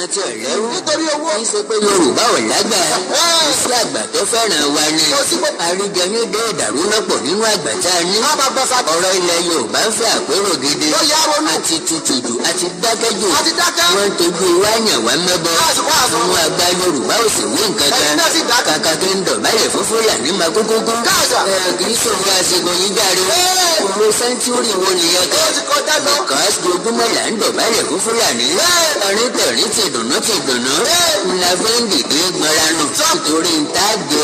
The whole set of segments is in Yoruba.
àti ọ̀lẹ́rú nítorí owó kì í ṣe pé Yorùbá ò lágbà sí àgbà tó fẹ́ràn wa ni àríjọ ní dé ìdàrú lọ́pọ̀ nínú àgbà tá a ní ọ̀rọ̀ ilẹ̀ Yorùbá ń fẹ́ àpérò gidi àti tutù jù àti dákẹ́ jù wọ́n tójú wá yàn wá mẹ́bọ àwọn àgbà Yorùbá ò sì ní nǹkan kan kàkà kí n dọ̀bálẹ̀ fún Fúlàní máa kúkú kú kì í ṣòro àsìkò yìí járe òun sẹ́ńtúrì wo nìyẹn kan ojúmọ́ là ń dọ̀bálẹ̀ fún Fúlàní tẹ̀rín ti dùnú ńlá fẹ́ ń dìde gbọ́ra nù nítorí ń tá jẹ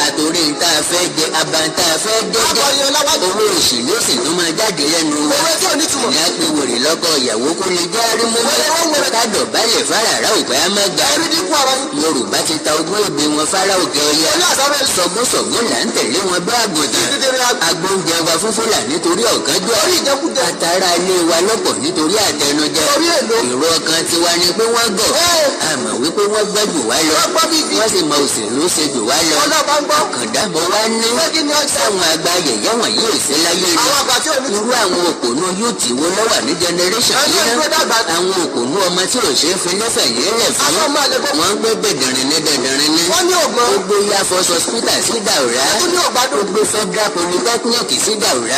àtòrí ń tá fẹ́ jẹ abantá fẹ́ jẹjẹ owó òsì ló sì tún máa jáde lẹ́nu wa ìyá pé wòrè lọ́kọ ìyàwó kó lè jẹ́ arímúlẹ̀ ká dọ̀bálẹ̀ fárárá òpè á má gbà Yorùbá ti ta ogún ègbé wọn fárá òkè ọya sọ̀gbọ́n là ń tẹ̀lé wọn bá àgùntàn agbóúnjẹ wa fún Fúlàní nítorí ọ̀gánjọ́ àtàrà ilé wa lọ́pọ̀ nítorí àtẹnujẹ èrò ọkàn tiwa ni pé wọ́n gọ̀ àmọ́ wípé wọ́n gbọ́ jù wá lọ wọ́n sì mọ òṣèlú ṣe jù wá lọ kàndábọ̀ wá ní sáwọn àgbà yẹ̀yẹ́ wọ̀nyí ò sí láyé ni irú àwọn òpònú yúùtì wo ló wà ní generation yìí náà àwọn òpònú ọmọ tí ò ṣe é fi lẹ́fẹ̀ yé lẹ̀ fún wọn gbé dẹ̀dẹ̀rin ní gbogbo ilé afọ́sọ hospital sí Daura gbogbo Federal Polytechnic sí Daura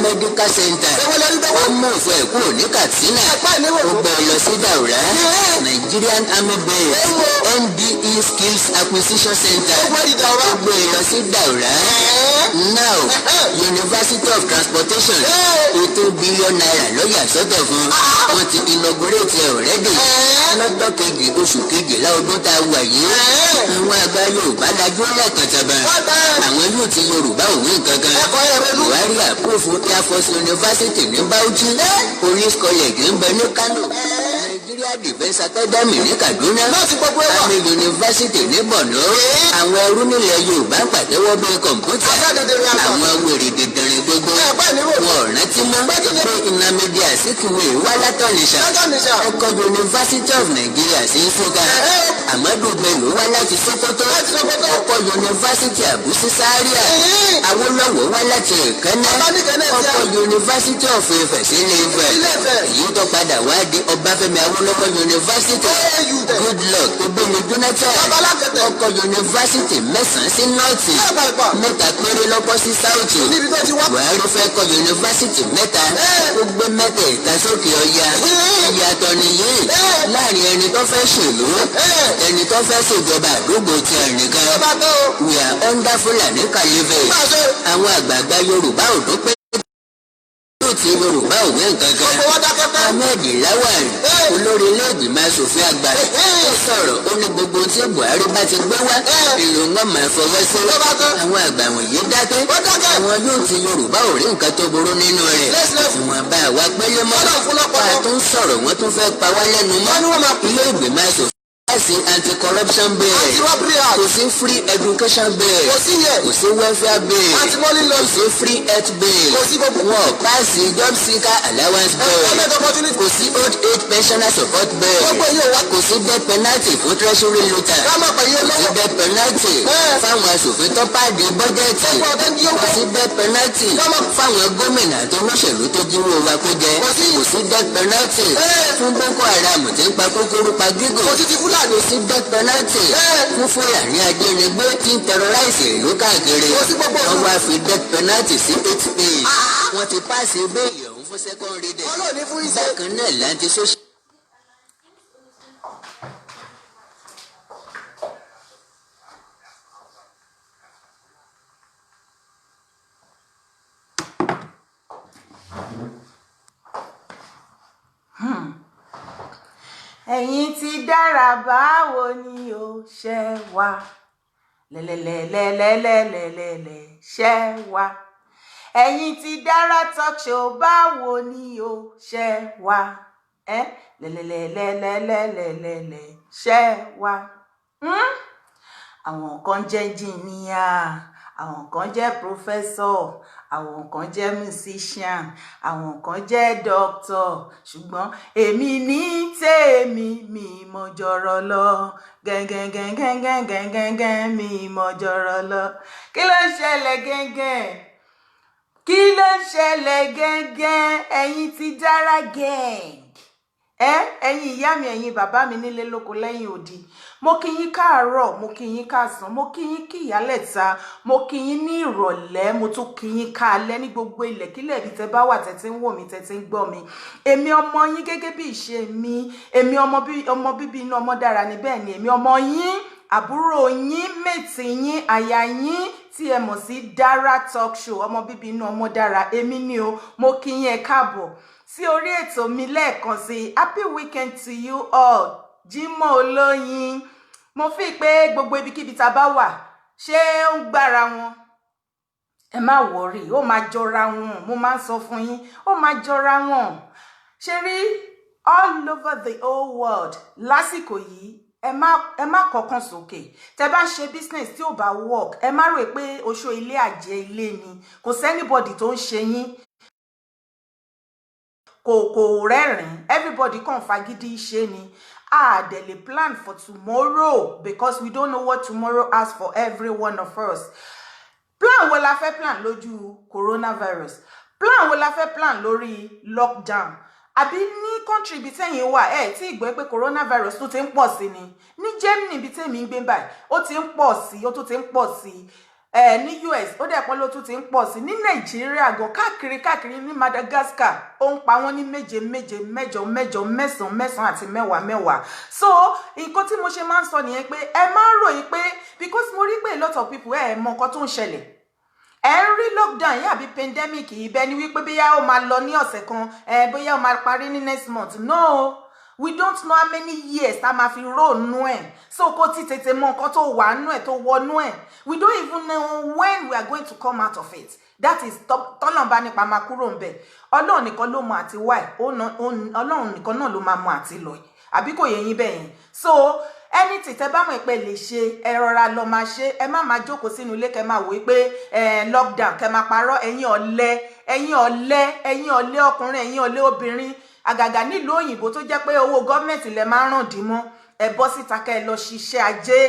medical center wọ́n mú òfin ẹ̀kú ní Katsina ó gbọ́ lọ sí Daura Nigerian Army Base NDE Skills Acquisition Center ó gbé lọ sí Daura now University of Transportation $2 billion ló yà sọ́tọ̀ fún wọn ti inaugurate already lọ́jọ́ kejì oṣù kejìlá ọdún tá a wà yìí àwọn àgbà Yorùbá lajú lẹ́kọ̀tàbà àwọn yóò ti Yorùbá òwe kankan Buhari àpòfò Air Force University ní Bauchi Police College ń bẹ ní Kano Nigeria Defence Academy ní Kaduna Army University ní Borno àwọn ẹrú nílẹ̀ Yorùbá ń pàtẹ́wọ́ bí kọ̀ǹpútà àwọn wèrè dìdìrín gbogbo wọn rántí mọ́ pé Nnamdi Azikiwe wá látọ̀nìṣà ọkọ̀ University of Nigeria sí Nsukka Amadu Bello wá láti Sokoto ọkọ̀ University Abuja Zaria Awólọ́wọ̀ wá láti Èkánná ọkọ̀ University of Ifẹ̀ sí Ilé-Ifẹ̀ èyí tó padà wá di Ọbáfẹ́mi Awólọ́wọ̀ University Goodluck tó gbẹ̀mí Jonathan ọkọ̀ University mẹ́sàn-án sí North mẹ́ta péré lọ́kọ́ sí South Buhari fẹ́ kọ́ University mẹ́ta ó gbé mẹ́tẹ̀ẹ̀ta sókè ọya ìyàtọ̀ nìyí láàrin ẹni tó fẹ́ ṣèlú ẹni tó fẹ́ ṣèjọba àdúgbò ti ẹnìkan we are under Fulani caliphate àwọn àgbààgbà Yorùbá ò dúpẹ́ ti Yorùbá òwe nǹkankan Ahmed Lawal olórí ilé-ìgbìmọ̀ asòfin àgbà ó sọ̀rọ̀ ó ní gbogbo tí Buhari bá ti gbé wá ìlú wọn máa fọwọ́ sí àwọn àgbà wọ̀nyí dákẹ́ àwọn yóò ti Yorùbá ò rí nǹkan tó burú nínú rẹ̀ ìwọ̀n bá wa pẹ́lẹ́ mọ́ pa tó ń sọ̀rọ̀ wọ́n tún fẹ́ pa wá lẹ́nu mọ́ ilé-ìgbìmọ̀ asòfin sí anti-corruption bill kò sí free education bill kò sí welfare bill kò sí free health bill wọn paasi job seeker allowance bill kò sí old age pensioner support bill kò sí death penalty fún treasury looter kò sí death penalty fáwọn aṣòfin tó pàdé bọ́jẹ̀tì kò sí death penalty fáwọn gómìnà tó lóṣèlú tó jíwó wa kó jẹ kò sí death penalty fún Boko Haram tí ń pa kúkúrú pa gígùn kò sí death penalty fún Fúlàní ajínigbé tí ń terrorize ìlú káàkiri wọ́n wá fi death penalty sí 8 days wọ́n ti pàṣẹ bẹ́ẹ̀lì ọ̀hún fún second reading bákan náà láti social. ẹ̀yin ti dára báwo ni ó ṣe wá lẹ́lẹ́lẹ́lẹ́lẹ́lẹ́lẹ́lẹ́ ṣe wá ẹ̀yin ti dára talk show báwo ni ó ṣe wá lẹ́lẹ́lẹ́lẹ́lẹ́lẹ́lẹ́ ṣe wá. àwọn kan jẹ́ jìnnìyà àwọn kan jẹ́ professor àwọn kan jẹ́ musician àwọn kan jẹ́ doctor ṣùgbọ́n èmi ní tèmi mi mọ jọ̀rọ̀ lọ gẹ́gẹ́gẹ́gẹ́gẹ́gẹ́gẹ́ mi mọ jọ̀rọ̀ lọ. kí ló ń ṣẹlẹ̀ gẹ́gẹ́ kí ló ń ṣẹlẹ̀ gẹ́gẹ́ ẹ̀yin ti dára gang ẹ̀yin ìyá mi ẹ̀yin bàbá mi nílé lóko lẹ́yìn odi mo kí yín káàárọ̀ mo kí yín káàsán mo kí yín kí ìyálẹ̀ta mo kí yín ní ìrọ̀lẹ́ mo tún kí yín káalẹ́ ní gbogbo ilẹ̀kílẹ̀ ibi tẹ́ bá wà tẹ́ tí ń wò mí tẹ́ tí ń gbọ́ mi èmi ọmọ yín gẹ́gẹ́ bí ìṣe mi èmi ọmọ bíbí inú ọmọ dára ní bẹ́ẹ̀ ni èmi ọmọ yín àbúrò yín mẹ́tì yín àyà yín tí ẹ mọ̀ sí Dara Talk Show ọmọ bíbí inú ọmọ dára èmi ni o mo kí yín ẹ káàbọ̀ sí orí ètò mi lẹ́ẹ̀kan sí happy weekend to you all Jímọ̀ olóyin mo fi pé gbogbo ibikíbi tá bá wà ṣé ó ń gbára wọn ẹ má wọrí ó máa jọra wọn mo máa ń sọ fún yín ó máa jọra wọn ṣe rí all over the whole world lásìkò yìí ẹ má kọkàn sókè tẹ́ bá ń ṣe business tí ò bá work ẹ má rò pé oṣó ilé àjẹ́ ilé ni kò sẹ́nibọ̀dì tó ń ṣe yín kò rẹ́rìn everybody kàn fagídí ṣe ni dẹ̀ lè plan for tomorrow because we don't know what tomorrow has for every one of us plan wo la fẹ́ plan lójú coronavirus plan wo la fẹ́ plan lórí lockdown àbí ní country ibi tẹ́yìn wà tí ìgbọ́ pé coronavirus tó ti ń pọ̀ sí ni ní Germany ibi tẹ́mi ń gbé báyìí ó ti ń pọ̀ sí ó tó ti ń pọ̀ sí ní US ó dẹ̀ pọ́n ló tún ti ń pọ̀ sí ní Nàìjíríà gan káàkiri ní Madagascar ó ń pa wọ́n ní méje mẹ́jọ mẹ́sàn-án àti mẹ́wàá so nǹkan tí mo ṣe máa ń sọ nìyẹn pé ẹ máa ń ròyìn pé because mo rí pé a lot of people mọ nǹkan tó ń ṣẹlẹ̀ ẹ ń rí lockdown yìí àbí pandemic yìí bẹ́ẹ̀ ni wípé bóyá ó máa lọ ní ọ̀sẹ̀ kan bóyá ó máa parí ní next month no we don't know how many years tá máa fi róònù ẹ̀ so kó ti tètè mọ nǹkan tó wà nú ẹ̀ tó wọnú ẹ̀ we don't even know when we are going to come out of it that is tọ́lọ̀ bá nípa máa kúrò ń bẹ̀ ọlọ́run nìkan ló mọ àti why ọlọ́run nìkan náà ló máa mọ àti lọ àbí kò yẹ yín bẹ́ẹ̀ yẹn so anything tẹ́ bá mọ̀ pé lè ṣe ẹ rọra lọ máa ṣe ẹ má máa jókòó sínú ilé kẹ́ máa wò pé lockdown kẹ́ máa parọ́ ẹ̀yin ọ̀lẹ ọkùnrin ẹ̀yin ọ̀lẹ obìnrin àgàgà nílùú òyìnbó tó jẹ́ pé owó gọ́ọ̀mẹ̀ntì lẹ máa ń ràn dì mọ́ ẹ bọ́ síta kẹ́ ẹ lọ ṣiṣẹ́ ajé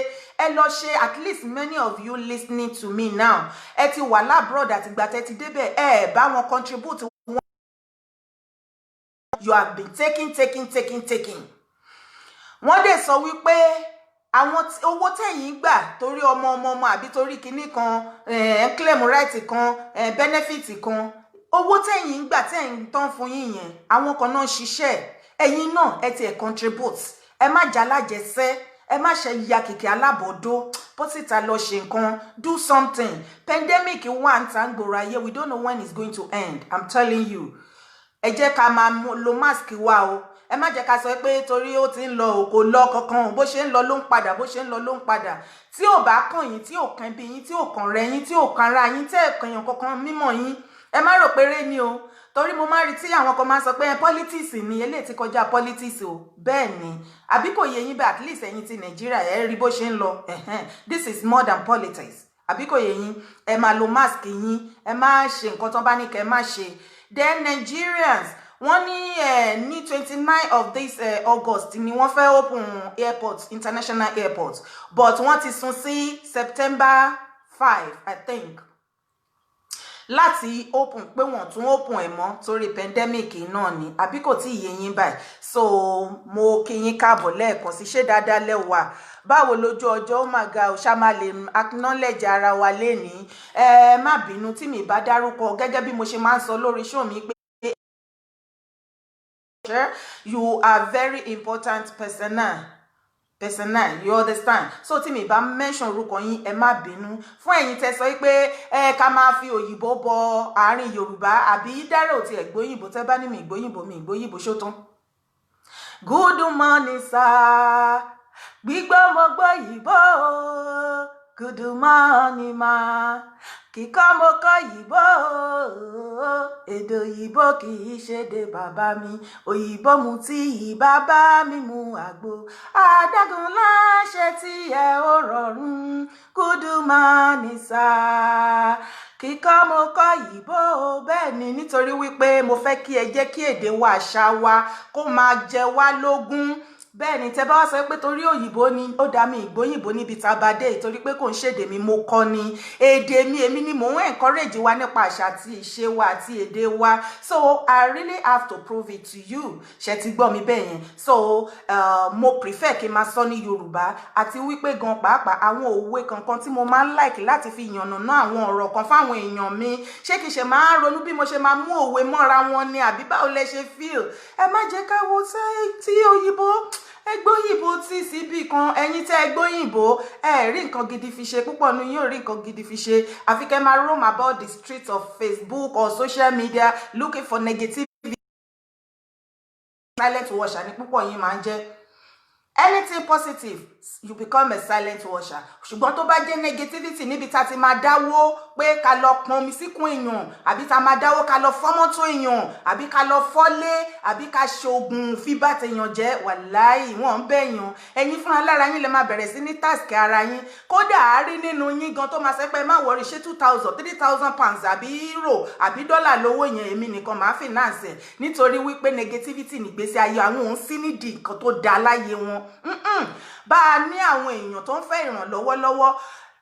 ẹ lọ ṣe at least many of you listening to me now ẹ ti wà labroad àtìgbà tẹ́ ti débẹ̀ ẹ bá wọn contribute you have been taking wọ́n dẹ̀ sọ wípé àwọn owó tẹ̀yìn gbà torí ọmọ àbí torí kinní kan claim right kan benefit kan owó tẹ̀yìn gbà tẹ̀yìn tán fún yín yẹn àwọn kan náà ṣiṣẹ́ ẹ̀yin náà ẹ ti contribute ẹ má jalájẹsẹ́ ẹ má ṣe ya kìkì alábọ̀dó bọ́sìta lọ ṣe nǹkan do something pandemic wà ń ta ń gbòòrò ayé we don't know when it's going to end I'm telling you ẹ jẹ́ ká máa lo mask wa o ẹ má jẹ́ ká sọ pé torí ó ti ń lọ kò lọ kankan bó ṣe ń lọ ló ń padà bó ṣe ń lọ ló ń padà tí ò bá kàn yín tí ò kàn bí yín tí ò kàn rẹ yín tí ò kàn ra yín tí ẹ kàn yàn kankan mímọ̀ yín ẹ má rò pé ré ni o torí mo máa rí tí àwọn kan máa sọ pé politics ni eléyìí ti kọjá politics o bẹ́ẹ̀ ni àbí kò yé yín bẹ́ẹ̀ at least ẹ̀yin ti Nàìjíríà ẹ rí bó ṣe ń lọ this is more than politics àbí kò yé yín ẹ máa lo mask yín ẹ má ṣe nǹkan tó bá ní kẹ́ má ṣe then Nigerians wọ́n ní 29 of this August ni wọ́n fẹ́ open airport international airport but wọ́n ti sún sí September 5 I think láti open pé wọ́n tún open ẹ̀ mọ́ torí pandemic náà ni àbí kò tí ì yé yín báyìí so mo kí yín káàbọ̀ lẹ́ẹ̀kan sí ṣé dáadáa lẹ́wà báwo lójú ọjọ́ ó máa ga ọ̀ṣà máa lè acknowledge ara wa lénìí má bínú tí mi bá dárúkọ gẹ́gẹ́ bí mo ṣe máa ń sọ lórí show mi pé you are very important personnel you understand so tí mi bá mention orúkọ yín ẹ má bínú fún ẹ̀yin tẹ́ sọ pé ká máa fi òyìnbó bọ àárín Yorùbá àbí Dara ò ti ẹ̀gbóyìnbó tẹ́ bá ní mi ìgbóyìnbó ṣó tán good morning sir gbígbọ́ mo gbọ́ yìnbó good morning ma kíkọ́ mo kọ́ yìnbó èdè òyìnbó kì í ṣe de bàbá mi òyìnbó mu tí bàbá mi mu àgbo adágún láṣẹ tí ẹ ó rọrùn good morning sir kíkọ́ mo kọ́ yìnbó bẹ́ẹ̀ ni nítorí wípé mo fẹ́ kí ẹ jẹ́ kí èdè wa àṣà wa kó máa jẹ wá lógún bẹ́ẹ̀ ni tẹ́ bá wá sọ pé torí òyìnbó ni ó dá mi ìgbóyìnbó níbi tá a bá dé torí pé kò ń ṣèdè mi mo kọ́ ni èdè mi èmi ni mò ń encourage wa nípa àṣà àti ìṣe wa àti èdè wa so I really have to prove it to you ṣe ti gbọ́ mi bẹ́ẹ̀ yẹn so mo prefer kí n máa sọ ní Yorùbá àti wípé gan pàápàá àwọn òwe kankan tí mo máa ń like láti fi yànnàná àwọn ọ̀rọ̀ kan fáwọn èèyàn mi ṣé kìí ṣe máa ń ronú bí mo ṣe máa mú òwe mọ́ra wọn ni àbí báwo lẹ ṣe feel ẹ má jẹ́ ká wo tí òyìnbó ẹgbóyìnbó tí síbì kan ẹ̀yin tẹ́ ẹgbóyìnbó ẹ rí nǹkan gidi fi ṣe púpọ̀ nu yóò rí nǹkan gidi fi ṣe àfi kẹ́ máa roam about the streets of Facebook or social media looking for negativity. Silent watcher ni púpọ̀ yín máa ń jẹ́ anything positive you become a silent watcher ṣùgbọ́n tó bá jẹ́ negativity níbi tá ti máa dáwó pé ká lọ pọn omi síkún èèyàn àbí tá máa dáwó ká lọ fọ́ mọ́tò èèyàn àbí ká lọ fọ́lé àbí ká ṣoògùn fíbà tèèyàn jẹ́ wàláì wọ́n ń bẹ̀yàn ẹ̀yin fúnra lára yín lè máa bẹ̀rẹ̀ sí ní task ara yín kódà á rí nínú yín gan tó máa ṣe pé má wọrí ṣé 2,000 3,000 pounds àbí euro àbí dọ́là lówó yẹn èmi nìkan máa finance ẹ̀ nítorí wípé negativity nígbésí ayé àwọn òun sí nídìí nǹkan tó dáa láyé wọn bá a ní àwọn èèyàn tó ń fẹ́ ìrànlọ́wọ́ lọ́wọ́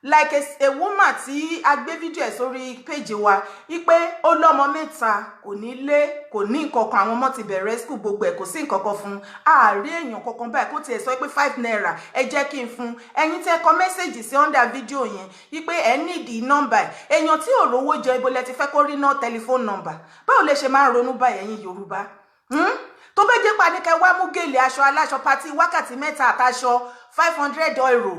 like a woman tí a gbé fídíò ẹ̀ sórí péjì wa wípé ó lọ́mọ mẹ́ta kò ní lé kò ní nǹkan kan àwọn ọmọ ti bẹ̀rẹ̀ school gbogbo ẹ̀ kò sí nǹkan kan fún un ààrí èèyàn kankan báyìí kó tiẹ̀ sọ pé 5 naira ẹ jẹ́ kí n fún ẹ̀yin tẹ́ kọ mẹ́sẹ̀gì sí under fídíò yẹn wípé ẹ nídìí nọ́mbà èèyàn tí ò rówó jẹ ibo lẹ ti fẹ́ kó rí ná tẹlifóònù nọ́mbà báwo lẹ ṣe máa ń ronú báyìí ẹ̀yin Yorùbá tó bẹ́ jẹ́ panikẹ́ wá mú gèlè aṣọ aláṣọ pati wákàtí mẹ́ta àtàṣọ 500 euro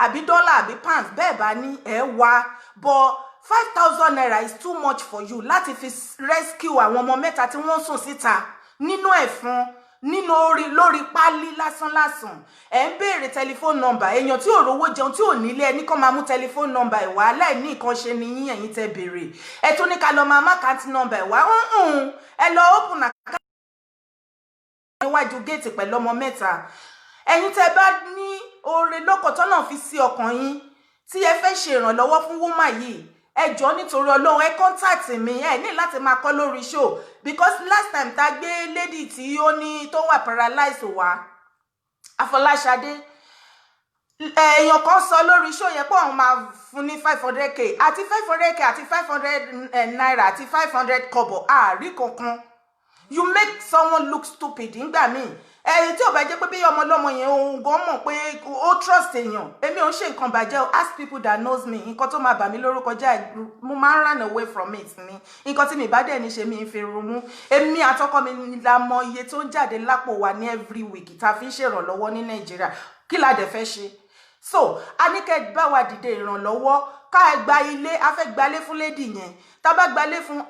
àbí dọ́là àbí pounds bẹ́ẹ̀ bá ní ẹ wá but 5,000 naira is too much for you láti fi rescue àwọn ọmọ mẹ́ta tí wọ́n sùn síta nínú ẹ̀fọn nínú lórí pálí lásán ẹ ń béèrè tẹlifóònù nọ́mbà èèyàn tí ò rówó jẹun tí ò nílé ẹni kan máa mú tẹlifóònù nọ́mbà ẹ̀ wá láì ní nǹkan ṣe ni yín ẹ̀yin tẹ́ béèrè ẹ tún ní ká lọ máa má àkáǹtì nọ́mbà ẹ̀ wá ẹ lọ open account níwájú géètì pẹ̀lú ọmọ mẹ́ta ẹ̀yin tẹ́ bá ní oore lọ́kọ̀tọ́ náà fi sí ọkàn yín tí ẹ fẹ́ ṣe ìrànlọ́wọ́ fún woman yìí ẹ jọ̀ọ́ nítorí Ọlọ́run ẹ contact mi ẹ ní láti máa kọ́ lórí show because last time tá gbé lady tí ó ní tó wà paralyzed wá Afọláṣadé èèyàn kan sọ lórí show yẹn pé òun máa fún ní 500k àti 500k àti 500 naira àti 500 kobo àárí kankan you make someone look stupid nígbà míì tí ò bá jẹ́ pé bí ọmọ ọlọ́mọ yẹn òun gan mọ̀ pé ó trust èèyàn èmi ò ń ṣe nǹkan bàjẹ́ o ask people that knows me nǹkan tó máa bà mí lórúkọ jẹ́ mo máa ń run away from it ni nǹkan tí mi bá dẹ̀ ní ṣe mi ń fi rumú èmi àtọkọ mi la mọ iye tó ń jáde lápò wa ní every week tá a fi ń ṣèrànlọ́wọ́ ní Nàìjíríà kí la dẹ̀ fẹ́ ṣe so a ní kẹ́ bá wa dìde ìrànlọ́wọ́ ká gba ilé a fẹ́ gbalé fún lady yẹn tá bá gbalé fún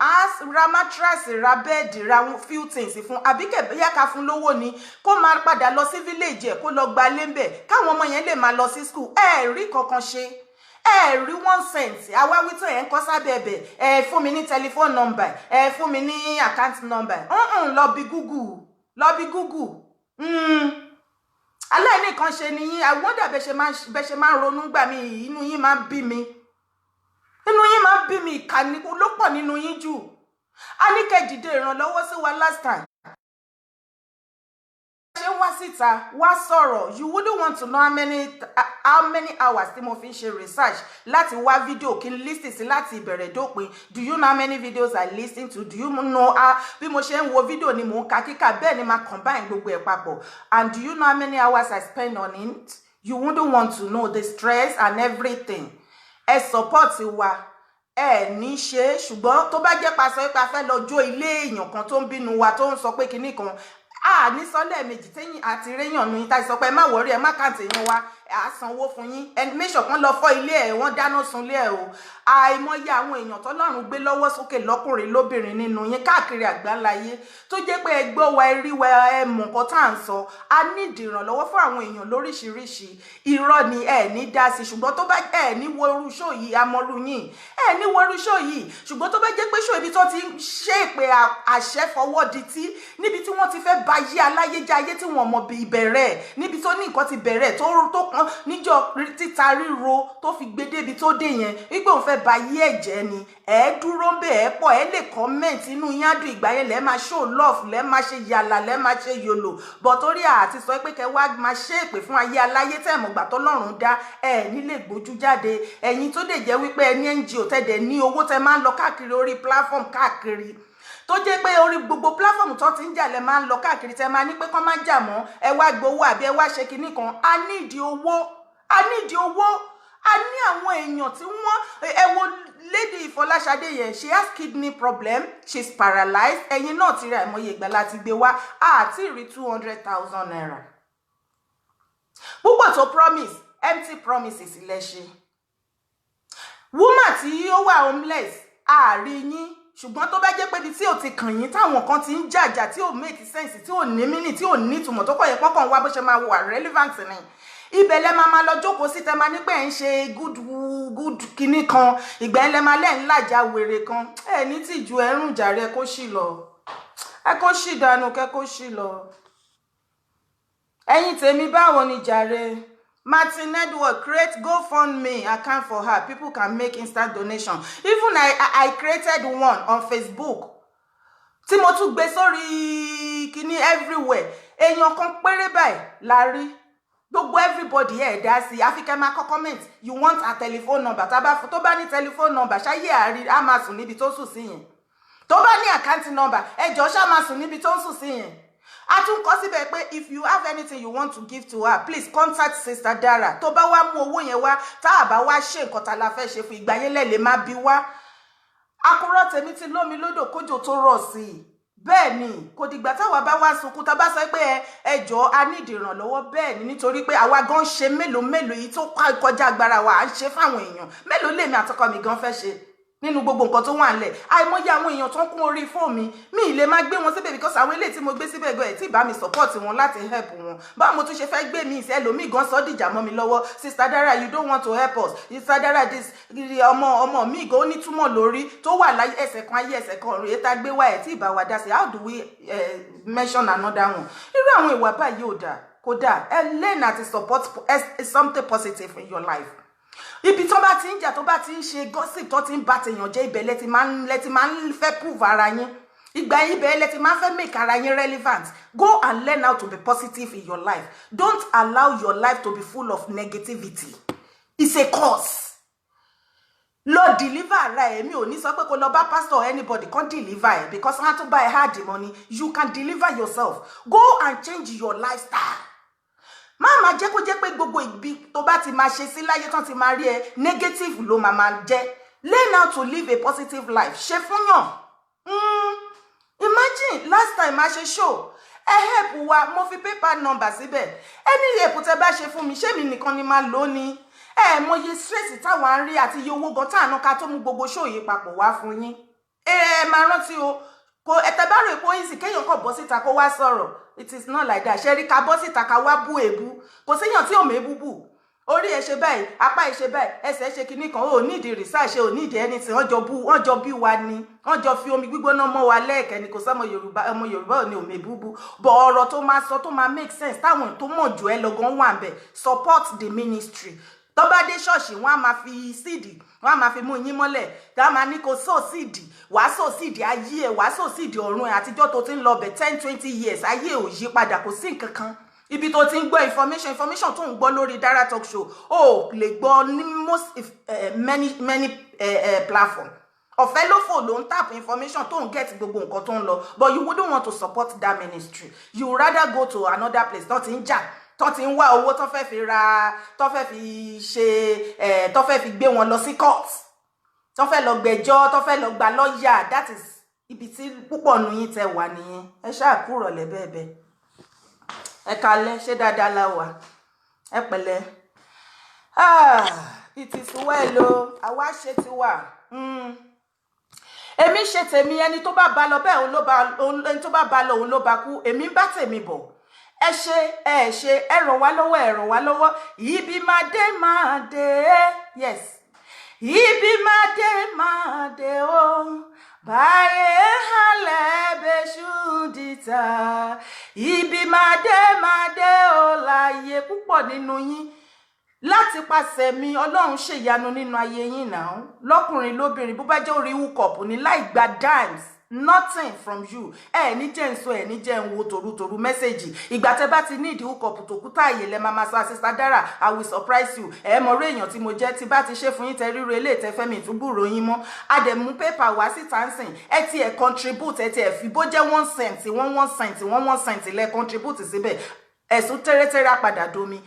ra mattress ra bed ra few things fún àbí kẹ́ yá ká fún lówó ni kó máa padà lọ sí village ẹ̀ kó lọ gbalé ńbẹ̀ káwọn ọmọ yẹn lè máa lọ sí school ẹ rí kankan ṣe ẹ rí 1 cent àwa wí tó yẹn kọ sábẹ́ ẹ̀bẹ̀ ẹ fún mi ní telephone number ẹ fún mi ní account number lọ bí Google aláìní kan ṣe nìyí àwọn dàbẹ ṣe máa ń ronú gbà mí inú yín máa ń bí mi ìkànnì ló pọ̀ nínú yín jù a ní kẹ́ dìde ìrànlọ́wọ́ sí wa last time ṣe wá síta wá sọ̀rọ̀ you wouldn't want to know how many hours tí mo fi ń ṣe research láti wá fídíò kí n listen sí láti ìbẹ̀rẹ̀ dópin do you know how many videos I listen to do you know bí mo ṣe ń wo fídíò ni mò ń ka kíkà bẹ́ẹ̀ ni máa combine gbogbo ẹ̀ papọ̀ and do you know how many hours I spend on it you wouldn't want to know the stress and everything ẹ support wa ẹ ní ṣe ṣùgbọ́n tó bá jẹ́ pàṣẹ pé a fẹ́ lọ jó ilé èèyàn kan tó ń bínú wa tó ń sọ pé kinní kan ní sọ́lẹ̀ méjì tẹ́yìn àti réyàn nu yín tá sọ pé ẹ má wọrí ẹ má kàǹtì yín wá a sanwó fún yín ẹni méṣọ̀ kan lọ fọ́ ilé ẹ̀ wọ́n dáná sunlé ẹ̀ o àìmọye àwọn èèyàn tọ́lọ́run gbé lọ́wọ́ sókè lọ́kùnrin lóbìnrin nínú yín káàkiri àgbáláyé tó jẹ́ pé ẹ gbọ́ wa ẹ rí wa ẹ mọ̀ nǹkan tá à ń sọ a nídìí ìrànlọ́wọ́ fún àwọn èèyàn lóríṣiríṣi irọ́ ni ẹ ní dá sí ṣùgbọ́n tó bá ẹ ní wo irú ṣó yìí amọ̀rú yín ẹ ní wo irú ṣó yìí ṣùgbọ́n tó bá jẹ́ pé ṣó ibi tó ti ṣe ìpè àṣẹ fọwọ́ di tí níbi tí wọ́n ti fẹ́ ba yé aláyé jẹ́ ayé tí wọ́n mọ̀ bí ìbẹ̀rẹ̀ níbi tó ní nǹkan ti bẹ̀rẹ̀ tó títa ríro tó fi gbé débi tó dé yẹn wípé òun fẹ́ ba yí ẹ̀jẹ̀ ni ẹ dúró ń bẹ ẹ pọ̀ ẹ lè comment inú yádùn ìgbà yẹn lẹ máa show love lẹ máa ṣe yàlà lẹ máa ṣe yòlò bọ̀ torí àti sọ pé kẹ wá máa ṣe èpè fún ayé aláyé tẹ́ mọ̀gbà tọ́lọ́run dá ẹ nílé gbójú jáde ẹ̀yin tó dè jẹ́ wípé ẹ ní NGO tẹ́dẹ̀ ní owó tẹ́ máa ń lọ káàkiri orí platform káàkiri tó jẹ́ pé orí gbogbo platform tó ti ń jà lẹ máa ń lọ káàkiri tẹ́ máa ní pé kán máa jà mọ́ ẹ wá gbowó àbí ẹ wá ṣe kinní kan a nídìí owó a ní àwọn èèyàn tí wọ́n ẹ wo Lady Fọláṣadé yẹn she has kidney problem she's paralyzed ẹ̀yin náà ti ra ìmọye ìgbà láti gbé wá àti rí 200,000 naira púpọ̀ tó promise empty promises ilẹ̀ ṣe woman tí ó wà homeless àárí yín ṣùgbọ́n tó bá jẹ́ pé ibi tí ò ti kàn yín táwọn kan ti ń jàjà tí ò make sense tí ò ní meaning tí ò ní ìtumọ̀ tó kọ̀ yẹ pọ́kàn wá bó ṣe máa wà relevant ni ibẹ̀ lẹ máa lọ jókòó sí tẹ́ máa ní pé ẹ̀ ń ṣe good kinní kan ìgbà ẹ̀ lẹ máa lẹ́ ń làjà wèrè kan ẹ̀ ní tìjú ẹ̀rùn jàre ẹ kó ṣì lọ ẹ kó ṣì dànù kẹ kó ṣì lọ ẹ̀yin tèmi báwo ni jàre. Martin Edward, create GoFundMe account for her. People can make instant donation. Even I created one on Facebook. Tí mo tún gbé sórí kíní everywhere. Èèyàn kan péré báyìí la rí. Gbogbo everybody ẹ̀ dá sí. African ma comment. You want a telephone number. Tó bá ní telephone number. Ṣáyé àrí á máa sùn níbi tó sùn sí yẹn. Tó bá ní account number. Ẹ jọ̀ọ́ ṣá máa sùn níbi tó sùn sí yẹn. A tún kọ síbẹ̀ pé if you have anything you want to give to her please contact Sister Dara tó bá wá mú owó yẹn wá tá a bá wá ṣe nǹkan tá la fẹ́ ṣe fún ìgbà yẹn lẹ́lẹ̀ má bí wá akúrọ̀ tèmi ti lómi lódò kójò tó rọ̀ sí i bẹ́ẹ̀ ni kò dìgbà táwa bá wá sunkún tá bá sọ pé ẹ jọ̀ọ́ a ní ìdìrànlọ́wọ́ bẹ́ẹ̀ ni nítorí pé àwa gan ṣe mélòó yìí tó kọjá agbára wa à ń ṣe fáwọn èèyàn mélòó lèmi àtọkọ mi gan fẹ́ ṣe nínú gbogbo nǹkan tó wà nílẹ̀ àìmọye àwọn èèyàn tó ń kún orí fóònù mi ì lè máa gbé wọn síbẹ̀ because àwọn eléyìí tí mo gbé síbẹ̀ gan ẹ̀ tí bá mi support wọn láti help wọn báwo mo tún ṣe fẹ́ gbé mi ìṣẹ́ lómi gan sọ́ dìjà mọ́ mi lọ́wọ́ Sister Dara you don't want to help us Sister Dara this ọmọ mi gan ó ní túmọ̀ lórí tó wà láyé ẹsẹ̀ kan ayé ẹsẹ̀ kan ọ̀run èyí tá gbé wá ẹ̀ tí ìbá wa dá sí how do we mention another one irú àwọn ìwà báyìí ò dáa kò dáa ẹ learn àti support something positive in your life. Ibi tó bá ti ń jà tó bá ti ń ṣe gossip tó ti ń bá tèèyàn jẹ́ ibẹ̀ lẹ́ti máa ń fẹ́ prove ara yín ìgbà ibẹ̀ lẹ́ti máa ń fẹ́ make ara yín relevant go and learn how to be positive in your life don't allow your life to be full of negativity it's a curse lọ deliver ara ẹ mi ò ní sọ pé kó lọ bá pastor anybody kan deliver ẹ because wọ́n á tún bá ẹ hard money you can deliver yourself go and change your lifestyle. Máa jẹ́ kó jẹ́ pé gbogbo ìbí tó bá ti máa ṣe sí láyé tán ti máa rí ẹ negative ló máa jẹ́ learn how to live a positive life ṣe fún yàn imagine last time a ṣe show ẹ help wa mo fi paper number síbẹ̀ ẹni help tẹ́ bá ṣe fún mi ṣé mi nìkan ni máa lò ní ẹ mọye stress táwọn á rí àti iye owó gan táànà ká tó mú gbogbo show yìí papọ̀ wá fún yín ẹ máa rántí o kò ẹ̀tẹ̀ bá rò èpo yín sì kéèyàn kàn bọ́ síta kó wá sọ̀rọ̀ it is not like that ṣe rí ká bọ́ síta ká wá bú èébú kò séèyàn tí ò mébú bù orí ẹ ṣe báyìí apá ẹ ṣe báyìí ẹsẹ̀ ṣe kinní kan ò nídìí research ò nídìí anything wọ́n jọ bí wa ni wọ́n jọ fi omi gbígbóná mọ́ wa lẹ́ẹ̀kẹ́ ni kò sọ́mọ Yorùbá ò ní òmébú bù bọ̀ ọ̀rọ̀ tó máa sọ tó máa make sense táwọn tó mọ̀ jù ẹ lọ́gán wà ń bẹ̀ support the ministry tó bá dé ṣọ́ọ̀ṣì wọ́n á máa fi síìdì wọ́n á máa fi mú yín mọ́lẹ̀ tá a máa ní kó sóò síìdì wàá sóò síìdì ayé ẹ̀ wàá sóò síìdì ọ̀run ẹ̀ àtijọ́ tó ti ń lọ bẹ̀ 10-20 years ayé ò yí padà kò sí nǹkan kan ibi tó ti ń gbọ́ information tó ń gbọ́ lórí Dara Talk Show ó lè gbọ́ ní many platform ọ̀fẹ́ ló fò ló ń tap information tó ń get gbogbo nǹkan tó ń lọ but you wouldn't want to support that ministry you rather go to another place tó ti ń jà tó ti ń wá owó tó fẹ́ fi ra tó fẹ́ fi ṣe tó fẹ́ fi gbé wọn lọ sí court tó fẹ́ lọ gbẹ́jọ́ tó fẹ́ lọ gba lọ́ọ̀yà that is ibi tí púpọ̀ nù yín tẹ wà nìyẹn ẹ ṣáà kúrò lẹ́bẹ̀ẹ́bẹ́ ẹ kalẹ̀ ṣé dáadáa la wà ẹ pẹ̀lẹ́ it is well o àwa ṣe ti wà èmi ṣe tèmi ẹni tó bá ba lọ bẹ́ẹ̀ ẹni tó bá ba lọ òun ló bá kú èmi bá tèmi bọ̀ ẹ ṣe ẹ ràn wá lọ́wọ́ ibi máa dé yes ibi máa dé o báyé halẹ̀ bẹ́ṣù dìtà ibi máa dé o láyé púpọ̀ nínú yín láti pàṣẹ mi Ọlọ́run ṣèyanu nínú ayé yín náà lọ́kùnrin lóbìnrin bó bá jẹ́ orí hookup ní láì gba dimes nothing from you ní jẹ́ ń sọ ní jẹ́ ń wo tòrútòrú mẹ́sẹ̀gì ìgbà tẹ́ bá ti ní ìdí hookup tó kúta àyè lẹ́ máa sọ Sister Dara I will surprise you mọ̀ orí èèyàn tí mo jẹ́ tí bá ti ṣe fún yín tẹ́ ríro eléyìí tẹ́ fẹ́ mi ìtúbùrò yín mọ́ àdẹ̀mú pépà wá síta ń sìn ti ẹ̀ contribute ti ẹ̀ fi bó jẹ́ 1 cent 1 cent lẹ́ contribute síbẹ̀ ẹ̀sùn tẹ́rẹ́tẹ́rẹ́ padà domi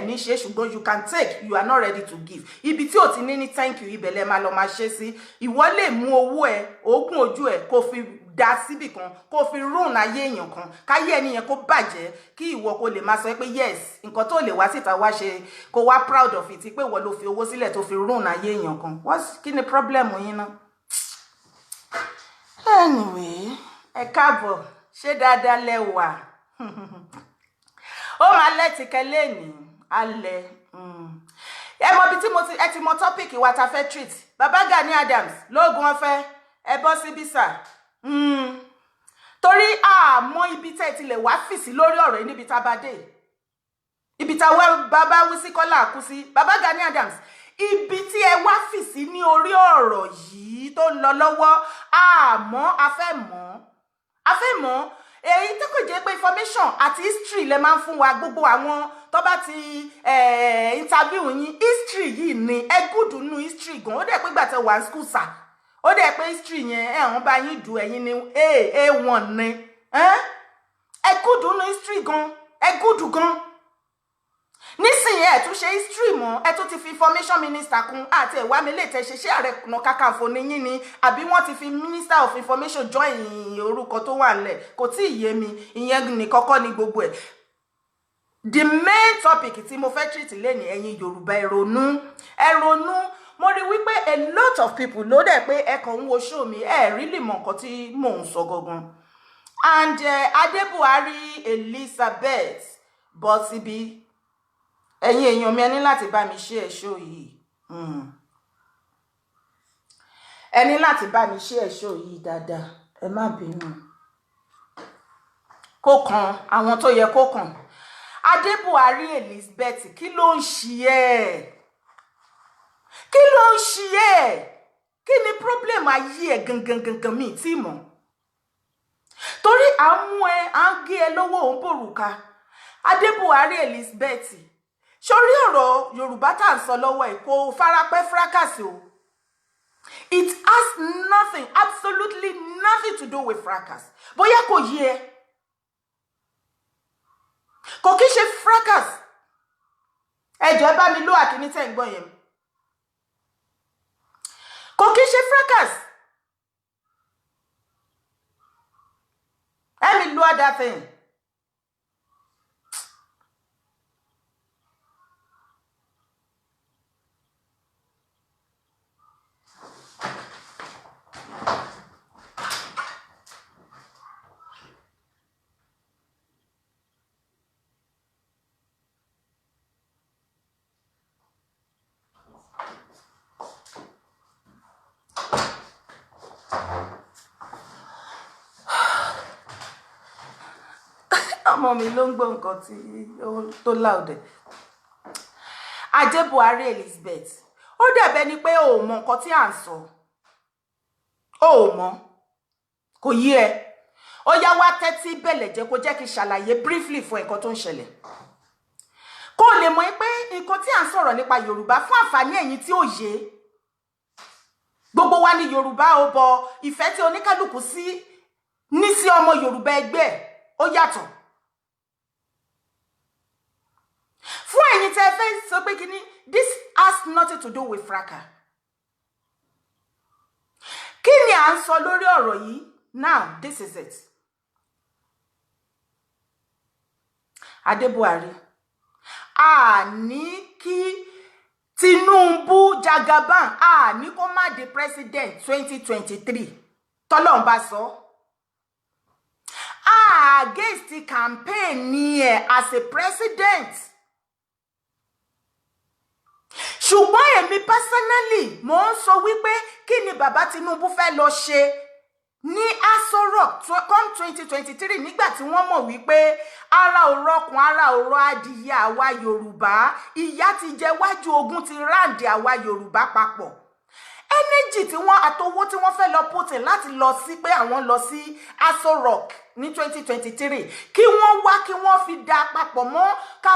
ní ṣe ṣùgbọ́n you can take you are not ready to give ibi tí ò ti ní thank you ibẹ̀ lẹ́ máa lọ máa ṣe sí ìwọ lè mú owó oògùn ojú kó fi dá síbì kan kó fi rún ayé èèyàn kan káyé ẹni yẹn kó bàjẹ́ kí ìwọ kó lè máa sọ pé yes nǹkan tó lè wá síta wá ṣe kó wá proud of it pé ìwọ ló fi owó sílẹ̀ tó fi rún ayé èèyàn kan kí ni problem yín náà. Anyway ẹ káàbọ̀ ṣé dáadáa lẹ wà ó máa lẹ́tìkẹ́ lẹ́nìí alẹ́ mọ bí tí ẹ ti mọ tọ́pìkì wa ta fẹ́ treat Baba Gani Adams lóògùn ọ̀fẹ́ ẹ bọ́ síbí sà torí àmọ́ ibi tẹ́ ti lè wá fìsí lórí ọ̀rọ̀ yìí níbi tá a bá dé ibi tá bàbá wísí Kọ́lá kú sí Baba Gani Adams ibi tí ẹ wá fìsí ní orí ọ̀rọ̀ yìí tó ń lọ lọ́wọ́ àmọ́ a fẹ́ mọ̀ èyí tó kò jẹ́ pé information àti history lẹ máa ń fún wa gbogbo àwọn tó bá ti interview yín history yìí ni ẹ gùdù nínú history gan ó dẹ̀ pé gbàtẹ́ wà school sà ó dẹ̀ pé history yẹn ẹ̀hún bá yín dù ẹ̀yin ni A1 ni ẹ gùdù nínú history gan ẹ gùdù gan nísìnyí ẹ tún ṣe history mọ́ ẹ tún ti fi information minister kún àti ẹwà mi lè tẹ ṣe Ààrẹ Ọ̀nà Kakanfò ní yín ni àbí wọ́n ti fi minister of information join orúkọ tó wà nílẹ̀ kò tí ì yé mi ìyẹn ní kọ́kọ́ ní gbogbo ẹ̀. The main topic tí mo fẹ́ treat lẹ́ni ẹ̀yin Yorùbá ẹ ronú mo rí wípé a lot of people ló dẹ̀ pé ẹ kàn ń wo show mi really mọ̀ nǹkan tí mò ń sọ gangan and Adébuhari Elizabeth Bọ́sibí ẹ̀yin èèyàn mi ní láti bá mi share show yìí ẹ ní láti bá mi share show yìí dáadáa ẹ má bínú kó kan àwọn tó yẹ kó kàn Adébuhari Elizabeth kí ló ń ṣe kí ni problem ayé ẹ gangan mi tí mọ̀ torí àwọn à ń gé ẹ lọ́wọ́ òun bòrùka Adébuhari Elizabeth sórí ọ̀rọ̀ Yorùbá tá ń sọ lọ́wọ́ ẹ̀ kò farapẹ́ fracas o it has nothing absolutely nothing to do with fracas bóyá kò yé ẹ kò kí ṣe fracas ẹjọ́ bá mi ló àkíní tẹ́ ń gbọ́ yẹn kò kí ṣe fracas mi lo other thing. ọmọ mi ló ń gbọ́ nǹkan tí tó láòdẹ̀ Adébuhari Elizabeth ó dẹ̀bẹ̀ ni pé o mọ nǹkan tí à ń sọ o mọ kò yí ẹ ó yá wá tẹ́tí bẹ̀lẹ̀ jẹ́ kó jẹ́ kí ṣàlàyé briefly fún nǹkan tó ń ṣẹlẹ̀ kó lè mọ̀ pé nǹkan tí à ń sọ̀rọ̀ nípa Yorùbá fún àǹfààní ẹ̀yin tí ó yé gbogbo wa ní Yorùbá ó bọ ìfẹ́ tí oníkálùkù ní sí ọmọ Yorùbá ẹgbẹ́ ó yàtọ̀ fún ẹ̀yin tẹ́ fẹ́ sọ pé kíní this has nothing to do with fracas kí ni à ń sọ lórí ọ̀rọ̀ yìí now this is it Adébuhari a ní kí Tinubu Jagaban a ní kó má di president 2023 tọ́lọ́run bá sọ against the campaign ni as a president ṣùgbọ́n èmi personally mo ń sọ wípé kí ni bàbá Tinubu fẹ́ lọ ṣe ní Aso Rock come 2023 nígbà tí wọ́n mọ̀ wípé ara òrò ọkùn ara òrò adìyẹ àwa Yorùbá ìyà ti jẹ wájú ogun ti ráǹdì àwa Yorùbá papọ̀ energy tí wọ́n àtowó tí wọ́n fẹ́ lọ Putin láti lọ sí pé àwọn lọ sí Aso Rock ní 2023 kí wọ́n wá kí wọ́n fi dá papọ̀ mọ́ ká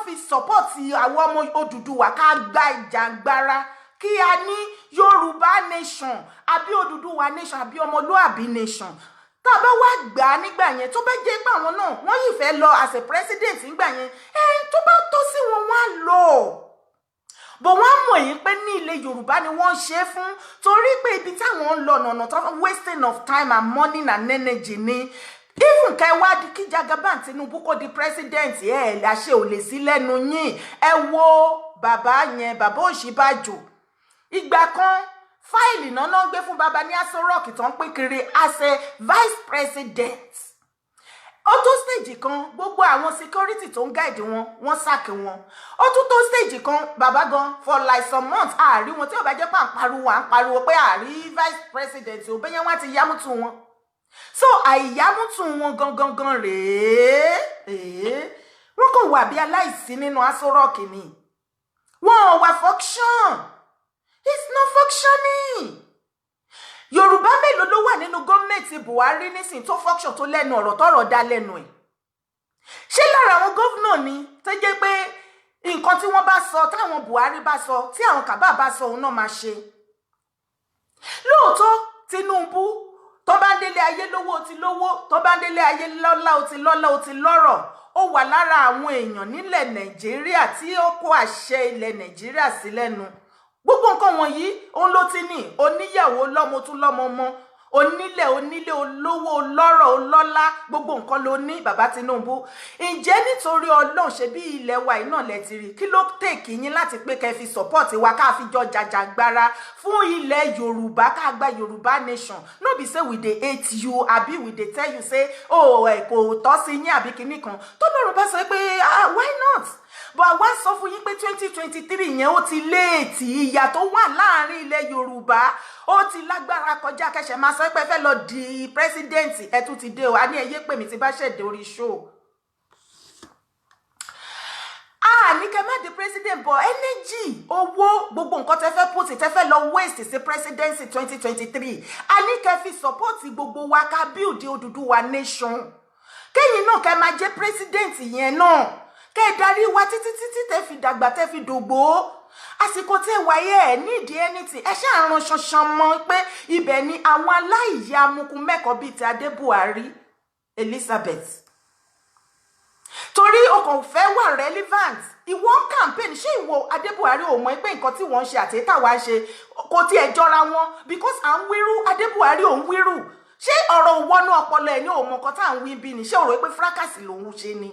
fi support àwọn ọmọ Odùduwà ká gba ìjàngbara kí a ní Yorùbá nation àbí Odùduwà nation àbí ọmọlúàbí nation tá bá wá gbà á nígbà yẹn tó bá jẹ́ pé àwọn náà wọ́n yìí fẹ́ lọ as a president nígbà yẹn tó bá tó sí wọn wá lọ bó wọ́n mọ̀ yín pé ní ilẹ̀ Yorùbá ni wọ́n ṣe fún torí pé ibi táwọn ń lọ nànà tó wasting of time and money and energy ni even kẹwàá di kí Jagaban Tinubu kó di president láṣẹ ò lè sí lẹ́nu yín ẹ wo bàbá yẹn bàbá Ọ̀ṣínbàjò ìgbà kan fáìlì náà ń gbé fún bàbá ní Aso Rock tó ń pín kiri as a vice president ó tó stage kan gbogbo àwọn security tó ń guide wọ́n sack wọn ó tún tó stage kan bàbá gan for like some months àárí wọn tí ó bá jẹ́ pé à ń pariwo pé àárí vice president ò bẹ́yẹn wọ́n ti yámútù wọn so àìyámútù wọn gangan rèé wọ́n kàn wà bí aláìsí nínú Aso Rock ni wọn ò wà function. It's not functioning. Yorùbá mélòó ló wà nínú gọ́ọ̀mẹ̀ntì Buhari nísìn tó function tó lẹ́nu ọ̀rọ̀ tọ́rọ̀ dá lẹ́nu ẹ̀. Ṣé lára àwọn gómìnà ni tó jẹ́ pé nǹkan tí wọ́n bá sọ táwọn Buhari bá sọ tí àwọn Kàbá bá sọ òun náà máa ṣe. Lóòótọ́ Tinubu tó bá ń délé ayé lówó ó ti lówó tó bá ń délé ayé lọ́lá ó ti lọ́lá ó ti lọ́rọ̀ ó wà lára àwọn èèyàn nílẹ̀ Nàìjíríà tí ó kó àṣẹ ilẹ̀ Nàìjíríà sí lẹ́nu. Gbogbo nǹkan wọ̀nyí òun ló ti ní oníyàwó lọ́mọ tún lọ́mọ mọ́ onílẹ̀ olówó olọ́rọ̀ olọ́lá gbogbo nǹkan ló ní bàbá Tinubu ǹjẹ́ nítorí Ọlọ́run ṣe bí ilẹ̀ wa iná lẹ ti rí kí ló tèkì yín láti pé kẹ́ fi support wa ká fi jọ jàjàgbara fún ilẹ̀ Yorùbá ká gba Yorùbá nation no be say we dey hate you àbí we dey tell you say kò tọ́ sí yín àbí kinní kan tó lọ́rùn bá sọ pé why not but àwa sọ fún yín pé 2023 yẹn ó ti léètì ìyà tó wà láàrin ilẹ̀ Yorùbá ó ti lágbára kọjá kẹsẹ̀ máa sọ pé fẹ́ lọ di president ẹ tún ti dé o a ní ẹyẹ pè mí ti bá ṣẹ̀dẹ̀ orí show ní kẹ́ má di president but energy owó gbogbo nǹkan tẹ́ fẹ́ put tẹ́ fẹ́ lọ waste sí presidency 2023 a ní kẹ́ fi support gbogbo wa ká build Odùduwà nation kẹ́yìn náà kẹ́ máa jẹ́ president yẹn náà kẹ́ darí wa títí tẹ́ fi dàgbà tẹ́ fi dògbò àsìkò tẹ́ wáyé ẹ̀ nídìí anything ẹ ṣáà ran ṣanṣan mọ́ pé ibẹ̀ ni àwọn aláìyá amukun mẹ́kọ̀ọ́ bíi ti Adé Buhari Elizabeth torí o kò fẹ́ wà relevant ìwọ campaign ṣé ìwọ Adé Buhari ò mọ̀ pé nǹkan tí wọ́n ń ṣe àti táwa ṣe kò tiẹ̀ jọra wọn because à ń wíru Adé Buhari ò ń wíru ṣé ọ̀rọ̀ òwọ́nú ọpọlọ ẹ̀ ní òun nǹkan tá à ń wí bí ni ṣé o rò pé fracas lòun ṣe ni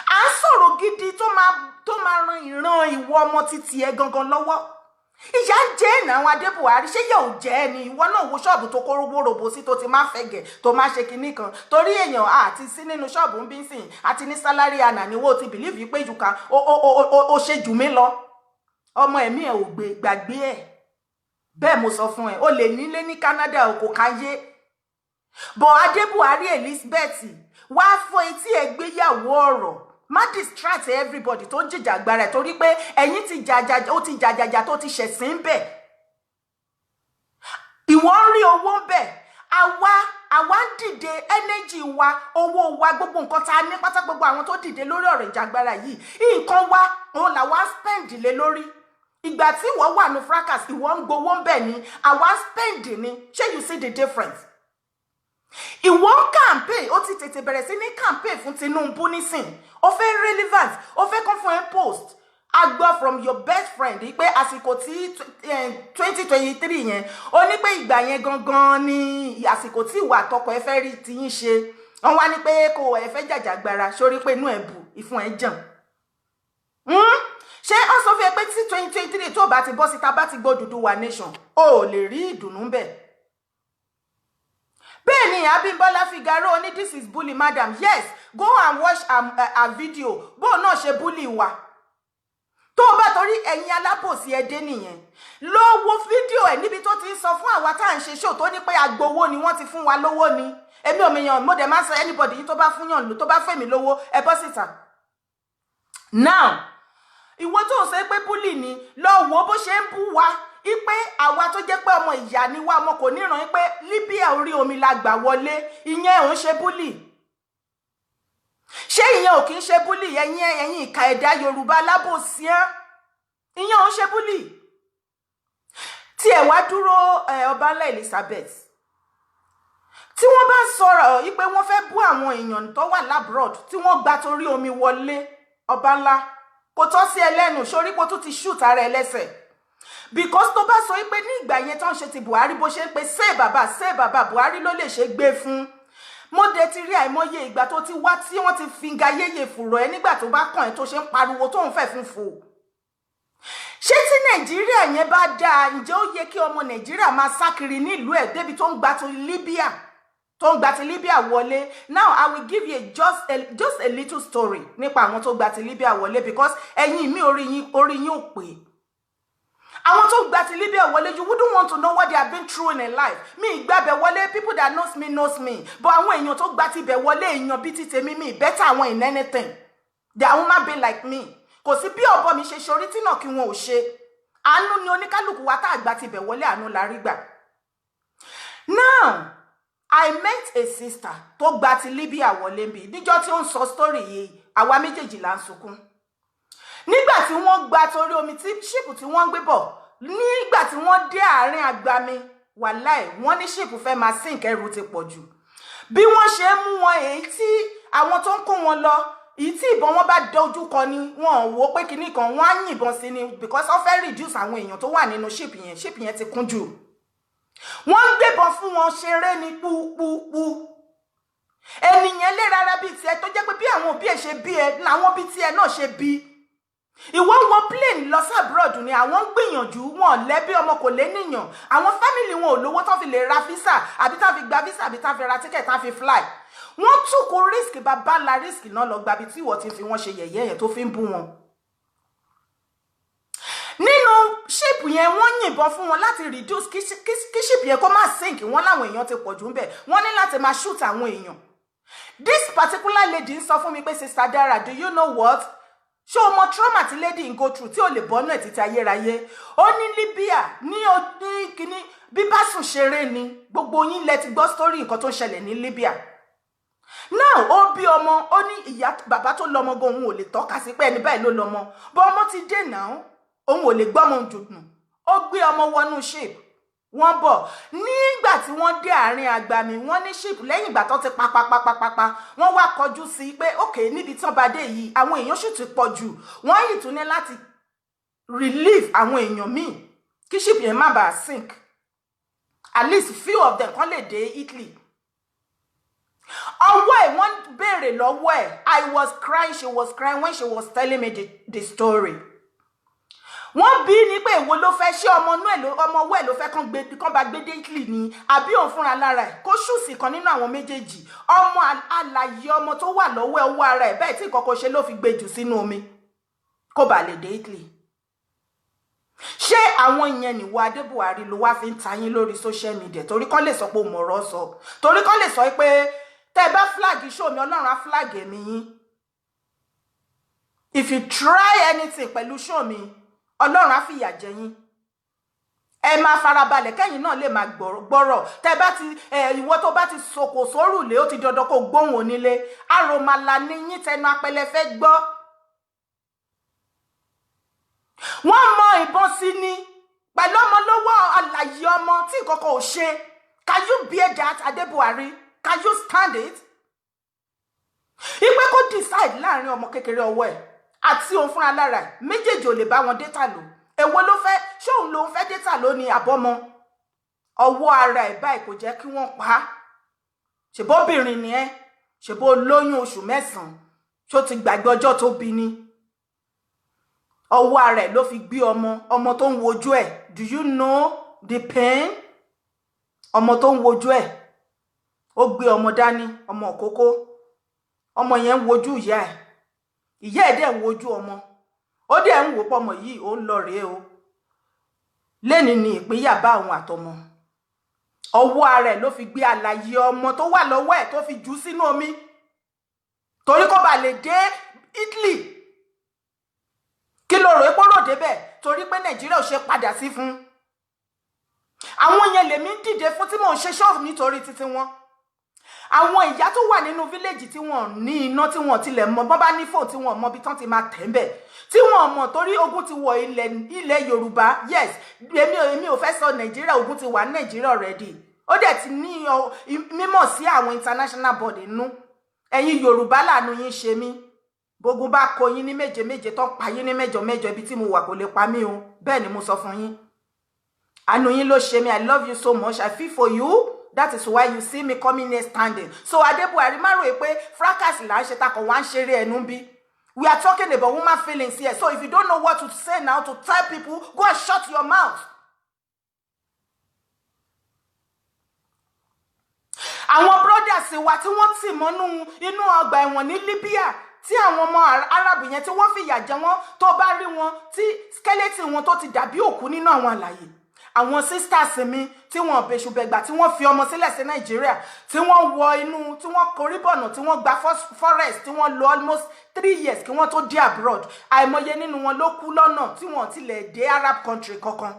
à ń sọ̀rọ̀ gidi tó máa ran ìran ìwọ ọmọ títí ẹ gangan lọ́wọ́ ìyá jẹ́ ẹ̀nà àwọn Adé Buhari ṣé yóò jẹ́ ẹni ìwọ náà wo ṣọ́ọ̀bù tó kórówó robo sí tó ti máa fẹ̀gẹ̀ tó máa ṣe kinní kan torí èèyàn àti sí nínú ṣọ́ọ̀bù ń bí sìn àti ní sálárì àná ni wọ́n ti bìlíìfì pé jù kan ó ṣe jù mí lọ ọmọ ẹ̀mí ẹ̀ ò gbàgbé ẹ̀ bẹ́ẹ̀ mo sọ fún ẹ o lè nílé ní Canada kò káyé bọ̀ Adé Buhari Elizabeth wá fọ etí ẹ gbéyàwó ọ̀rọ̀ má distract everybody tó jìjà agbára ẹ̀ torí pé ẹ̀yin ti jàjàjà tó ti ṣẹ̀sìn bẹ̀ ìwọ ń rí owó bẹ̀ àwa ń dìde energy wa owó wa gbogbo nǹkan tá a ní pátá gbogbo àwọn tó dìde lórí ọ̀rọ̀ ìjàgbara yìí nǹkan wa òun làwa spend lé lórí ìgbà tí ìwọ wà ní fracas ìwọ ń gbowó ń bẹ̀ ni àwa spend ni ṣé you see the difference ìwọ campaign ó ti tètè bẹ̀rẹ̀ sí ní campaign fún Tinubu nísìn ó fẹ́ relevant ó fẹ́ kún fún ẹ post a gbọ́ from your best friend pé àsìkò tí 2023 yẹn ó ní pé ìgbà yẹn gangan ni àsìkò tí ìwà àtọkọ ẹ fẹ́ rí ti yín ṣe wọ́n wá ní pé kò ẹ fẹ́ jàjàgbara sórí pé inú ẹ̀ bù ìfun ẹ̀ jàn ṣé ó sọ fún ẹ pé tí 2023 tó bá ti bọ́ síta bá ti gbọ́ Odùduwà nation ó lè rí ìdùnnú bẹ́ẹ̀ bẹ́ẹ̀ ni Abímbọ́lá Figaro ní this is bully madam yes go and watch a video bó náà ṣe bully wa tó bá torí ẹ̀yin alábòsí ẹdẹ nìyẹn lọ wo fídíò ẹ̀ níbi tó ti ń sọ fún àwa tá à ń ṣe show tó ní pé agbowó ni wọ́n ti fún wa lówó ni èmi ò mèèyàn mo dẹ̀ máa sọ anybody yìí tó bá fún yàn lò tó bá fẹ́ mi lówó ẹ bọ́ síta. Now ìwọ tó ń sọ pé búlì ni lọ wo bó ṣe ń bú wa ipe àwa tó jẹ́ pé ọmọ ìyá ni wa ọmọ kò níran pé Libya orí omi la gbà wọlé ìyẹn ò ń ṣe búlì. Ṣé ìyẹn ò kì í ṣe búlì ẹ̀yin ìka ẹ̀dá Yorùbá lábòsí ẹ́ ìyẹn ò ń ṣe búlì. Tí ẹ wá dúró Ọbanla Elizabeth tí wọ́n bá sọ̀rọ̀ wípé wọ́n fẹ́ bú àwọn èèyàn tó wà labroad tí wọ́n gba torí omi wọlé Ọbanla kò tọ́ sí ẹlẹ́nu sórí pé tó ti shoot ara ẹ lẹ́sẹ̀ because tó bá sọ wípé ní ìgbà yẹn tó ń ṣe ti Buhari bó ṣe ń pe ṣé bàbá Buhari ló lè ṣe gbé fún mo dé ti rí àìmọye ìgbà tó ti wá tí wọ́n ti finga yéye fùrọ̀ ẹ nígbà tó bá kàn ẹ́ tó ṣe ń pariwo tó ń fẹ́ fún fò. Ṣé tí Nàìjíríà yẹn bá dáa ǹjẹ́ ó yẹ kí ọmọ Nàìjíríà máa sá kiri nílùú ẹ̀ débi tó ń gba ti Libya wọlé? Now I will give you just a little story nípa àwọn tó gba ti Libya wọlé because ẹ̀yin mi orí yín ò pé. Àwọn tó gba ti Libya wọlé, you wouldn't want to know what they have been through in their life. Mi ìgbàbẹ̀ wọlé, people that knows me. But àwọn èèyàn tó gba ti bẹ̀ wọlé èèyàn bí ti tèmi mi better àwọn in anything. They are human being like me. Kò sí bí ọ̀bọ mi ṣe ṣorí tí náà kí wọn ò ṣe. Àánú ni oníkálùkù wa tá àgbà ti bẹ̀ wọlé àánú la rí gbà. Now, I met a sister tó gba ti Libya wọlé bí. Níjọ́ tí ó ń sọ story yìí, àwa méjèèjì là ń sunkún. Nígbà tí wọ́n gba torí omi tí ṣípù tí wọ́n gbé bọ̀, nígbà tí wọ́n dé àárín agbami, wàláì wọ́n ní ṣípù fẹ́ máa sink ẹrù ti pọ̀ jù. Bí wọ́n ṣe mú wọn èyí tí àwọn tó ń kó wọn lọ, èyí tí ìbọn wọn bá dojú kọ ni wọn ò wò pé kinní kan wọ́n á yìnbọn sí ni because wọ́n fẹ́ reduce àwọn èèyàn tó wà nínú ṣípù yẹn ti kún jù. Wọ́n ń gbébọn fún wọn ṣeré ní púpúpú. Ènìyàn lè rárá bíi tiẹ̀ tó jẹ́ pé bí àwọn òbí ẹ̀ ṣe bí ẹ làwọn bí tiẹ̀ náà ṣe bí. Ìwọ wọ plane lọ sí abroad ni àwọn ń gbìyànjú wọn lẹ́bí ọmọ kò lé níyàn àwọn family wọn ò lówó tán fi lè ra visa àbí tán fi gba visa àbí tán fi ra ticket tán fi fly wọ́n tún kó risk bàbá la risk náà lọ gbabi tí ìwọ ti fi wọ́n ṣe yẹ̀yẹ́ yẹn tó fi ń bú wọn. Nínú ship yẹn wọ́n yìnbọn fún wọn láti reduce kí ship yẹn kó má sink wọ́n láwọn èèyàn ti pọ̀ jù ńbẹ̀ wọ́n ní láti máa shoot àwọn èèyàn. This particular lady ń sọ fún mi pé Sister Dara, do you know what? Ṣé o mọ trauma tí lady ń go through tí ò lè bọ́nú ẹ̀ títí ayérayé? Ó ní Libya ní kíní bí bá sùn ṣeré ni gbogbo yín lẹ ti gbọ́ story nǹkan tó ń ṣẹlẹ̀ ní Libya. Now ó bí ọmọ ó ní ìyá bàbá tó lọ́mọ gan òun ò lè tọ́ka sí pé ẹni báyìí ló lọ́mọ bọ́ ọmọ ti dé náà òun ò lè gbọ́mọ jùdùn ó gbé ọmọ wọnú ship wọ́n bọ̀ nígbà tí wọ́n dé àárín agbami wọ́n ní ship lẹ́yìn ìgbà tó ti papapapapapa wọ́n wá kọjú sí pé okay níbi tán bá dé yìí àwọn èèyàn sì ti pọ̀ jù wọ́n yìí tún ní láti relieve àwọn èèyàn míì kí ship yẹn má bàa sink at least few of them kan lè dé Italy. Ọwọ́ ẹ̀ wọ́n béèrè lọ́wọ́ ẹ̀ I was crying, she was crying when she was telling me the story. Wọ́n bí ní pé èwo ló fẹ́ ṣe ọmọ ọwọ́ ẹ̀ ló fẹ́ kán bá gbé dé Italy ni àbí òun fúnra lára ẹ̀ kó ṣùsì kan nínú àwọn méjèèjì ọmọ alàyè ọmọ tó wà lọ́wọ́ ẹ̀ owó ara ẹ̀ bẹ́ẹ̀ tí ìkọ̀kọ̀ ṣe ló fi gbé jù sínú omi kó bá lè dé Italy. Ṣé àwọn ìyẹn nìwọ Adébùhárí ló wá fi ń tayín lórí social media torí kán lè sọ pé òun ọ̀rọ̀ sọ torí kán lè sọ pé tẹ́ bá flag show mi Ọlọ́run á flag èmi yín. If you try anything pẹ̀lú show mi Ọlọ́run á fìyà jẹ yín. Ẹ máa farabalẹ̀ kẹ́yìn náà lè máa gbọ́rọ̀ tẹ́ bá ti ìwọ tó bá ti sòkò sórùlé ó ti dandan kó gbóhùn onílé àròmàlà ní yín tẹnu apẹlẹ fẹ́ gbọ́. Wọ́n mọ ìbọn sí ni pẹ̀lú ọmọ lọ́wọ́ àlàyé ọmọ tí ìkọ̀kọ̀ ò ṣe. Can you bear that Adébùhárí? Can you stand it? Ìpé kó decide láàrin ọmọ kékeré ọwọ́ ẹ̀ àti òun fúnra lára ẹ̀ méjèèjì ò lè bá wọn data lò. Èwo ló fẹ́ ṣé òun lòun fẹ́ data lò ní àbọ́mọ ọwọ́ ara ẹ̀ báyìí kò jẹ́ kí wọ́n pa á. Ṣèbóbìnrin ni ẹ́ ṣèbó lóyún oṣù 9 ṣó ti gbàgbé ọjọ́ tó bí ni. Ọwọ́ ara ẹ̀ ló fi gbé ọmọ tó ń wojú ẹ̀. Do you know the pain? Ọmọ tó ń wojú ẹ̀ ó gbé ọmọ dání ọmọ òkókó ọmọ yẹn ń wojú ìyá ẹ̀ dẹ̀ ń wojú ọmọ ó dẹ̀ ń wò pọmọ yìí ó ń lọ rèé o lẹ́ni ni ìpínyà bá àwọn àtọmọ ọwọ́ ara ẹ̀ ló fi gbé àlàyé ọmọ tó wà lọ́wọ́ ẹ̀ tó fi jù sínú omi torí kó bá lè dé Italy kí ló rò pé rò débẹ̀ torí pé Nàìjíríà ò ṣe padà sí fún àwọn yẹn lèmi ń dìde fún tí mò ń ṣe ṣọ́ọ̀fù nítorí títí wọn àwọn ìyá tó wà nínú fíléèjì tí wọn ní iná tí wọn tilẹ̀ mọ bọ́n bá ní fóònù tí wọn mọ ibi tán ti máa tẹ̀ ń bẹ̀ tí wọn mọ̀ torí ogun ti wọ ilẹ̀ Yorùbá yes èmi ò fẹ́ sọ Nàìjíríà ogun ti wà ní Nàìjíríà already ó dẹ̀ ti ní mímọ̀ sí àwọn international body nú ẹ̀yin Yorùbá lànà yín ṣe mí gbogbo bá kó yín ní méje méje tán pa yín ní mẹ́jọ mẹ́jọ ibi tí mo wà kò lè pa mí o bẹ́ẹ̀ ni mo sọ fún yín àánú yín ló ṣe mí I love you so much I feel for you. That is why you see me coming here standing. So Adebuari má rò pé fracas là ń ṣe takọ̀ wá ń ṣeré ẹnu bí. We are talking about woman feelings here. So if you don't know what to say now to tell people, go and shut your mouth. Àwọn brothers wa tí wọ́n tì mọ́nú inú ọgbà ẹ̀wọ̀n ní Libya tí àwọn ọmọ Arab yẹn tí wọ́n fìyà jẹ wọ́n tó bá rí wọn tí skeleton wọn tó ti dàbí òkú nínú àwọn àlàyé. Àwọn sisters mi tí wọ́n bẹ̀ṣù bẹ̀gbà tí wọ́n fi ọmọ sílẹ̀ sí Nàìjíríà tí wọ́n wọ inú tí wọ́n korí bọ̀nà tí wọ́n gba forest tí wọ́n lò almost 3 years kí wọ́n tó dé abroad àìmọye nínú wọn ló kú lọ́nà tí wọ́n tilẹ̀ dé Arab country kankan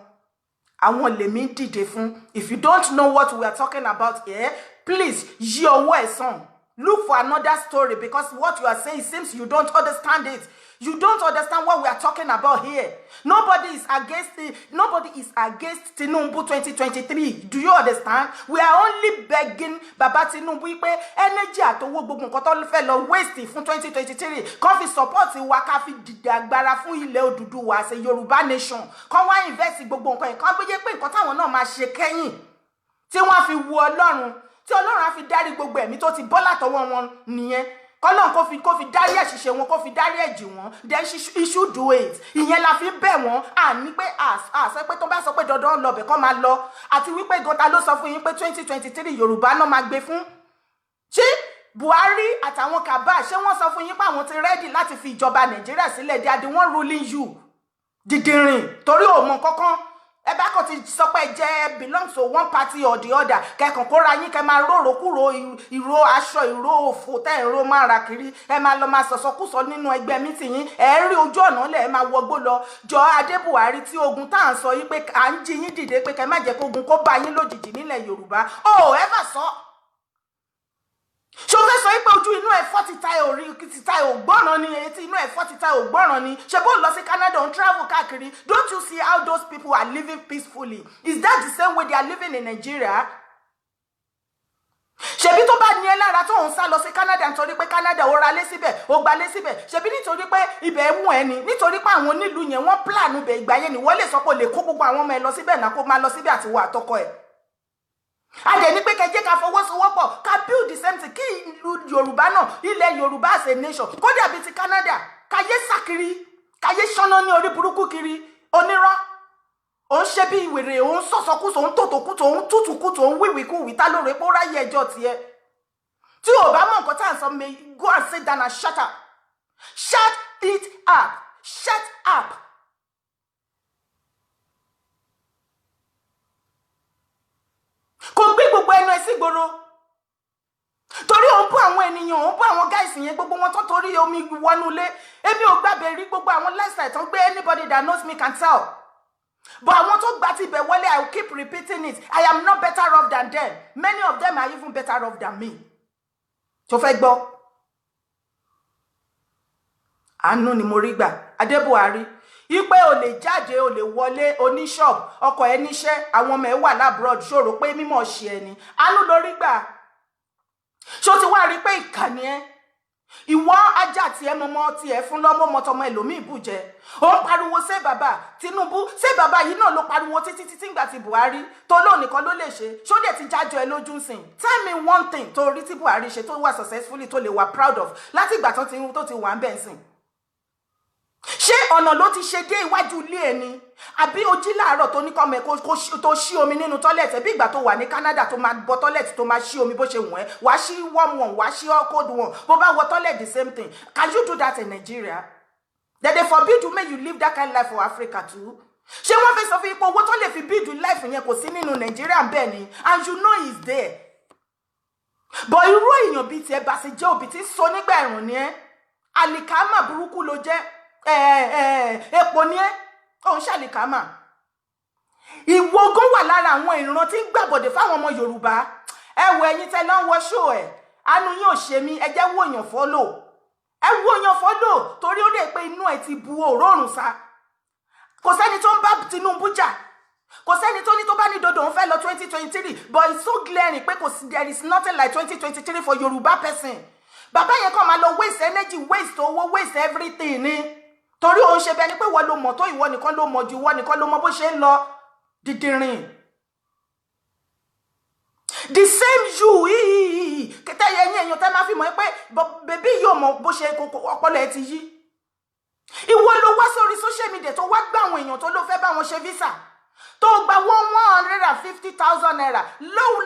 àwọn lèmi dìde fún. If you don't know what we are talking about here, please yí ọwọ́ ẹ̀ sàn. Look for another story because what you are saying seems you don't understand it. You don't understand what we are talking about here. Nobody is against Tinubu 2023. Do you understand? We are only begging Baba Tinubu pé energy àtowó gbogbo nǹkan tó fẹ́ lọ waste fún 2023. Kàn fi support wa ká fi dìde agbára fún ilẹ̀ Odùduwà as a Yorùbá nation. Kàn wá invest gbogbo nǹkan yẹn. Kàn gbé pé nǹkan táwọn náà máa ṣe kẹ́yìn. Tí wọ́n fi wu Ọlọ́run. Tí Ọlọ́run á fi dárí gbogbo ẹ̀mí tó ti bọ́ látọwọ́ wọn nìyẹn. Kọ́lọ́n kó fi dárí ẹ̀ṣìṣẹ́ wọn kó fi dárí ẹ̀jì wọn then he should do it. Ìyẹn la fi bẹ̀ wọ́n àní pé sọ pé tó bá sọ pé dandan lọ bẹ̀ kọ́ máa lọ àti wípé gọta ló sọ fún yín pé 2023 Yorùbá náà máa gbé fún. Ṣé Buhari àtàwọn kàbá ṣé wọ́n sọ fún yín pé àwọn ti rẹ́dì láti fi ìjọba Nàìjíríà sílẹ̀ they are the one ruling you dìdìrìn torí òmò kankan ẹ bá kàn ti sọ pé jẹ́ belongs to one party or the other kẹkàn kóra yín kẹ máa róró kúrò ìró aṣọ ìró òfò tẹ́ ìró máa ra kiri ẹ máa lọ máa sọ̀sọ̀kúsọ nínú ẹgbẹ́ mítìyín ẹ rí ojú ọ̀nà lẹ̀ ẹ máa wọgbó lọ jọ Adébuhari tí ogun tá à ń sọ yí pé à ń jí yín dìde pé kẹ má jẹ́ kó ogun kó bá yín lójijì nílẹ̀ Yorùbá ó ẹ fà sọ. Ṣé o fẹ́ sọ pé ojú inú ẹ̀fọ́ ti ta orí ti ta ògbọ́ràn ni etí inú ẹ̀fọ́ ti ta ògbọ́ràn ni ṣe bó lọ sí Canada on travel káàkiri don't you see how those people are living peacefully? Is that the same way they are living in Nigeria? Ṣebí tó bá ní ẹ lára tó ń sá lọ sí Canada nítorí pé Canada ó ra lé síbẹ̀ ó gba lé síbẹ̀ ṣebí nítorí pé ibẹ̀ wù ẹ́ ni nítorí pé àwọn onílùú yẹn wọ́n plan ibẹ̀ ìgbà yẹn ni wọ́n lè sọ pé ó lè kó gbogbo àwọn ọmọ ẹ lọ síbẹ̀ náà kó máa lọ síbẹ̀ àti wọ àtọkọ ẹ̀. Adé ní pé kẹjẹ ká fọwọ́sowọ́pọ̀ ká build the same thing kí ìlú Yorùbá náà ilẹ̀ Yorùbá as a nation kó dàbí ti Canada káyé sákiri káyé ṣáná ní orí burúkú kiri onírọ́ òun ṣe bí ìwèrè òun sọ̀sọ̀kúsọ òun tòtòkútò òun tútùkútò òun wíwìkúwì tá lóore pé ó ráyè ẹjọ́ tiẹ̀ tí ò bá mọ̀ nǹkan tá à ń sọ may go and sit down and shut up shut it up shut up. Kò gbé gbogbo ẹnu ẹ sí gbòòrò torí òun bú àwọn ènìyàn òun bú àwọn gáìsì yẹn gbogbo wọn tó torí omi wọnúlé èmi ò gbàgbé rí gbogbo àwọn lifestyle tó ń gbé anybody that knows me can tell but àwọn tó gbà ti bẹ̀ wọlé I will keep repeating it I am not better off than them many of them are even better off than me. Tó fẹ́ gbọ́ àánú ni mo rí gbà Adébuhari ipe o lè jáde o lè wọlé oníṣọ́ọ̀bù ọkọ ẹ níṣẹ́ àwọn ọmọ ẹ wà lábroad ṣòro pé mímọ̀ ṣe ẹni àánú lórí gbà ṣó ti wá rí pé ìkànnì ẹ ìwọ ajá tí ẹ mọmọ tí ẹ fún lọmọ mọtọmọ ẹlòmíì bùjẹ ó ń pariwo ṣé bàbá Tinubu ṣé bàbá yìí náà ló pariwo títí ìgbà tí Buhari tó lóun nìkan ló lè ṣe ṣó dẹ̀ ti jájọ ẹ lójú sìn tell me one thing tó rí tí Buhari ṣe tó wà successfully tó lè wà proud of láti ìgbà tó ti wà ń bẹ̀ sìn. Ṣé ọ̀nà ló ti ṣe dé iwájú ilé ẹni àbí o jí láàárọ̀ tó ní kọ́mọ ẹ̀ tó ṣí omi nínú tọ́lẹ̀tì bí ìgbà tó wà ní Canada tó máa bọ tọ́lẹ̀tì tó máa ṣí omi bó ṣe wọ̀n ẹ́ wàá ṣí warm one wàá ṣí cold one bó bá wọ tọ́lẹ̀tì the same thing can you do that in Nigeria? that they forbid you make you live that kind of life for Africa too. Ṣé wọ́n fẹ́ sọ fún ipò owó tó lè fi build life yẹn kò sí nínú Nigeria bẹ́ẹ̀ ni, and you know it's there. But irú èèyàn bíi tiẹ̀ bá ṣe jẹ́ òbí tí sọ nígbà ẹ̀rùn ni ẹ́, àlìkámà burúkú ló jẹ́, epo ni ẹ́, òun ṣàlìkámà. Ìwọ gan wà lára àwọn ìran tí ń gbàbọ̀dẹ̀ fáwọn ọmọ Yorùbá. Ẹ wo ẹ̀yin tẹ́ lọ ń wọ show ẹ̀, àánú yín ò ṣe mí, ẹ jẹ́ wo èèyàn follow. Ẹ wo èèyàn follow torí ó dé pé inú ẹ̀ ti bu òórùn sa. Kò sẹ́ni tó ń bá Tinubu jà. Kò sẹ́ni tó ní tó bá ní dodo òun fẹ́ lọ 2023, but it's so glaring pé there is nothing like 2023 for Yorùbá person. Bàbá yẹn kàn máa lọ waste energy, waste owó, waste everything ni. Torí òun ṣe bẹ́ẹ̀ ni pé wọ́n ló mọ̀ tó ìwọ nìkan ló mọ̀ ju ìwọ nìkan ló mọ̀ bó ṣe ń lọ dídìrín. The same you kẹtẹ́yẹ yín èèyàn tẹ́ máa fi mọ̀ pé bèbí yóò mọ̀ bó ṣe ọpọlọ ẹ ti yí. Ìwọ ló wá sórí social media tó wá gbà àwọn èèyàn tó ló fẹ́ bá wọn ṣe visa. Tó gba 150,000 naira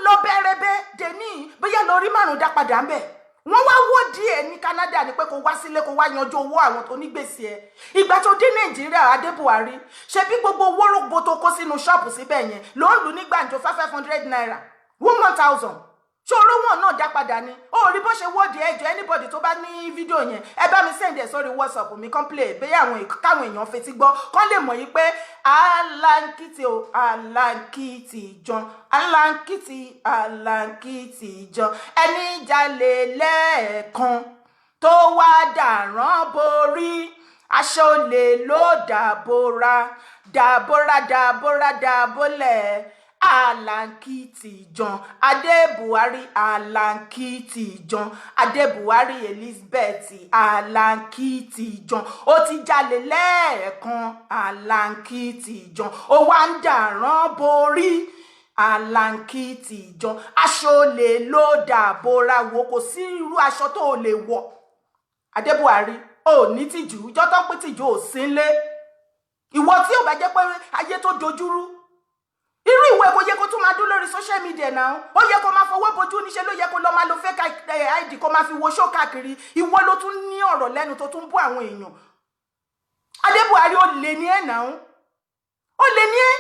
lọ bẹ̀rẹ̀bẹ̀ dèní bóyá lórí márùn dá padà ń bẹ̀. Wọ́n wá wò díẹ̀ ní Canada ní pé kó wá sílé kó wá yanjú owó àwọn tó nígbèsè ẹ̀. Ìgbà tó dé Nàìjíríà Adé Buhari ṣe bí gbogbo owó rògbò tó kó sínú ṣọ́ọ̀pù síbẹ̀ yẹn ló ń lù ní gbàǹjo 500 naira 1,000. Ṣòro wọn náà dá padà ni. Ó rí bó ṣe wọ́ọ̀dì ẹjọ́ anybody tó bá ní fídíò yẹn ẹ bá mi send ẹ̀ sórí WhatsApp mi kan play bẹ́ẹ̀ àwọn káwọn èèyàn fetí gbọ́ kán lè mọ̀ yí pé Alankiti o Alankiti John Alankiti John ẹni jalè lẹ́ẹ̀kan tó wá dàrán borí aṣọ olè ló dàbólẹ̀. Alankiti John Adé Buhari Alankiti John Adé Buhari Elizabeth Alankiti John ó ti jalè lẹ́ẹ̀kan Alankiti John ó wá ń dàrán borí Alankiti John aṣọ olè ló dàbóra wo kò sí irú aṣọ tó lè wọ̀ Adé Buhari ó ní tìjú ìjọ tó ń pín tìjú ò sí nlé ìwọ tí ò bá jẹ́ pé ayé tó dojúrú irú ìwé kò yẹ kó tún máa dún lórí social media náà ó yẹ kó máa fọwọ́ bojú níṣẹ́ ló yẹ kó lọ máa lo fake ID kó máa fi wo show káàkiri ìwọ ló tún ní ọ̀rọ̀ lẹ́nu tó tún bú àwọn èèyàn Adé Buhari ó lè ní ẹ̀ náà ó lè ní ẹ̀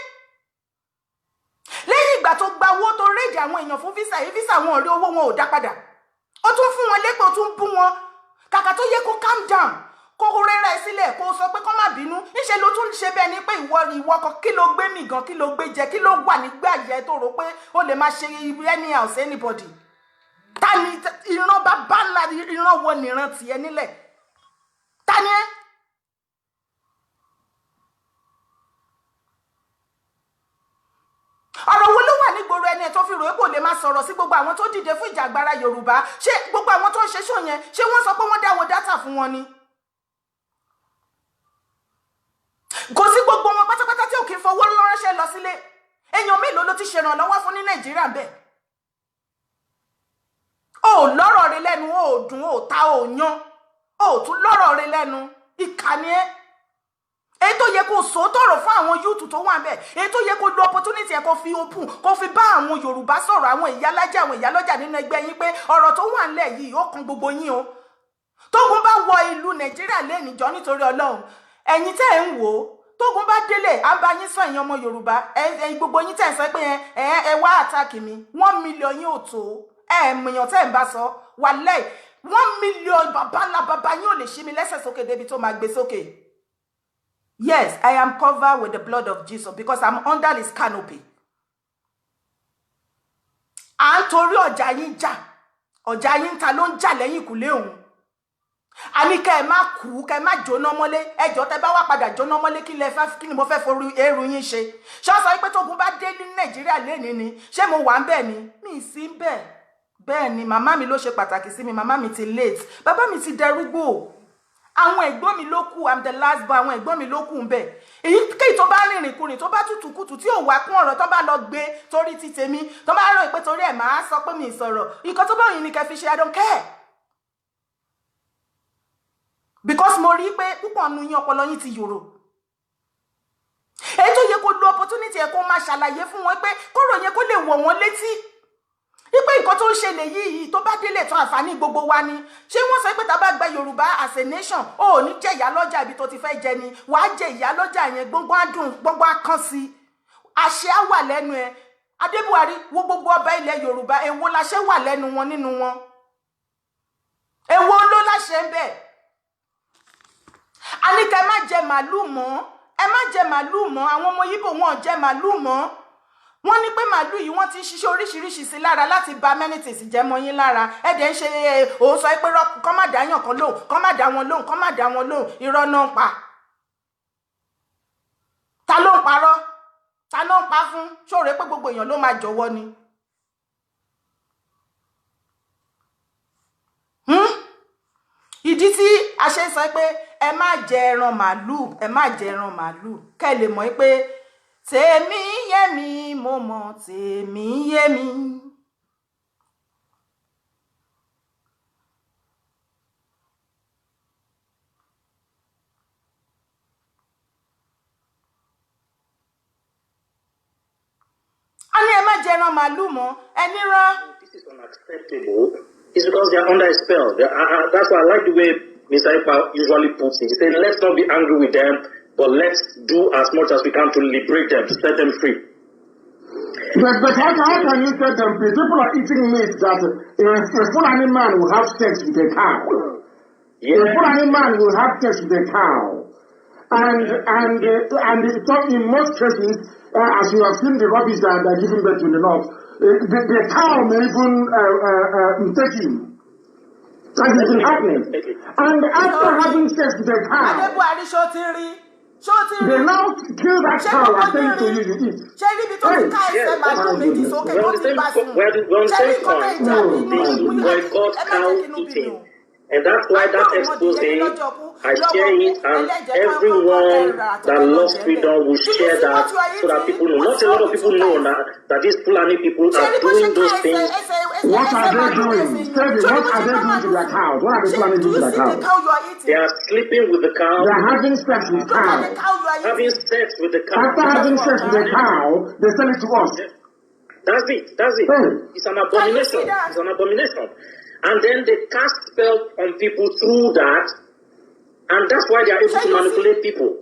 lẹ́yìn ìgbà tó gba owó tó rédì àwọn èèyàn fún visa yìí visa wọn ò rí owó wọn ò dá padà ó tún fún wọn lépè ó tún bú wọn kàkà tó yẹ kó calm down kó rẹ́ra ẹ sílẹ̀ kó sọ pé kó má bínú níṣẹ́ ló tún ṣe bẹ́ẹ̀ ni pé ìwọ kan kí ló gbé mì gan kí ló gbé jẹ kí ló wà nígbà yẹ tó rò pé ó lè máa ṣe anyhow sí anybody ta ni ìran bàbá ńlá ìran wo nìran tiẹ̀ nílẹ̀ ta ni ẹ́ ọ̀rọ̀ wo ló wà nígboro ẹni ẹ̀ tó fi rò é kò lè máa sọ̀rọ̀ sí gbogbo àwọn tó dìde fún ìjàgbara Yorùbá ṣé gbogbo àwọn tó ń ṣe ṣó yẹn ṣé wọ́n sọ pé wọ́n dáwọ́ dátà fún wọn ni kò sí gbogbo wọn pátápátá tí ò kí ń fowó ránṣẹ́ lọ sílé èèyàn mélòó ló ti ṣèrànlọ́wọ́ fún ní Nàìjíríà bẹ́ẹ̀ ó lọ́rọ̀ rẹ̀ lẹ́nu ó dùn ó ta ó yan ó tún lọ́rọ̀ rẹ̀ lẹ́nu ìkànnì ẹ́ èyí tó yẹ kó sọ tọrọ fún àwọn yúùtù tó wà bẹ́ẹ̀ èyí tó yẹ kó lo opportunity ẹ kó fi open kó fi bá àwọn Yorùbá sọ̀rọ̀ àwọn ìyálọ́jà nínú ẹgbẹ́ yín pé ọ̀rọ̀ tó wà nílẹ̀ yìí ó kan gbogbo yín o tógun bá wọ ìlú Nàìjíríà lẹ́nìjọ́ nítorí Ọlọ́run ẹ̀yin tẹ́ ẹ̀ ń wò ó tógun bá délé á bá yín sọ ẹ̀yin ọmọ Yorùbá ẹ̀yin gbogbo yín tẹ́ ẹ̀ sọ pé ẹ wá àtàkì mi 1 million yín ò tó mìyàn tẹ́ ẹ̀ ń bá sọ wàlẹ́ 1 million bàbá yín ò lè ṣí mi lẹ́sẹ̀ sókè débi tó máa gbé sókè. Yes, I am covered with the blood of Jesus because I'm under his canopy. À ń torí ọjà yín jà ọjà yín ta ló ń jà lẹ́yìn ìkùlé òun àní kẹ́ ẹ má kú kẹ́ ẹ má jóná mọ́lé ẹjọ́ tẹ́ bá wá padà jóná mọ́lé kí ni mo fẹ́ forí eru yín ṣe ṣé ó sọ pé tógun bá dé ní Nàìjíríà lénìí ni ṣé mo wà ń bẹ̀ ni mi sí ń bẹ̀ bẹ́ẹ̀ ni màmá mi ló ṣe pàtàkì sí mi màmá mi ti late bàbá mi ti darúgbó àwọn ẹ̀gbọ́n mi ló kù I'm the last born àwọn ẹ̀gbọ́n mi ló kù ń bẹ̀ èyí kéyìí tó bá rìnrìn kùnrin tó bá tutù kùtù tí ò wá kún ọ̀rọ̀ tó bá lọ gbé torí ti tèmi tó bá rò pé torí ẹ̀ máa sọ pé mi sọ̀rọ̀ nǹkan tó bá yín ni kẹ́ fi ṣe I don't care because mo rí pé púpọ̀ nu yín ọpọlọ yín ti yòrò èyí tó yẹ kó lo opportunity ẹ̀ kó máa ṣàlàyé fún wọn pé kọ́rọ̀ yẹn kó lè wọ̀ wọ́n létí wípé nǹkan tó ń ṣẹlẹ̀ yìí tó bá délé tán àǹfààní gbogbo wa ni ṣé wọ́n sọ pé tá a bá gba Yorùbá as a nation ó ní jẹ ìyá lọ́jà ibi tó ti fẹ́ jẹ ni wàá jẹ ìyá lọ́jà yẹn gbogbo adùn gbogbo akán sí àṣẹ á wà lẹ́nu ẹ Adébùhárí wo gbogbo ọba ilẹ̀ Yorùbá èwo láṣẹ wà lẹ́nu wọn nínú wọn èwo ló láṣẹ ń bẹ àníkà ẹ má jẹ màálù mọ́ ẹ má jẹ màálù mọ́ àwọn ọmọ Yíbò wọn ò jẹ màálù mọ́ wọ́n ní pé màálù yìí wọ́n ti ń ṣiṣẹ́ oríṣiríṣi sí lára láti ba amenities jẹ́ mọ́ yín lára ẹ̀dẹ̀ ń ṣe òun sọ pé kọ́ má dáyàn kan lóhùn kọ́ má dá wọn lóhùn kọ́ má dá wọn lóhùn irọ́ náà ń pa ta ló ń parọ́ ta ló ń pa fún ṣóòrè pé gbogbo èèyàn ló máa jọ̀wọ́ ni ìdí tí a ṣe ń sọ pé ẹ má jẹ ẹran màálù ẹ má jẹ ẹran màálù kẹ́ lè mọ̀ pé tèmi yé mi mo mọ̀ tèmi yé mi. a ní ẹ má jẹ ẹran màálù mọ́ ẹni rán. This is unacceptable. It's because they are under a spell. That's why I like the way Mr. Ipa usually puts it. He said, let's not be angry with them, but let's do as much as we can to liberate them, to set them free. But how can you set them free? People are eating meat that a Fulani man will have sex with a cow. Yeah. A Fulani man will have sex with a cow. And in most cases, as you have seen the rubbish that are giving birth to the north, the cow may even take him. That has been happening. And after having sex with the cow, they now kill that cow and send it to you to eat. We're on the same point. They boycott cow eating. And that's why that expose, I share it, and everyone that loves freedom will share that so that people know. Not a lot of people know that these Fulani people are doing those things. What are they doing? What are they doing to their cows? What are the Fulani doing to their cows? They are sleeping with the cow. They are having sex with cows. Having sex with the cow. After having sex with the cow, they sell it to us. That's it. That's it. It's an abomination. It's an abomination. And then they cast spell on people through that, and that's why they are able to manipulate people.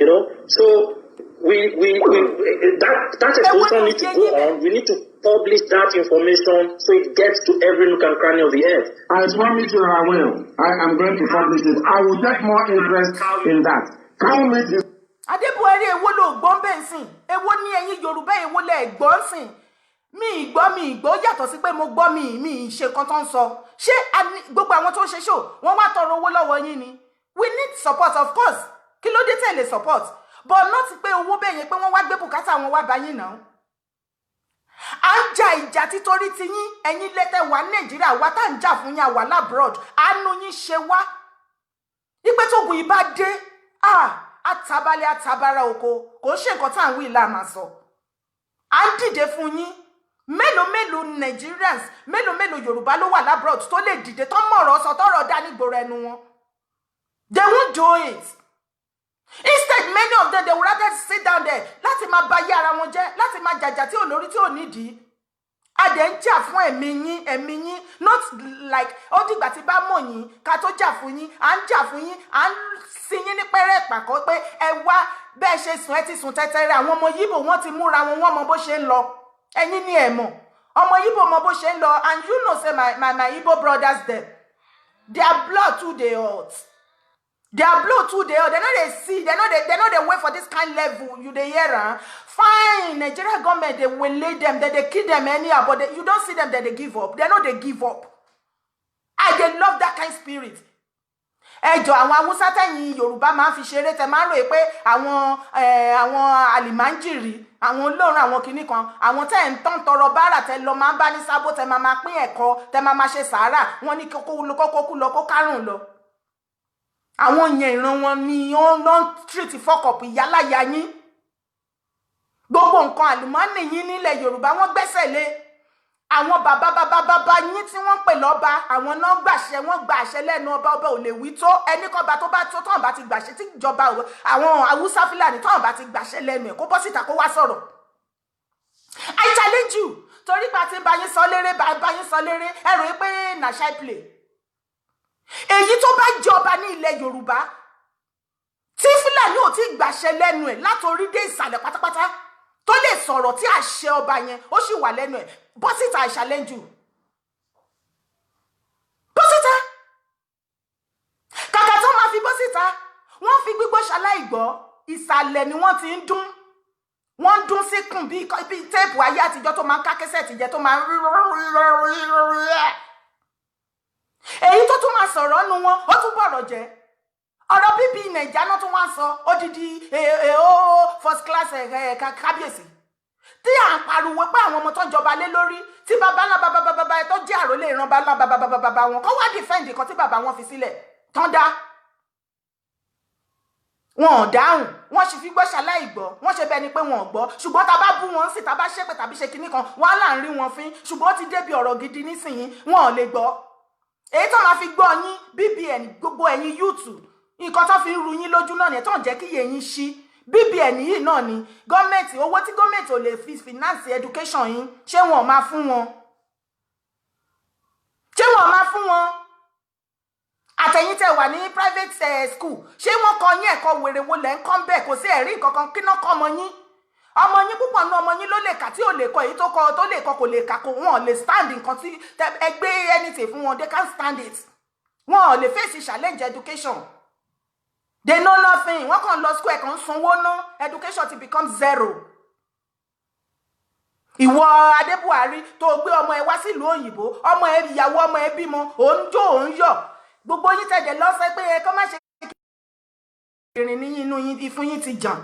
You know, so that explosion needs to go on. We need to publish that information so it gets to every nook and cranny of the earth. I promise you I will. I am going to publish it. I will take more interest in that. Cow meat is. Adébùhárí èwo ló gbọ́n bẹ́ẹ̀ sìn èwo ní ẹ̀yin Yorùbá èwo lẹ̀ gbọ́n sìn mi ìgbọ́ yàtọ̀ sí pé mo gbọ́ mi ṣe kan tó ń sọ ṣé gbogbo àwọn tó ń ṣe ṣò wọ́n wá tọrọ owó lọ́wọ́ yín ni we need support of course kí ló dé tẹ̀lé support but not pé owó bẹ́ẹ̀ yẹn pé wọ́n wá gbé bùkátà wọn wá bá yín náà à ń jà ìjà títorí ti yín ẹ̀yin lẹ́tẹ̀ wà Nàìjíríà wá tá à ń jà fún yín àwa labroad àánú yín ṣe wá ipe tó gùn ìbá dé àtàbálẹ̀ àtàbára oko kò ṣe nǹkan tá à ń wí ìlà máa sọ à ń dìde fún yín mélòó Nigerians mélòó Yorùbá ló wà labroad tó lè dìde tó mọ̀rọ̀ sọ tọ́rọ̀ dá nígboro ẹnu wọn they won't do it instead many of them they would rather sit down there láti máa ba yé ara wọn jẹ́ láti máa jàjà tí ò lórí tí ò nídìí a dẹ̀ ń jà fún ẹ̀mí yín not like ó dìgbà tí bá mọ̀ yín ká tó jà fún yín à ń jà fún yín à ń sin yín ní pẹ́rẹ́ pàkọ́ pé ẹ wá bẹ́ẹ̀ ṣe sùn ẹ ti sùn tẹ́tẹ́rẹ́ àwọn ọmọ Yíbò wọ́n ti múra wọn wọ́n mọ bó ṣe ń lọ ẹ̀yin ni ẹ mọ̀ ọmọ Yíbò mọ bó ṣe ń lọ and you know say my Igbo brothers dem their blood too dey hot they no dey see they no dey wait for this kind level you dey hear am fine Nigeria government dey waylay them they dey kill them anyhow but you don see them they dey give up they no dey give up I dey love that kind spirit ẹjọ àwọn Haúsá tẹ̀yin Yorùbá máa ń fi ṣeré tẹ máa ń ròyìn pé àwọn àlìmáńjìrì àwọn olóòrùn àwọn kinní kan àwọn tẹ̀ ń tán tọrọ báárà tẹ lọ máa ń bá ní sábó tẹ máa pín ẹ̀kọ́ tẹ máa ṣe sàárà wọn ní kókó lọ kó kárùn lọ àwọn yẹn ìran wọn ni ó ń treat fọkọpù ìyáláyà yín gbogbo nǹkan àlùmọ́ọ́nì yín nílẹ̀ Yorùbá wọ́n gbẹ́sẹ̀ lé àwọn bàbá yín tí wọ́n pè lọ́ba àwọn náà gbàṣẹ wọ́n gba àṣẹ lẹ́nu ọba ò lè wí tó ẹni kọ́ba tó bá tó tọ́hún bá ti gbàṣẹ tí ìjọba àwọn Haúsá Fúlàní tọ́hún bá ti gbàṣẹ lẹ́nu ẹ̀ kó bọ́ síta kó wá sọ̀rọ̀ I challenge you torí pa ti ń bá yín sọ léré ẹ rò pé na shy play. Èyí tó bá jọba ní ilẹ̀ Yorùbá tí Fúlàní ò tí gbàṣẹ lẹ́nu ẹ̀ látorí dé ìsàlẹ̀ pátápátá tó lè sọ̀rọ̀ tí àṣẹ ọba yẹn ó sì wà lẹ́nu ẹ̀, bọ́ síta I challenge you. Bọ́ síta. Kàkà tó máa fi bọ́ síta, wọ́n fi gbígbó ṣaláìgbọ́, ìsàlẹ̀ ni wọ́n ti ń dún. Wọ́n ń dún síkùn bí téèpù ayé àtijọ́ tó máa ń ká kẹ́sẹ̀tì jẹ tó máa ń èyí tó tún máa sọ̀rọ̀ nu wọn ó tún bọ̀rọ̀ jẹ́. Ọ̀rọ̀ bíbí Nàìjíríà náà tún wá sọ odidi first class kábíyèsí tí à ń pariwo pé àwọn ọmọ tó jọba lé lórí tí bàbá ńlá bàbá tó jẹ́ àrólé ìran bàbá bàbá wọn kó wá defend nǹkan tí bàbá wọn fi sílẹ̀ tán dá. Wọn ò dáhùn, wọ́n sì fi gbọ́ ṣaláìgbọ́, wọ́n ṣe bẹ́ẹ̀ ni pé wọn ò gbọ́, ṣùgbọ́n tá bá bú wọn sí tá bá ṣépè tàbí ṣe kinní kan wọ́n á là ń rí wọn fín, ṣùgbọ́n ó ti débi ọ̀rọ̀ gidi nísìnyí wọn ò lè gbọ́. Èyí tó máa fi gbọ́ yín BBN gbogbo ẹ̀yin YouTube nǹkan tó fi ń ru yín lójú náà ni tó ń jẹ́ kí yẹ̀yin ṣí. BBN yìí náà ni gọ́ọ̀mẹ̀ntì, owó tí gọ́ọ̀mẹ̀ntì ò lè fi finance education yín ṣé wọn ò máa fún wọn? Ṣé wọn ò máa fún wọn? Àtẹ̀yin tẹ́ wà ní private school ṣé wọ́n kọ́ yín ẹ̀kọ́ wèrè wo lẹ́ ń kọ́ bẹ́ẹ̀ kò sí ẹ̀rí nǹkan kan kí náà kọ́ ọmọ yín? Ọmọ yín púpọ̀ nínú ọmọ yín ló lè kà tí ò lè kọ èyí tó kọ tó lè kọ kò lè kà kò wọn lè stand nǹkan tí ẹgbẹ́ anything fún wọn they can't stand it. Wọn ò lè face challenge education. They know nothing. Wọ́n kàn lọ school ẹ̀kan sanwó ná education ti become zero. Ìwọ Adébùhárí tó gbé ọmọ ẹ wá sílùú òyìnbó, ọmọ ẹ ìyàwó ọmọ ẹ bímọ, òun jó òun yọ̀. Gbogbo yín tẹ̀dẹ̀ lọ́sẹ̀ pé ẹ kọ́ má ṣe ìrìn ní inú yín ìfún yín ti jàn.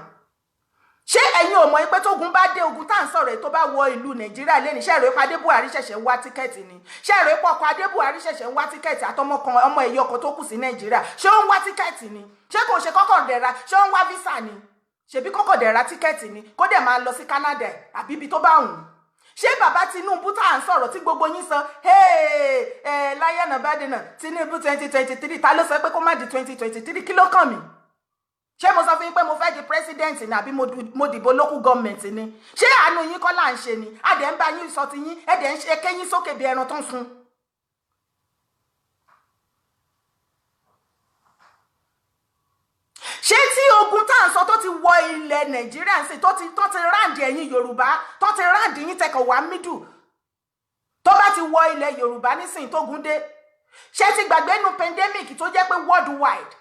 Ṣé ẹ̀yin ò mọ̀ pé tógun bá dé ogun tá à ń sọ̀rọ̀ èyí tó bá wọ ìlú Nàìjíríà lẹ́ni ṣé ẹ̀rọ Adébùhárí ṣẹ̀ṣẹ̀ ń wá tíkẹ́ẹ̀tì ni? Ṣé ẹ̀rọ ọkọ̀ Adébùhárí ṣẹ̀ṣẹ̀ ń wá tíkẹ́ẹ̀tì àtọmọ kan ọmọ ẹ̀yọ ọkọ̀ tó kù sí Nàìjíríà? Ṣé ó ń wá tíkẹ́ẹ̀tì ni? Ṣé kò ṣe kọ́kọ́ dẹ̀ra? Ṣé ó ń wá visa ni? Ṣebí kọ́kọ́ dẹ̀ra tíkẹ́ẹ̀tì ni kó dẹ̀ máa lọ sí Canada àbí ibi tó bá wù. Ṣé bàbá Tinubu tá à ń sọ̀rọ̀ tí gbogbo yín sọ láyé náà bá dé náà Tinubu 2023 ta ló sọ pé kó má di 2023 kí ló kàn mí? Ṣé mo sọ fún yín pé mo fẹ́ di president ni àbí mo dìbò local government ni? Ṣé àánú yín kọ́ là ń ṣe ni? Adẹ̀ ń bá yín sọ ti yín ẹ̀dẹ̀ ń ṣe kẹ́yìn sókè bí ẹran tó ń sun. Ṣé tí ogun tá à ń sọ tó ti wọ ilẹ̀ Nàìjíríà sí tó ti ráǹdì ẹ̀yin Yorùbá tó ti ráǹdì yín tẹkọ̀ wá mídù tó bá ti wọ ilẹ̀ Yorùbá nísìnyí tó gún dé? Ṣé ti gbàgbé nu pandemic tó jẹ́ pé worldwide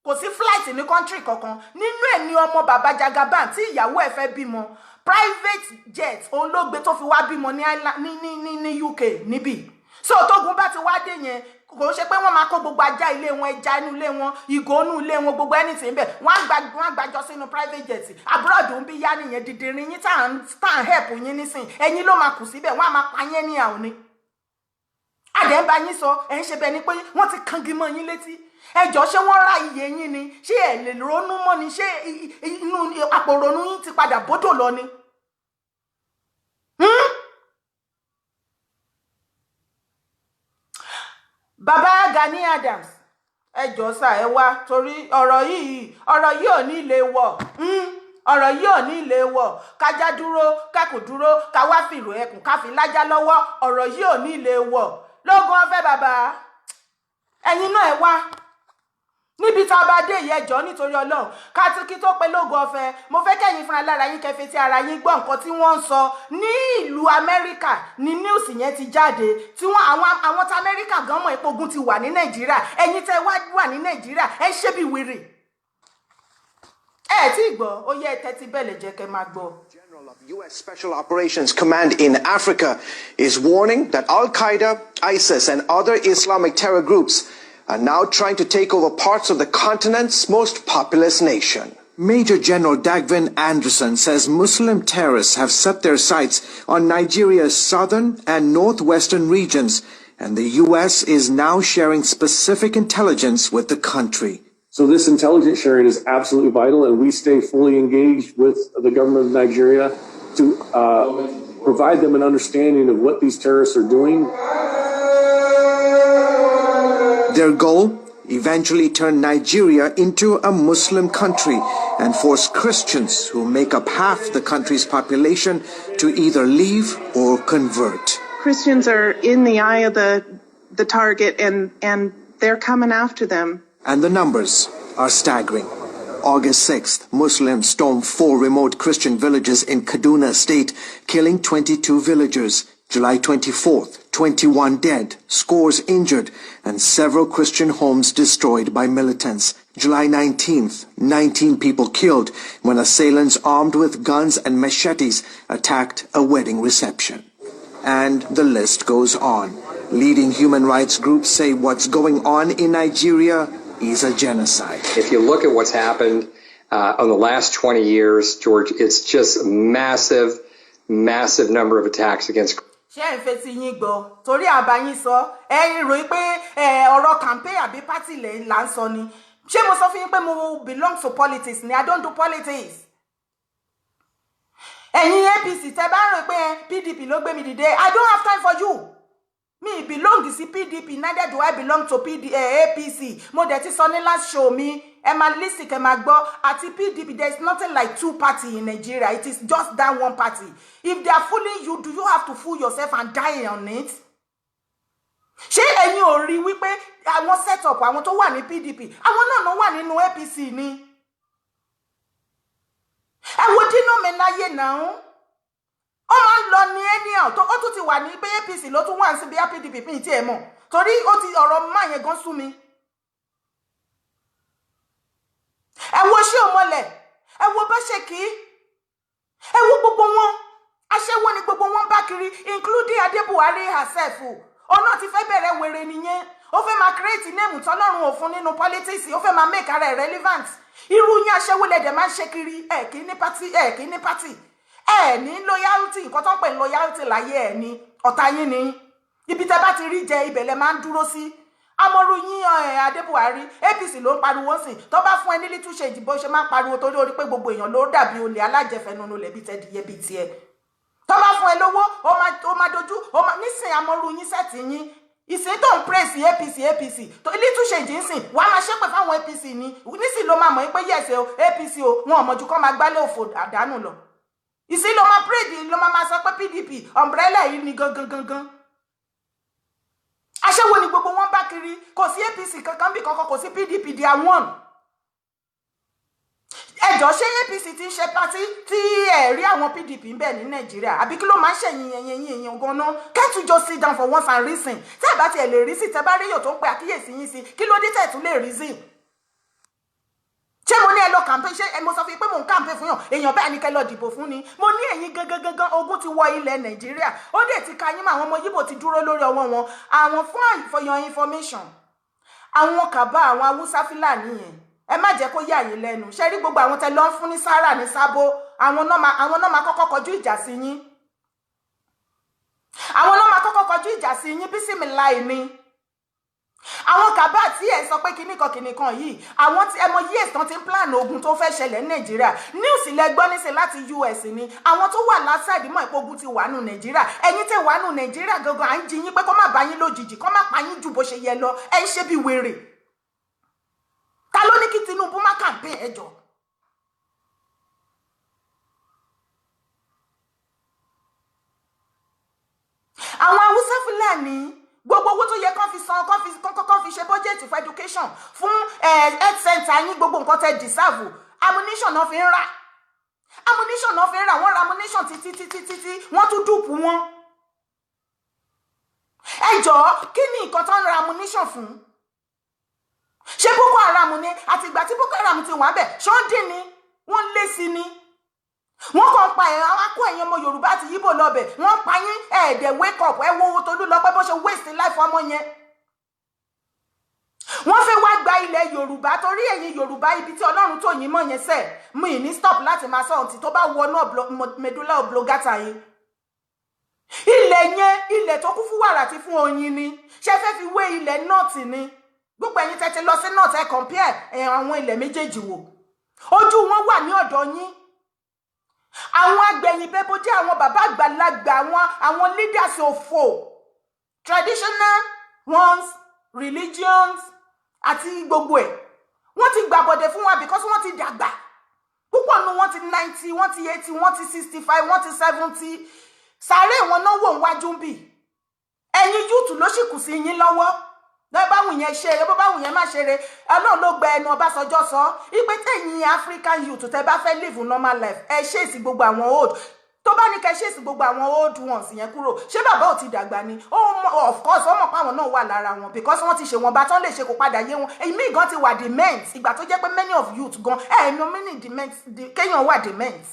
kò sí flight ní country kankan nínú ẹ̀ ní ọmọ bàbá Jagaban tí ìyàwó ẹ̀ fẹ́ bímọ private jet òun ló gbé tó fi wá bímọ ní UK níbí. So tógun bá ti wá dé yẹn kò ṣe pé wọ́n máa kó gbogbo ajá ilé wọn ẹja inú ilé wọn ìgò inú ilé wọn gbogbo anything bẹ́ẹ̀ wọ́n gbàjọ sínú private jet abroad ń bí yá nìyẹn dìdìrín yín tá à ń help yín nísìn ẹ̀yin ló máa kù síbẹ̀ wọ́n á máa pa yín ní àwọn ni. Adẹ̀ ń bá yín sọ ẹ̀ ń ṣe bẹ́ẹ̀ ni pé wọ́n ti kangi mọ́ yín létí. Ẹjọ́ ṣé wọ́n ra iye yín ni? Ṣé ẹ lè ronú mọ́ ni? Ṣé inú àpòrònú yín ti padà bódò lọ ni? Bàbá Gani Adams ẹjọ́ sà ẹ wá torí ọ̀rọ̀ yìí ò ní lè wọ̀. Ọ̀rọ̀ yìí ò ní lè wọ̀. Kájá dúró kẹ́kùn dúró ká wá fìlò ẹkùn ká fi lájá lọ́wọ́. Ọ̀rọ̀ yìí ò ní lè wọ̀. Lógún ọ̀fẹ́ bàbá ẹ̀yin náà ẹ wá níbi tá a bá dé ìyẹjọ́ nítorí Ọlọ́run kí tó pé lógo ọ̀fẹ́ mo fẹ́ kẹ́yìn fún alára yín kẹfẹ́ tí ara yín gbọ́ nǹkan tí wọ́n ń sọ ní ìlú Amẹ́ríkà ní news yẹn ti jáde tí àwọn tí Amẹ́ríkà gan mọ̀ pé ogun ti wà ní Nàìjíríà ẹ̀yin tẹ́ wà ní Nàìjíríà ẹ ṣe bí wèrè ẹ tí gbọ́ ó yẹ tẹ́tí bẹ́ẹ̀ lè jẹ́ kẹ́ máa gbọ́. U.S. Special Operations Command in Africa is warning that Al-Qaeda, ISIS, and other Islamic terror groups are now trying to take over parts of the continent's most populous nation. Major General Dagvin Anderson says Muslim terrorists have set their sights on Nigeria's southern and northwestern regions, and the U.S. is now sharing specific intelligence with the country. So this intelligence sharing is absolutely vital, and we stay fully engaged with the government of Nigeria to provide them an understanding of what these terrorists are doing. Their goal? eventually turned Nigeria into a Muslim country and forced Christians, who make up half the country's population, to either leave or convert. Christians are in the eye of the target, and they're coming after them. And the numbers are staggering. August 6th, Muslims stormed 4 remote Christian villages in Kaduna State, killing 22 villagers. July 24th, 21 dead, scores injured, and several Christian homes destroyed by militants. July 19th, 19 people killed when assailants armed with guns and machetes attacked a wedding reception. And the list goes on. Leading human rights groups say what's going on in Nigeria is a genocide. If you look at what's happened on the last 20 years, George, it's just a massive number of attacks against. Ṣé ẹ fẹ́ ti yín gbọ́ torí àbáyín sọ ẹ rò pé ọ̀rọ̀ campaign àbí party lẹ là ń sọ ni ṣé mo sọ fún yín pé mo belong to politics ni I don't do politics. Ẹ̀yin APC tẹ́ bá rò pé PDP ló gbé mi dìde I don't have time for you. Me belong to PDP, neither do I belong to APC. Mo dẹ̀ ti sọ ní last show mi. Listen, àti PDP, there is nothing like 2 parties in Nigeria. It is just that one party. If they are fooling you, do you have to fool yourself and die on it? Ṣé ẹ̀yin ò rí wípé àwọn set up àwọn tó wà ní PDP, àwọn náà no wà nínú APC ni. Ẹ wo Dino Melaye now. Ó máa ń lọ ní anyhow tó ó tún ti wà ní pé APC ló tún wà sí bí PDP pín tí ẹ mọ̀ torí ó ti ọ̀rọ̀ máa yẹn gan sú mi. Ẹ wo ṣé o mọ̀lẹ̀ ẹ wo bá ṣe kí ẹ wo gbogbo wọn aṣẹ́wó ni gbogbo wọn bá kiri including Adébuhari herself ó náà ti fẹ́ bẹ̀rẹ̀ wèrè nìyẹn ó fẹ́ máa create name tọ́lọ́run òfun nínú politics ó fẹ́ máa make ara ẹ̀ relevant irú yín aṣẹ́wó lẹ̀dẹ̀ máa ń ṣe kiri ẹ̀ kì í ní party ní loyalty nǹkan tó ń pè loyalty láyé ẹ̀ ní ọ̀tá yín ni ibi tẹ́ bá ti rí jẹ ibẹ̀ lẹ máa ń dúró sí amọ̀rú yín Adébuhari APC ló ń pariwo sí tó bá fún ẹ ní little change bó ṣe máa ń pariwo torí orí pé gbogbo èèyàn ló dàbí olè alájẹfẹnunu lẹ̀bi tẹ́díyẹ bíi tiẹ̀ tó bá fún ẹ lówó ó máa dojú nísìn amọ̀rú yín sẹ́ẹ̀tì yín ìsìn tó ń praise APC tó little change ń sìn wàá máa ṣépè fáwọn APC ni nísìn ló máa mọ̀ pé yẹ̀sẹ̀ APC wọn ò mọ̀jú kọ́ máa gbálẹ̀ òfò àdánù lọ ìsìn ló máa praise ló máa sọ pé PDP umbrella yìí ni gangan aṣẹ́wó ni gbogbo wọn bá kiri kò sí APC kankan bí kankan kò sí PDP they are one. Ẹjọ́ ṣé APC ti ń ṣe party tí ẹ rí àwọn PDP ń bẹ ní Nàìjíríà àbí kí ló máa ń ṣẹ̀yìn yẹn gan-an can't you just sit down for once and reason tẹ́ ẹ bá tiẹ̀ lè rí sí tẹ́ bá rí yóò tó ń pe àkíyèsí yín sí kí ló dé tẹ́ ẹ tún lè reason. Ṣé mo ní ẹ lọ campaign ṣé mo sọ fún yín pé mo ń campaign fún yàn èèyàn bẹ́ẹ̀ ni kẹ́ lọ dìbò fún ni mo ní ẹ̀yin gangan ogun ti wọ ilẹ̀ Nàìjíríà ó dẹ̀ ti ka yín mọ́ àwọn ọmọ Yíbò ti dúró lórí ọwọ́ wọn àwọn fún for your information àwọn Kàbá àwọn Haúsá Fúlàní yẹn ẹ má jẹ́ kó yà yín lẹ́nu ṣé rí gbogbo àwọn tẹ́ lọ ń fún ní Sára ní Sábó àwọn náà máa kọ́kọ́ kọjú ìjà sí yín àwọn náà máa kọ́kọ́ kọjú ìjà sí yín Bísímìláì ni àwọn Kàbá tí ẹ sọ pé kìnnìkan yìí àwọn tí ẹ mọ years tán ti ń plan ogun tó fẹ́ ṣẹlẹ̀ ní Nàìjíríà news lẹ gbọ́ níṣẹ́ láti US ni àwọn tó wà lásàdì mọ́ ìpogun ti wà nù Nàìjíríà ẹ̀yin tẹ́ wà nù Nàìjíríà gangan à ń jí yín pé kó má bá yín lójijì kó má pa yín jù bó ṣe yẹ lọ ẹ ń ṣe bí wèrè ta ló ní kí Tinubu má campaign ẹjọ́ àwọn Haúsá Fúlàní gbogbo owó tó yẹ kán fi san kán fi ṣe budget for education fún health center yín gbogbo nǹkan tẹ́ deserve ammunition náà fi ń rà wọ́n ra ammunition títí wọ́n tún dùpù wọn ẹ jọ̀ọ́ kí ni nǹkan tó ń ra ammunition fún ṣé Boko Haram ni àti ìgbà tí Boko Haram ti wà bẹ̀ ṣó dín ni wọ́n lé sí ni wọ́n kàn pa akó ẹ̀yin ọmọ Yorùbá àti Yíbò lọ́bẹ̀ wọ́n pa yín ẹ̀ẹ́dẹ̀ wake up ẹ wo owó Tolú lọ pé bó ṣe waste life ọmọ yẹn wọ́n fẹ́ wá gba ilẹ̀ Yorùbá torí ẹ̀yin Yorùbá ibi tí Ọlọ́run tó yín mọ̀ yẹn sẹ̀ mi ní stop láti máa sọ ọ̀tí tó bá wọnú medulla oblongata yìí ilẹ̀ yẹn ilẹ̀ tó kún fún wàrà àti fún oyin ni ṣé fẹ́ fi wé ilẹ̀ north ni gbogbo ẹ̀yin tẹ́tẹ́ lọ sí north ẹ compare àwọn ilẹ̀ méjèèjì wò ojú wọn wà ní ọ̀dọ̀ yín àwọn agbẹ̀yìn bẹ́bó jẹ́ àwọn bàbá àgbàlagbà àwọn leaders òfò traditional ones religions àti gbogbo ẹ̀ wọ́n ti gbàbọ̀dẹ̀ fún wa because wọ́n ti dàgbà púpọ̀ nù wọ́n ti 90 wọ́n ti 80 wọ́n ti 65 wọ́n ti 70 sáré wọn náà wò wájú ń bì ẹ̀yin yúùtù ló sì kù sí yín lọ́wọ́ lọ́ọ́ bá wùn yẹn ṣe eré bó bá wùn yẹn má ṣe eré ọlọ́run ló gba ẹnu Ọbásanjọ́ sọ ipe tẹ̀yìn African youth tẹ́ bá fẹ́ live normal life ẹ ṣèèsì gbogbo àwọn old tó bá ní kẹ́ ṣèèsì gbogbo àwọn old ones yẹn kúrò ṣé bàbá ò ti dàgbà ni of course ọmọ pa àwọn náà wà lára wọn because wọ́n ti ṣe wọn bá tán lè ṣe kó padà yé wọn èmi gan ti wà dement ìgbà tó jẹ́ pé many of youth gan ẹ̀ẹ̀mí many dement kéèyàn wà dement.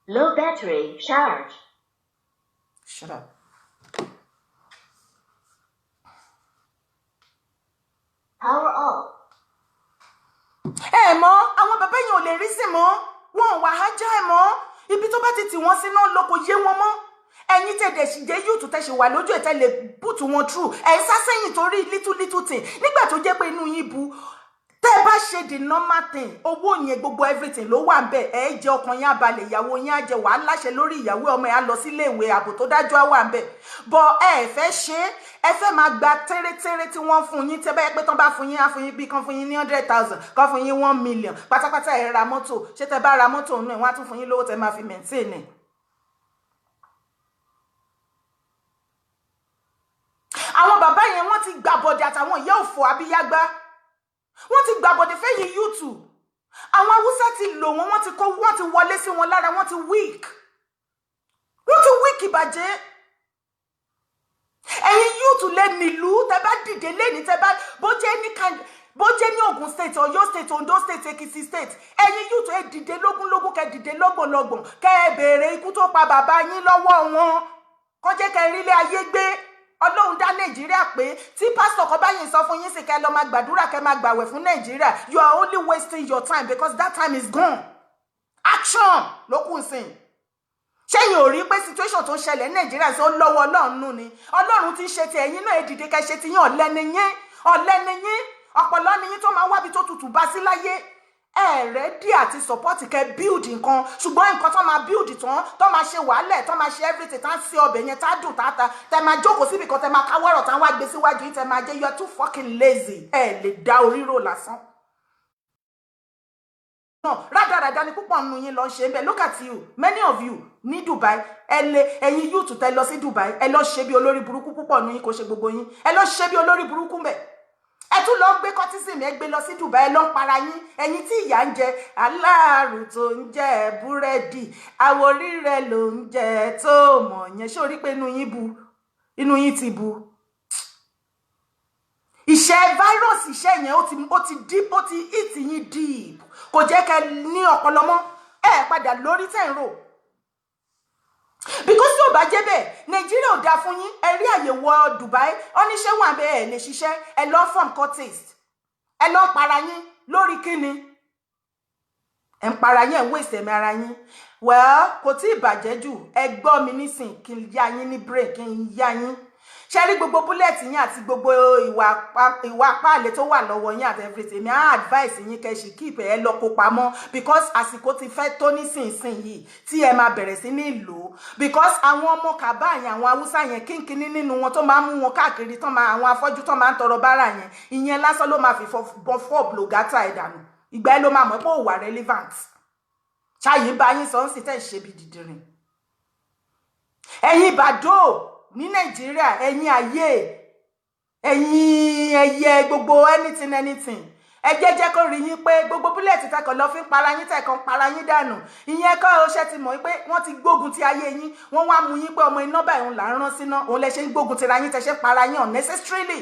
Low battery charge. Shut up. Power off. Mọ́ àwọn bàbá yẹn ò lè rí sí mọ́ wọn wà ájá mọ́ ibi tó bá ti tì wọ́n síná lóko yé wọn mọ́ ẹ̀yin tẹ̀dẹ̀ sì jẹ́ yóò tún tẹ̀sí wà lójú ẹ̀ tẹ́lẹ̀ put wọn through ẹ̀ sá sẹ́yìn torí little thing nígbà tó jẹ́ pé inú yín bu tẹ́ bá ṣe the normal thing owó yẹn gbogbo everything ló wà ńbẹ̀ ẹ jẹ́ ọkàn yín abalẹ̀ ìyàwó yín á jẹ wàá láṣẹ lórí ìyàwó ọmọ ẹ̀ á lọ sílé ìwé ààbò tó dájú á wà ńbẹ̀ bọ̀ ẹ fẹ́ ṣe ẹ fẹ́ máa gba tẹ́rẹ́tẹ́rẹ́ tí wọ́n fún yín tẹ́ bá yẹ pé tán bá fún yín á fún yín bí kan fún yín ní 100,000 kan fún yín 1 million pátápátá ẹ ra mọ́tò ṣé tẹ́ bá ra mọ́tò nù ẹ̀ wọ́n á tún fún yín lówó tẹ́ máa fi maintain ẹ̀. àwọn bàbá yẹn wọ́n ti gbàbọ̀dẹ̀ àtàwọn ìyá òfò abíyágbá wọ́n ti gbàbọ̀dẹ̀ fẹ́yìn YouTube àwọn Haúsá ti lò wọ́n wọ́n ti wọlé sí wọn lára wọ́n ti weak ìbàjẹ́ ẹ̀yin YouTube lè nílùú tẹ́ bá dìde lẹ́ni tẹ́ bá bó jẹ́ ní Ògùn state Ọ̀yọ́ state Ondo state Èkìtì state ẹ̀yin YouTube ẹ dìde lógúnlógún kẹ́ dìde lọ́gbọ̀nlọ́gbọ̀n kẹ́ ẹ béèrè ikú tó pa bàbá yín lọ́wọ́ wọn kó jẹ́ kẹ́ rílé ayé gbé Ọlọ́run dá Nàìjíríà pé tí pásítọ̀ kan bá yín sọ fún yín sí kẹ́ lọ máa gbàdúrà kẹ́ máa gbàwẹ̀ fún Nàìjíríà you are only wasting your time because that time is gone action ló kù sí ṣẹ́yìn ò rí pé situation tó ń ṣẹlẹ̀ ní Nàìjíríà ṣe ó lọ́wọ́ Ọlọ́run nù ni Ọlọ́run ti ṣe ti ẹ̀yin náà èdìdí kẹ́ ṣe ti yín ọ̀lẹ́ni yín ọ̀pọ̀lọ́ ni yín tó máa wábi tó tutù bá sí láyé ready àti support kẹ́ build nǹkan ṣùgbọ́n nǹkan tó máa build tán tó máa ṣe wàhálẹ̀ tó máa ṣe everything tá sí ọbẹ̀ yẹn tá dùn tá tẹ́ máa jókòó síbi kan tẹ́ máa káwọ́rọ̀ tá wá gbé síwájú yín tẹ́ máa jẹ́ you are too fucking lazy lè dá oríro lásán. No, rádaràdá ni púpọ̀ nínú yín lọ ṣe bẹ́ẹ̀ look at you many of you ní Dubai ẹ̀yin youth tẹ́ lọ sí Dubai ẹ lọ ṣe bí olórí burúkú púpọ̀ nínú yín kò ṣe gbogbo yín ẹ lọ ṣe bí olórí burúkú mbẹ̀ ẹ tún lọ gbé cortisone ẹ gbé lọ sí Dubai ẹ lọ para yín ẹ̀yin tí ìyà ń jẹ aláàrù tó ń jẹ búrẹ́dì àwòrí rẹ ló ń jẹ tó mọ̀ yẹn ṣé o rí pé inú yín ti bu iṣẹ́ virus iṣẹ́ yẹn ó ti deep ó ti hit yín deep kò jẹ́ kẹ́ ní ọpọlọ mọ́ ẹ padà lórí tẹ́ ń rò because tí ò bá jẹ́ bẹ́ẹ̀ Nàìjíríà ò dáa fún yín ẹ rí àyè wọ Dubai oníṣẹ́ wà bẹ́ẹ̀ ẹ lè ṣiṣẹ́ ẹ lọ form contest ẹ lọ para yín lórí kíni ẹ ń para yín ẹ ń waste ẹ̀mí ara yín well kò tí ì bàjẹ́ jù ẹ gbọ́ mi nísìn kí n yá yín ní brain kí n yá yín ṣe rí gbogbo bullet yín àti gbogbo ìwà páàlẹ̀ tó wà lọ́wọ́ yín àti everything mi á advice yín kẹ́ ṣì keep ẹ lọ kó pamọ́ because àsìkò ti fẹ́ tó nísinsìnyí tí ẹ máa bẹ̀rẹ̀ sí ní lò because àwọn ọmọ kàbá yẹn àwọn Haúsá yẹn kínkínní nínú wọn tó máa ń mú wọn káàkiri tán máa àwọn afọ́jú tán máa ń tọrọ bára yẹn ìyẹn lásán ló máa fi fọ́ blogata ìdànù ìgbà ẹ ló máa mọ̀ pé ó wà relevant ṣáàyè bá yín sọ ń sì tẹ̀ ṣe bí dìdìrín ẹ̀yin Ìbàdó ní Nàìjíríà ẹ̀yin ayé ẹ̀yin ẹyẹ gbogbo anything ẹ jẹ́ kó rí yín pé gbogbo búlẹ̀tì tẹ́kọ̀ lọ fi ń para yín tẹ́kọ̀ para yín dànù ìyẹn kọ́ ọ ṣe ti mọ̀ pé wọ́n ti gbógun ti ayé yín wọ́n wá mú yín pé ọmọ iná báyìí òun là ń rán síná òun lẹ ṣe ń gbógun ti ra yín tẹ́ṣẹ́ para yín unnecessarily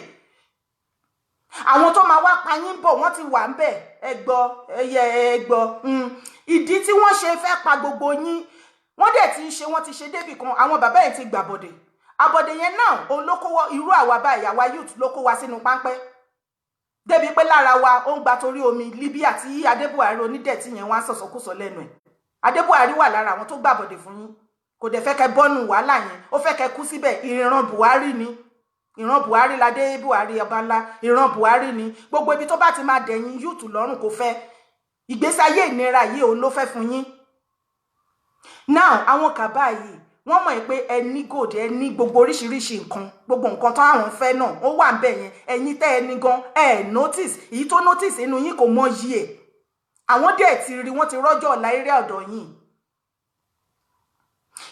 àwọn tó máa wá pa yín bọ̀ wọ́n ti wà ń bẹ̀ ẹ gbọ́ ìdí tí wọ́n ṣe fẹ́ pa gbogbo yín wọ́n dẹ̀ ti ṣe wọ́n ti ṣe débì kan àwọn bàbá yẹn ti gbàbọ̀dẹ̀ àbọ̀dẹ̀ yẹn náà òun ló kó irú àwa báyìí àwa youth ló kó wa sínú páńpẹ́ débi pé lára wa ó ń gba torí omi Libya tí Adébùhárí onídẹ̀tí yẹn wá sọ̀sọ̀kúsọ lẹ́nu ẹ̀ Adébùhárí wà lára àwọn tó gbàbọ̀dẹ̀ fún yín kò dẹ̀ fẹ́ kẹ́ bọ́nù wàhálà yẹn ó fẹ́ kẹ́ kú síbẹ̀ ìran Buhari ni ìran Buhari ládé Buhari ọba ńlá ìran Buhari ni gbogbo ibi tó bá ti máa dẹ̀yìn youth lọ́rùn kò fẹ́ ìgbésí ayé ìnira yìí òun ló fẹ́ fún yín now àwọn kàbá yìí wọ́n mọ̀ pé ẹni gold ẹni gbogbo oríṣiríṣi nǹkan gbogbo nǹkan tó àwọn fẹ́ náà ó wà ńbẹ̀ yẹn ẹ̀yin tẹ́ ẹni gan notice èyí tó notice inú yín kò mọ yí ẹ̀ àwọn dẹ̀ ti rí wọ́n ti rọ́jọ́ ọ̀la eré ọ̀dọ̀ yín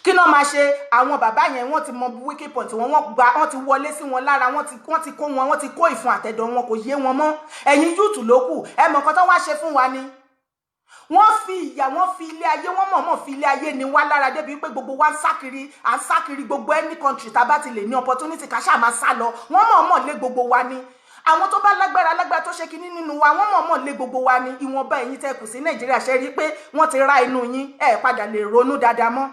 kí náà máa ṣe àwọn bàbá yẹn wọ́n ti mọ wicked point wọ́n ti wọlé sí wọn lára wọ́n ti kó ìfun àtẹ̀dọ̀ wọn kò yé wọn mọ́ ẹ̀yin yúùtù ló kù ẹ mọ̀ nǹkan tó wá ṣe fún wa ni wọ́n fi ìyà wọ́n fi ilé ayé wọ́n mọ̀ọ́mọ̀ fi ilé ayé ni wá lára débi pé gbogbo wa ń sá kiri gbogbo any country tá bá ti lè ní opportunity ká ṣáà máa sá lọ wọ́n mọ̀ọ́mọ̀ lé gbogbo wa ni àwọn tó bá lágbára tó ṣe kinní nínú wa wọ́n mọ̀ọ́mọ̀ lé gbogbo wa ni ìwọ̀nba ẹ̀yin tẹ́ kù sí Nàìjíríà ṣe rí pé wọ́n ti ra inú yín padà lè ronú dáadáa mọ́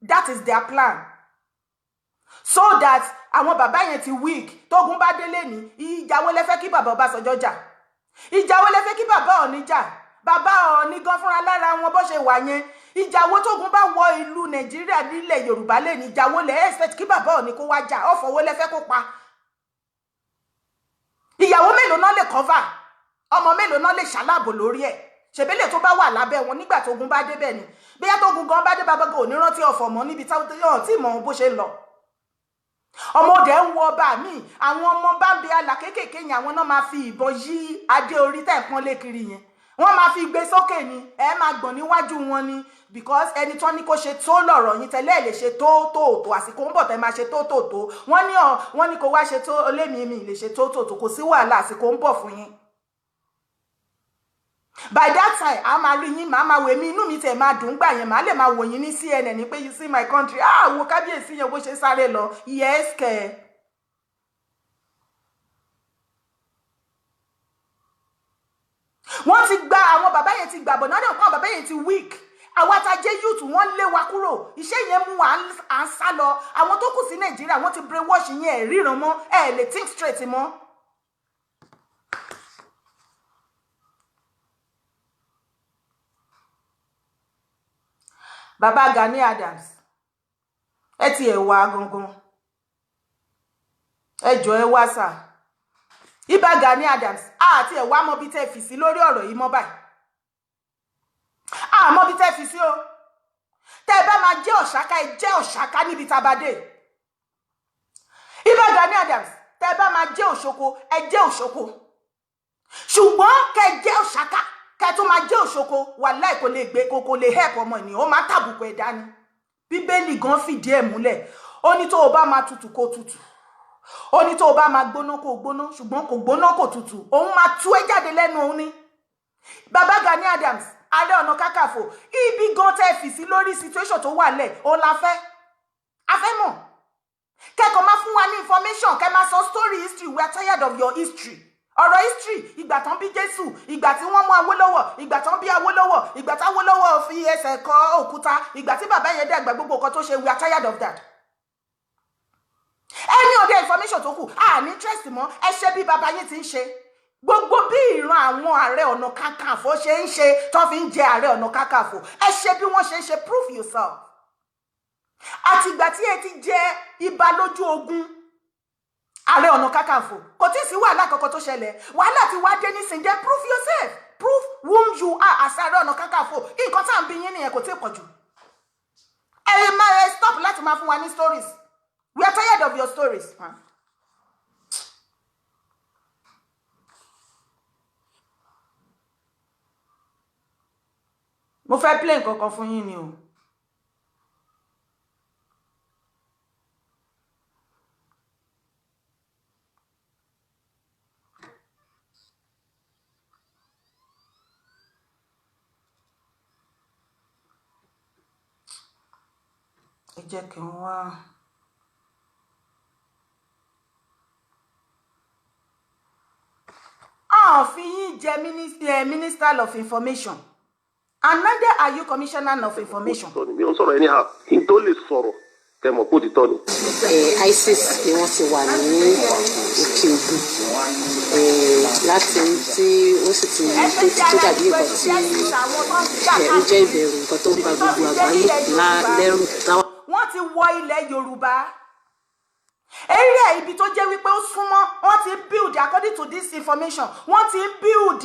that is their plan so that àwọn bàbá yẹn ti weak tógun bá délé ní ìjà wo lẹ fẹ́ kí bàbá Ọbásanjọ́ jà ìjà wo lẹ fẹ́ kí bàbá Ọọ̀ni jà bàbá Ọọ̀ni gan fúnra lára wọn bó ṣe wà yẹn ìjà wo tógun bá wọ ìlú Nàìjíríà nílẹ̀ Yorùbá lé ní ìjà wo lẹ expect kí bàbá Ọọ̀ni kó wá jà ọ̀fọ̀ wo lẹ fẹ́ kó pa ìyàwó mélòó náà lè cover ọmọ mélòó náà lè ṣàlàbò lórí ẹ̀ ṣèbélè tó bá wà lábẹ́ wọn nígbà tógun bá débẹ̀ ni bóyá tógun gan bá dé bàbá gan ò ní rántí ọ̀fọ̀ mọ́ níbi táwọn tí mọ̀ bó ṣe lọ ọmọ òde ń wọ ọba mi àwọn ọmọ bá ń bẹ àlà kéékèèké yẹn àwọn náà máa fi ìbọn yí adé orí tẹ̀ pọ́n lé kiri yẹn wọ́n máa fi gbé sókè ni ẹ máa gbọ̀n níwájú wọn ni because ẹni tó ní kó ṣe tó lọ̀rọ̀ yín tẹ́lẹ̀ lè ṣe tó àsìkò ń bọ̀ tẹ́ máa ṣe tó wọ́n ní kó wá ṣe tó olémi mi lè ṣe tó kò sí wàhálà àsìkò ń bọ̀ fún yín by that time a máa rí yín máa wò mí inú mi tẹ̀ máa dùn gbà yẹn máa lè máa wò yín ní CNN pé you see my country wo kábíyèsí yẹn bó ṣe sáré lọ yes kẹ. wọ́n ti gba àwọn bàbá yẹn ti gbàbọ̀ náà àwọn bàbá yẹn ti weak àwọn àtàjẹ́ youth wọ́n lé wa kúrò iṣẹ́ yẹn mú wa à ń sá lọ àwọn tó kù sí Nàìjíríà wọ́n ti brainwash yẹn ẹ̀ ríran mọ́ ẹ̀ lè think straight mọ́. Bàbá Gani Adams ẹ ti ẹ̀ wá gangan ẹ jọ ẹ wá sà Ìbà Gani Adams àti ẹ̀ wá mọ bí tẹ́ fi sí lórí ọ̀rọ̀ yìí mọ́ báyìí àmọ́ bí tẹ́ fi sí o tẹ́ bá máa jẹ́ Ọ̀ṣáká ẹ jẹ́ Ọ̀ṣáká níbi tabadé Ìbà Gani Adams tẹ́ bá máa jẹ́ Òṣogbo ẹ jẹ́ Òṣogbo ṣùgbọ́n kẹ́ jẹ́ Ọ̀ṣáká kẹ́ tó máa jẹ́ Òṣogbo wàláì kò lè gbé kò lè help ọmọ ènìyàn ó máa tàbùkù ẹ̀ dání Bíbélì gan fìdí ẹ̀ múlẹ̀ ó ní tó o bá máa tutù kó tutù ó ní tó o bá máa gbóná kó gbóná ṣùgbọ́n kò gbóná kò tutù òun máa tú ẹ jáde lẹ́nu òun ni Bàbá Gani Adams Ààrẹ Ọ̀nà Kakanfò ibi gan tẹ́ fi sí lórí situation tó wà lẹ̀ ó la fẹ́ afẹ́ mọ̀ kẹ́kọ̀ọ́ máa fún wa ní information kẹ́ máa sọ story history we are tired of your history ọ̀rọ̀ history ìgbà tán bí Jésù ìgbà tí wọ́n mú Awólọ́wọ̀ ìgbà tán bí Awólọ́wọ̀ ìgbà tí Awólọ́wọ̀ fi ẹsẹ̀ kọ òkúta ìgbà tí bàbá yẹn dàgbà gbogbo nǹkan tó ṣe we are tired of that. Any other information tó kù ní interest mọ́ ẹ ṣe bí bàbá yẹn ti ń ṣe gbogbo bí ìran àwọn Ààrẹ Ọ̀nà Kakanfò ṣe ń ṣe tó fi ń jẹ Ààrẹ Ọ̀nà Kakanfò ẹ ṣe bí wọ́n ṣe ń ṣe prove yourself. Àtìgbà tí ẹ ti jẹ ibà lójú ogun Ààrẹ Ọ̀nà Kakanfò kò tí sí wàhálà kankan tó ṣẹlẹ̀ wàhálà tí wàá dé nísìnyí jẹ́ prove yourself prove whom you are as Ààrẹ Ọ̀nà Kakanfò nǹkan tá à ń bí yín nìyẹn kò tí ì pọ̀ jù ẹ máa stop láti máa fún wa ní stories we are tired of your stories. mo fẹ́ play nǹkan kan fún yín ni o. ẹ jẹ́ kí n wá. fi yín jẹ minister of information and neither are you commissioner of information. mi ò sọ̀rọ̀ anyhow kí n tó lè sọ̀rọ̀ tẹ́ mọ̀ kó ti tọ́ ni. ISIS ni wọ́n ti wà ní òkè ògùn láti tí ó sì ti tó dàbí nǹkan tí ó jẹ́ ìbẹ̀rù nǹkan tó ń ba gbogbo àgbáyé lẹ́rù. wọ́n ti wọ ilẹ̀ Yorùbá area ibi tó jẹ́ wípé ó súnmọ́ wọ́n ti build according to this information wọ́n ti build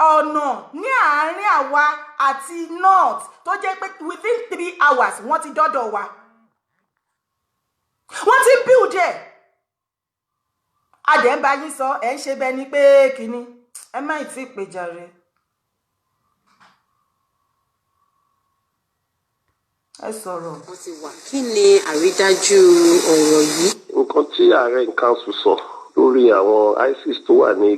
ọ̀nà ní àárín àwa àti north tó jẹ́ pé within 3 hours wọ́n ti dọ́dọ̀ wa wọ́n ti ń build ẹ̀ adẹ̀ ń bá yín sọ ẹ̀ ń ṣe bẹ́ẹ̀ ni pé kínní ẹ má ì tí ì pè jàre ẹ sọ̀rọ̀. wọ́n ti wà kí ni àrídájú ọ̀rọ̀ yìí. nǹkan tí ààrẹ council sọ lórí àwọn ISIS tó wà ní.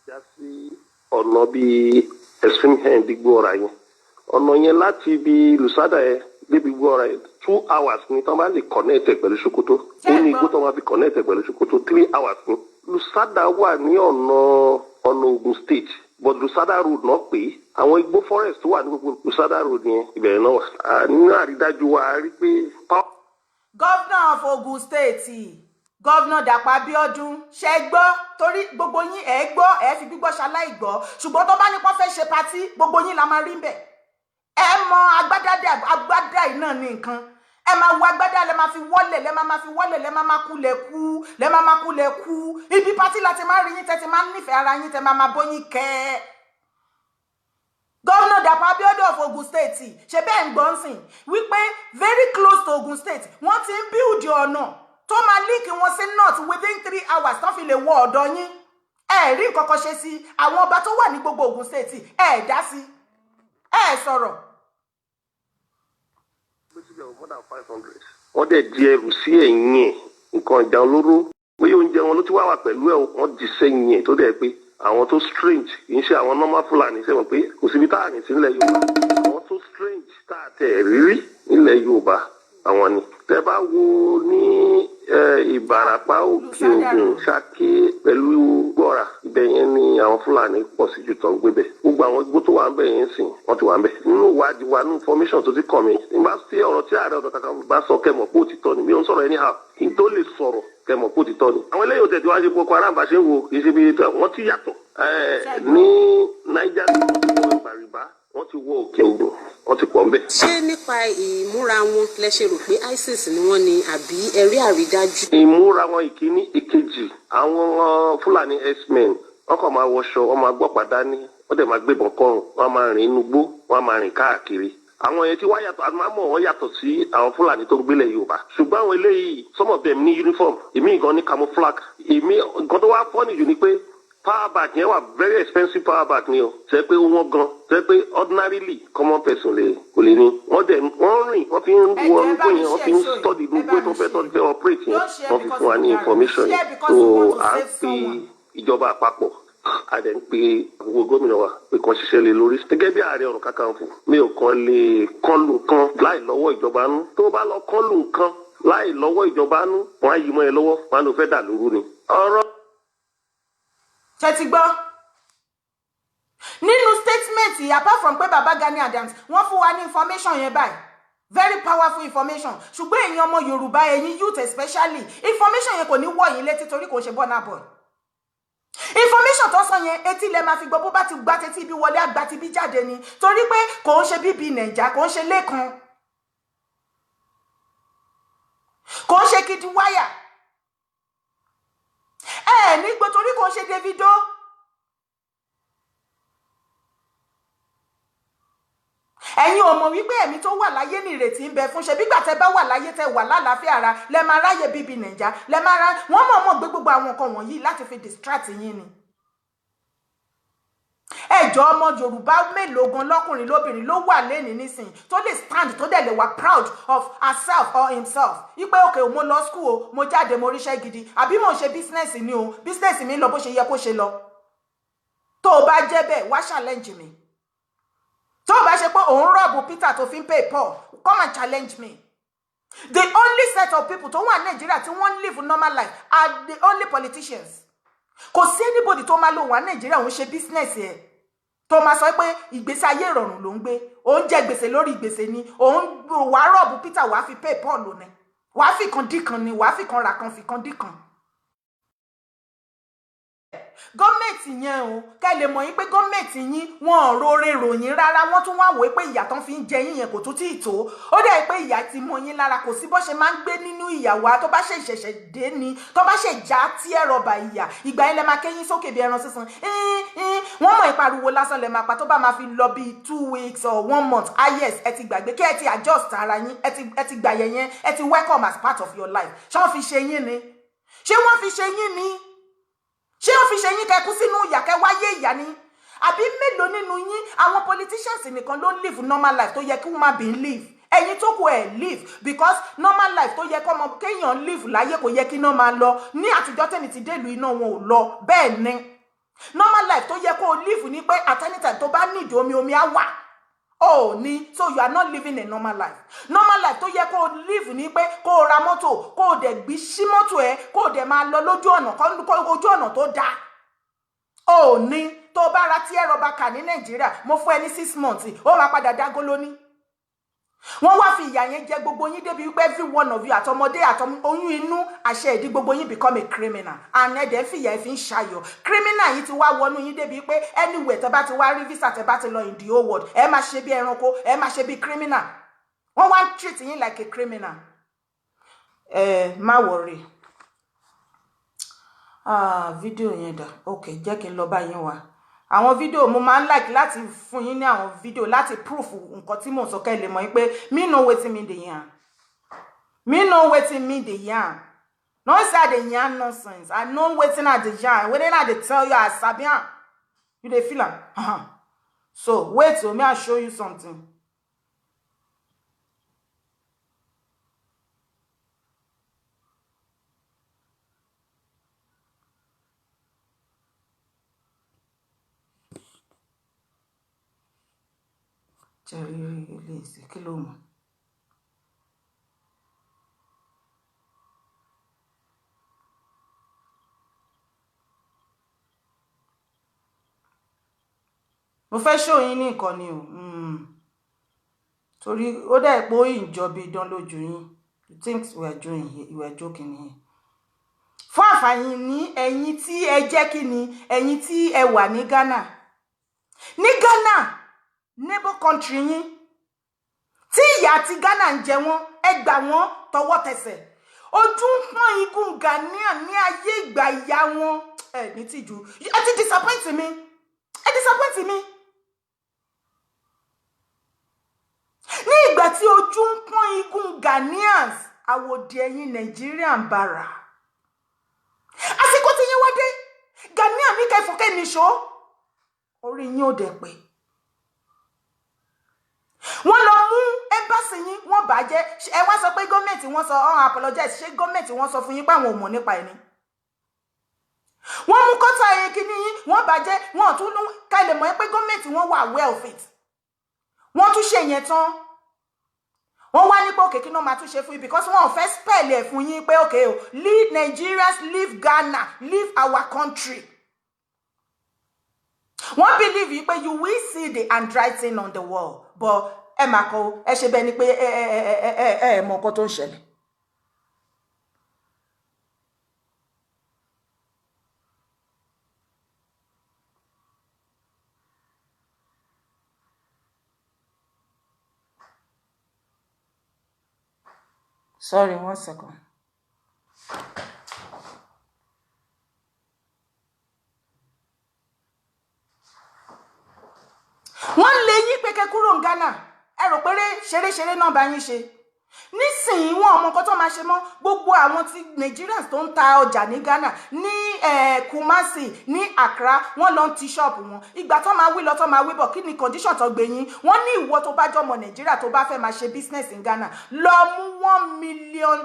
já sí ọ̀nà bíi extreme hand gbọ́ra yẹn ọ̀nà yẹn láti ibi Lusada yẹn débi gbọ́ra yẹn 2 hours ni tán bá lè connect pẹ̀lú Sokoto ó ní igbó tán máa fi connect pẹ̀lú Sokoto 3 hours ni. Lusada wà ní ọ̀nà Ogun State but Lusada road náà pé àwọn igbó forest tó wà ní gbogbo Lusada road yẹn ìbẹ̀rẹ̀ náà wà nínú àrídájú wa rí pé. Governor of Ogun State Governor Dapo Abiodun ṣe gbọ́ torí gbogbo yín ẹ gbọ́ ẹ fi gbígbọ́ ṣaláì gbọ́ ṣùgbọ́n tó bá ní kó fẹ́ ṣe patí gbogbo yín la máa rí bẹ̀ ẹ mọ agbádá iná ní nǹkan ẹ máa wo agbádá lẹ máa fi wọlé lẹ máa fi wọlé lẹ máa kulẹ̀ kú ibi patí láti máa rí yín tẹ́ ti máa nífẹ̀ẹ́ ara yín tẹ́ máa bóyín kẹ́ Governor Dapo Abiodun of Ogun State ṣe bẹ́ẹ̀ ń gbọ́n sìn wípé very close to Ogun State wọ́n ti ń build ọ̀nà tó máa líkì wọn sí north within 3 hours tán fi lè wọ ọ̀dọ̀ yín ẹ rí nǹkan kan ṣe sí àwọn ọba tó wà ní gbogbo Ogun State ẹ dá sí ẹ sọ̀rọ̀. wọ́n dẹ̀ di ẹrù sí ẹ̀yìn ẹ̀ nǹkan ìjà olóró bóyá oúnjẹ wọn ló ti wá wà pẹ̀lú ẹ̀ wọ́n di sẹ́yìn ẹ̀ tó dẹ̀ pé àwọn tó strange kì í ṣe àwọn normal Fúlàní sẹ́wọ̀n pé kò síbi tá à ní sí nílẹ̀ Yorùbá àwọn tó strange tá à tẹ̀ rírí nílẹ̀ Yorùbá àwọn ni. tẹ́ bá wo ní Ìbàràpá Òkè Ògùn Ṣakí pẹ̀lú Gbọ́ra ibẹ̀ yẹn ni àwọn Fúlàní pọ̀ sí jù tó ń gbé bẹ̀ gbogbo àwọn igbó tó wà ń bẹ̀ yẹn sìn wọ́n ti wà ń bẹ̀ nínú ìwádìí wa nínú information tó ti kàn mí nígbà tí ọ̀rọ̀ tí Ààrẹ Ọ̀nà Kakanfò bá sọ kẹmọ̀ pé òtítọ́ ni mi ò ń sọ̀rọ̀ anyhow kí n tó lè sọ̀rọ̀ kẹmọ̀ pé òtítọ́ ni. àwọn eléyìí òtẹ̀tẹ̀ wá ṣe Boko Haram bá ṣe ń wo kì í ṣe bí wọ́n ti yàtọ̀ ní Niger wọ́n ti wọ Òkè Ògùn wọ́n ti pọ̀ ń bẹ̀. ṣé nípa ìmúra wọn lẹ ṣe rò pé ISIS ni wọ́n ni àbí ẹ̀rí àrídájú. ìmúra wọn ìkíní ìkejì àwọn Fúlàní herdsmen wọ́n kàn máa wọṣọ wọ́n máa gbọ́pàá dání wọ́n dẹ̀ máa gbébọn kọrùn wọ́n máa rìn inú igbó wọ́n máa rìn káàkiri àwọn yẹn tí wá yàtọ̀ àmọ́ wọ́n yàtọ̀ sí àwọn Fúlàní tó ń gbélé Yorùbá ṣùgbọ́n àwọn eléyìí some of them ní uniform èmi gan ní camouflage èmi nǹkan tó wá fọ́ọ̀nì jù ni pé power bank yẹn wà very expensive power bank ni o ṣe pé wọ́n gan ṣe pé ordinarily common person kò lè ní wọ́n rìn wọ́n fi ń wọ orúkọ yẹn wọ́n fi ń study gbogbo tó fẹ́ tọ́jú fẹ́ operate yẹn wọ́n fi fún wa ní information yẹn so à ń pe ìjọba àpapọ̀ a dẹ̀ ń pe gbogbo gómìnà wa pé kàn ṣiṣẹ́ lé lórí gẹ́gẹ́ bí Ààrẹ Ọ̀nà Kakanfò mi ò kàn lè kọlù kan láì lọ́wọ́ ìjọba nú tó bá lọ kọlù nǹkan láì lọ́wọ́ ìjọba nú wọ́n á yí mọ́ ẹ lọ́wọ́ wọ́n á lọ fẹ́ dà lóru ni. ọ̀rọ̀ ṣe ti gbọ́ nínú statement apart from pé Baba Gani Adams wọ́n fún wa ní information yẹn báyìí very powerful information ṣùgbọ́n ẹ̀yin ọmọ Yorùbá ẹ̀yin youth especially information yẹn kò ní wọ̀ yín létí torí kò ṣe Burna Boy information tó sọ yẹn etí lẹ máa fi gbọ́ bó bá ti gbá tẹ́tí ibi wọlé àgbà ti bí jáde ni torí pé kò ń ṣe bíbí Nàìjà kò ń ṣe lẹ́kan kò ń ṣe Kidi Wáyà nígbò torí kò ṣe Davido ẹ̀yin ò mọ̀ wípé ẹ̀mí tó wà láyé ní ìrètí ń bẹ fún ṣe bígbà tẹ́ bá wà láyé tẹ́ wà lálàáfíà ara lẹ máa ráyè bíbí Nàìjà lẹ máa ra wọ́n mọ̀ gbé gbogbo àwọn nǹkan wọ̀nyí láti fi distract yín ni ẹjọ́ ọmọ Yorùbá mélòó gan lọ́kùnrin lóbìnrin ló wà lẹ́ni nísìn tó lè stand tó dẹ̀ lè wà proud of herself or himself ipe òkè mo lọ school o mo jáde mo ríṣẹ́ gidi àbí mo ṣe business ni o business mi lọ bó ṣe yẹ kó ṣe lọ tó o bá jẹ́ bẹ́ẹ̀ wá challenge mi tó o bá ṣe pé òun rọ̀bù Peter tó fi ń pay Paul come and challenge me the only set of people tó wà Nàìjíríà tí wọ́n live normal life are the only politicians kò sí anybody tó máa lò wà Nàìjíríà òun ṣe business yẹn tó máa sọ pé ìgbésí ayé ìrọ̀rùn ló ń gbé òun jẹ gbèsè lórí gbèsè ni òun wà rọ̀bù Peter wàá fi pay Paul ni wàá fi kan dí kan ni wàá fi kan ra kan fi kan dí kan gọ́ọ̀mẹ̀ntì yẹn o kẹ́ lè mọ̀ yín pé gọ́ọ̀mẹ̀ntì yín wọn ò rore ròyìn rárá wọ́n tún wá wò pé ìyà tán fi ń jẹ yín yẹn kò tún tí ì tó ó dẹ̀ pé ìyà ti mọ yín lára kò sí bó ṣe máa ń gbé nínú ìyàwó tó bá ṣe ìṣẹ̀ṣẹ̀ dé ni tó bá ṣe já tí ẹ rọ̀bà ìyà ìgbà yẹn lẹ máa kẹ́yìn sókè bí ẹran sísun wọ́n mọ̀ ìpariwo lásán lẹ máa pa tó bá máa fi lọ bí 2 weeks or 1 month yes ẹ ti gbàgbé kí ẹ ti adjust ara yín ẹ ti gbà yẹn ẹ ti welcome as part of your life ṣé wọ́n fi ṣe yín ni ṣé wọ́n fi ṣe yín ni ṣé ó fi ṣe yín kẹkú sínú ìyà kẹ wáyé ìyà ni àbí mélòó nínú yín àwọn politicians nìkan ló live normal life tó yẹ kí human being live ẹ̀yin tó kù ẹ live because normal life tó yẹ kí ọmọ kéèyàn live láyé kò yẹ kí iná máa lọ ní àtijọ́ tẹ̀mí ti délùú iná wọn ò lọ bẹ́ẹ̀ ni normal life tó yẹ kó o live ní pé at any time tó bá need omi á wà oh ni so you are not living a normal life tó yẹ kó o live ní pé kó o ra mọ́tò kó o dẹ̀ gbí sí mọ́tò ẹ kó o dẹ̀ máa lọ lójú ọ̀nà tó dáa oh ni tó bá ra tí ẹ̀rọ bá kà ní Nàìjíríà mo fún ẹ ní 6 months ó máa padà dágó lóní wọ́n wá fi ìyà yẹn jẹ gbogbo yín débi wípé every one of you àtọmọdé oyún inú àṣẹ ìdí gbogbo yín become a criminal and ẹ̀dẹ̀ fi ìyà ẹ̀ fi ń ṣayọ̀ criminal yìí ti wá wọnú yín débi wípé anywhere tẹ́ bá ti wá rí visa tẹ́ bá ti lọ in the whole world ẹ máa ṣe bí ẹranko ẹ máa ṣe bí criminal wọ́n wá ń treat yín like a criminal má worry fídíò yẹn dà ok jẹ́ kí n lọ bá yín wá àwọn fídíò mo máa ń like láti fún yín ní àwọn fídíò láti proof nǹkan tí mò ń sọ kẹ́ lè mọ̀ pé me know wetin me dey yarn no say I dey yarn nonsense I know wetin I dey yarn wetin I dey tell you as sabi am you dey feel am so wait o me I show you something. Kí ló mọ̀ mo fẹ́ show yín ní nǹkan ni o torí ó dẹ̀ pé ó ìjọba ìdán lójú yín you think we are doing here you are joking here fún àǹfààní ní ẹ̀yin tí ẹ jẹ́ kí ni ẹ̀yin tí ẹ wà ní Ghana neighbor country yín tí ìyà ti Ghana ń jẹ wọ́n ẹ gbà wọ́n tọwọ́ tẹsẹ̀ ojú ń pọ́n igun Ghanaian ní ayé ìgbà ìyá wọn ẹ ní tìjú ẹ ti disappoint mi ní ìgbà tí ojú ń pọ́n igun Ghanaians àwòdì ẹ̀yin Nigerian bara àsìkò tí yín wá dé Ghanaian ní kẹfùkẹ́ níṣó orí yín ò dẹ̀ pé wọ́n lọ mú embassy yín wọ́n bàjẹ́ ẹ wá sọ pé gọ́ọ̀mẹ̀ntì wọ́n sọ apologize ṣé gọ́ọ̀mẹ̀ntì wọ́n sọ fún yín pé àwọn ò mọ̀ nípa ẹni wọ́n mú kọ́tà kíní yín wọ́n bàjẹ́ wọ́n tún ká lè mọ̀ pé gọ́ọ̀mẹ̀ntì wọ́n wà well fit wọ́n tún ṣe yẹn tán wọ́n wá ní pé òkè kí náà máa tún ṣe fún yín because wọ́n ò fẹ́ spell ẹ̀ fún yín pé òkè o leave Nigerians leave Ghana leave our country wọ́n believe you pé you will see the handwriting on the wall but ẹ máa kọ ẹ ṣe bẹ́ẹ̀ ni pé ẹ mọ nǹkan tó ń ṣẹlẹ̀. Sorry, 1 second. Wọ́n lé yín pé kẹ́ kúrò ní Ghana ẹ rò pé ṣeré náà bá yín ṣe nísìnyí wọn ọmọ nǹkan tó máa ṣe mọ́ gbogbo àwọn tí Nigerians tó ń ta ọjà ní Ghana ní Kumasi ní Accra wọ́n lọ ti ṣọ́ọ̀bù wọn ìgbà tó máa wí lọ tó máa wí bọ̀ kí ni condition tó gbé yín wọ́n ní ìwọ tó bá jọmọ Nàìjíríà tó bá fẹ́ máa ṣe business ní Ghana lọ mú 1 million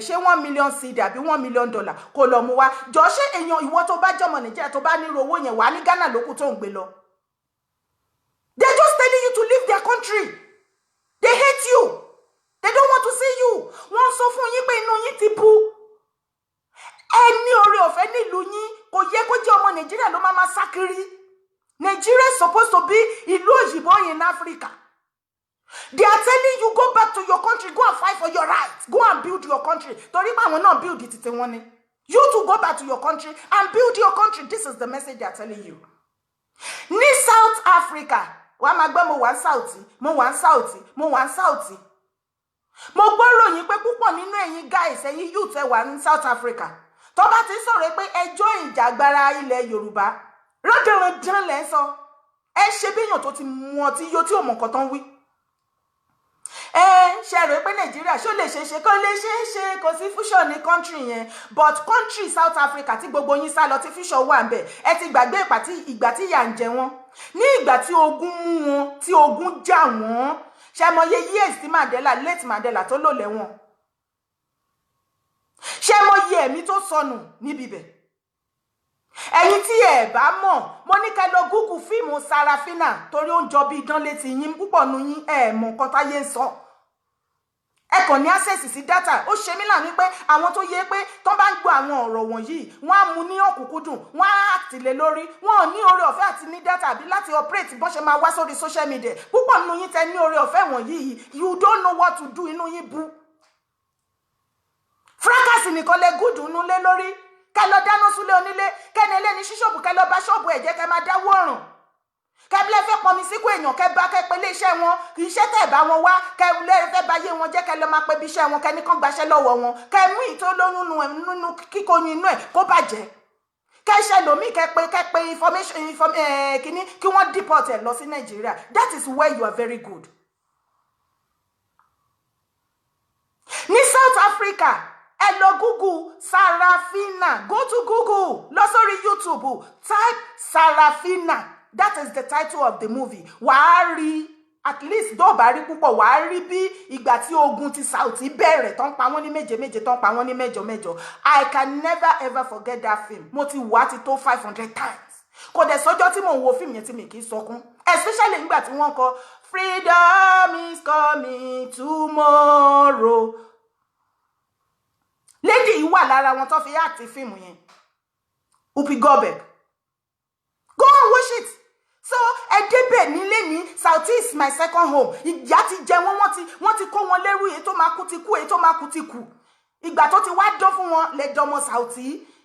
ṣé 1 million cedi àbí $1 million kó lọ mú wá jọ ṣé èèyàn ìwọ tó bá jọmọ Nàìjíríà tó bá nírò owó yẹn wà ní Ghana lókù tó ń gbé lọ. They're just telling you to leave their country. They hate you. They don't want to see you. Wọ́n sọ fún yín pé inú yín ti bú. Ẹni oore ọ̀fẹ́ nílùú yín kò yẹ kó jẹ́ ọmọ Nàìjíríà ló máa sá kiri. Nigeria is supposed to be ìlú òyìnbó in Africa. They are telling you go back to your country, go and fight for your rights, go and build your country. Torí pé àwọn náà build títí wọn ni. You to go back to your country and build your country. This is the message they are telling you. Ní South Africa, wàá máa gbọ́ mo wà South, mo wà South, mo wà South. Mo gbọ́ ròyìn pé púpọ̀ nínú ẹ̀yin guys, ẹ̀yin youth ẹ wà ní South Africa. Tó bá ti sọ̀rọ̀ pé ẹjọ́ ìjàgbara ilẹ̀ Yorùbá, rọ́dọ̀rọ̀dán lẹ́ ń sọ. Ẹ ṣe bí èèyàn tó ti mú ọtí yó tí ò mọ̀ nǹkan tán wí. Ṣe rò pé Nàìjíríà ṣó lè ṣe kó lè ṣe kò sí fusion ní country yẹn, but country South Africa tí gbogbo yín sá lọ tí fusion wà ńbẹ̀, ẹ ti gbàgbé ìgbà tí ìyà ń jẹ wọ́n, ní ìgbà tí ogun mú wọn, tí ogun jà wọ́n, ṣe mọ iye years tí late Mandela tó lò lẹ́wọ̀n, ṣe mọ iye ẹ̀mí tó sọnù níbi bẹ̀. Ẹ̀yin tí ẹ bá mọ̀, mo ní ká lọ Google fíìmù Sarafina torí ó ń jọ bí idán létí yín, púpọ̀ nu yín ẹ mọ̀ nǹkan táyé ń sọ. Ẹ kàn ní access sí data. Ó ṣe mí láàánú pé àwọn tó yẹ pé tó bá ń gbọ́ àwọn ọ̀rọ̀ wọ̀nyí, wọ́n á mú ní ọ̀kúnkúndùn, wọ́n á act lé lórí, wọ́n ò ní oore ọ̀fẹ́ àti ní data àbí láti operate bọ́n ṣe máa wá sórí social media. Púpọ̀ nínú yín tẹ ní oore ọ̀fẹ́ wọ̀nyí, you don't know what to do, inú yín bú. Fracas nìkan lẹ gùdù nú lé lórí. Kẹ́ lọ dáná súlé onílé, kẹ́ni ẹlẹ́ni sí ṣọ́ọ̀bù, kẹ́ lọ bá ṣọ́ọ̀bù ẹ̀ jẹ́ kẹ́ máa dáwọ́ ọ̀ràn. Kẹ́bílẹ̀ fẹ́ pọnmi síkú èèyàn, kẹ́ bá kẹ́ pélé iṣẹ́ wọn, kì í ṣe tẹ́ bá wọn wá, kẹ́ lè fẹ́ bá yé wọn jẹ́ kẹ́ lọ máa pé bí iṣẹ́ wọn, kẹ́ ní kán gbaṣẹ́ lọ́wọ́ wọn, kẹ́ mú ìtó lóyún nínú kíkóyún inú ẹ̀ kó bàjẹ́. Kẹ́ ṣe lòmíì kẹ́ pé information kíní kí wọ́n deport ẹ̀ lọ sí Nàìjíríà. That is where you are very good. Ní South Africa, ẹ lọ Google Sarafina. Go to Google. Lọ sórí YouTube. Type Sarafina. That is the title of the movie. Wàá rí, at least dó bá rí púpọ̀, wàá rí bí ìgbà tí ogun ti South bẹ̀rẹ̀ tán pa wọ́n ní méje tán pa wọ́n ní mẹ́jọ. I can never ever forget that film. Mo ti wá ti tó 500 times. Kò dẹ̀ sọ́jọ́ tí mò ń wo fíìmù yẹn tí mi kì í sọkún. Especially nígbà tí wọ́n kọ Freedom is coming tomorrow. Lady yìí wà lára wọn tó fi act fíìmù yẹn. Whoopi Goldberg. Go and watch it. So, ẹ débẹ̀ nílé ní South is my second home. Ìyà ti jẹ wọ́n ti kó wọn lẹ́rú, èyí tó máa kú ti kú, èyí tó máa kú ti kú. Ìgbà tó ti wá dán fún wọn lẹ́jọ́ ọmọ South.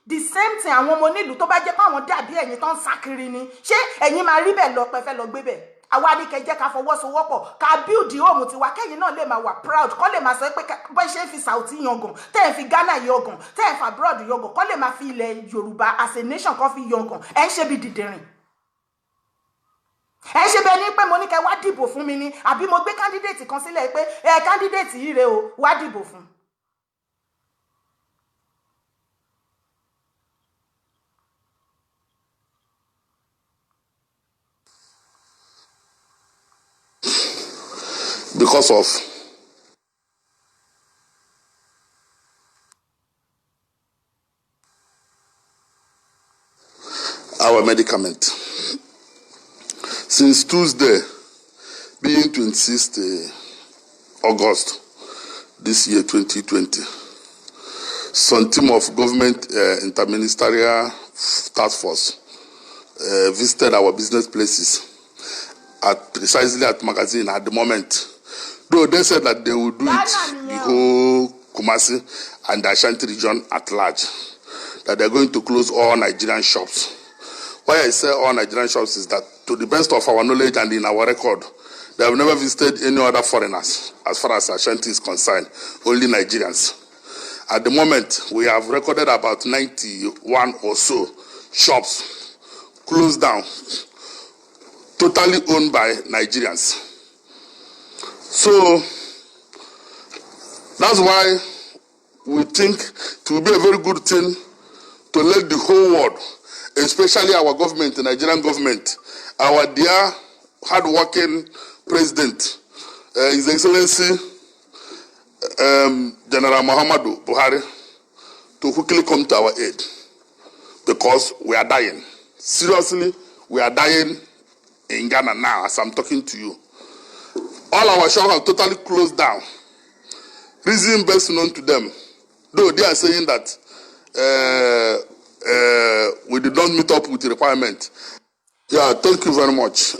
The same thing àwọn ọmọ onílùú tó bá jẹ́ pé àwọn dàbí ẹ̀yin tó ń sá kiri ni. Ṣé ẹ̀yin máa rí bẹ́ẹ̀ lọ pé fẹ́ lọ gbé bẹ̀? Àwa ní kẹ́ jẹ́ ká fọwọ́sowọ́pọ̀, ká build home tiwa, kẹ́yìn náà lè máa wà proud, kọ́ lè máa sọ pé bọ́ ṣe ń fi South yangàn, tẹ́ ẹ̀ fi Ghana yangàn, tẹ́ ẹ̀ fi abroad yangàn, kọ́ lè máa fi ilẹ̀ Yorùbá as a nation kan fi yangàn. Ẹ ń ṣe bí dìdìrìn. Ẹ ṣe bẹ́ẹ̀ ni pé mo ní kẹ́ wá dìbò fún mi ni, àbí mo gbé candidate kan sílẹ̀ pé candidate yìí rèé o, wá dìbò fún. Because of our medicament. Since Tuesday, being 26th August this year, 2020, some team of government interministerial task force visited our business places precisely at Magazine at the moment. Though they said that they will do it the whole Kumasi and the Ashanti region at large, that they're going to close all Nigerian shops. Why I say all Nigerian shops is that, to the best of our knowledge and in our record, they have never visited any other foreigners as far as Ashanti is concerned, only Nigerians. At the moment, we have recorded about 91 or so shops closed down, totally owned by Nigerians. So that's why we think it will be a very good thing to let the whole world, especially our government, the Nigerian government, our dear hard-working president, His Excellency General Muhammadu Buhari, to quickly come to our aid, because we are dying. Seriously, we are dying in Ghana now as I'm talking to you. All our shops are totally closed down. Reason best known to them, though they are saying that we did not meet up with the requirement. Yeah, thank you very much.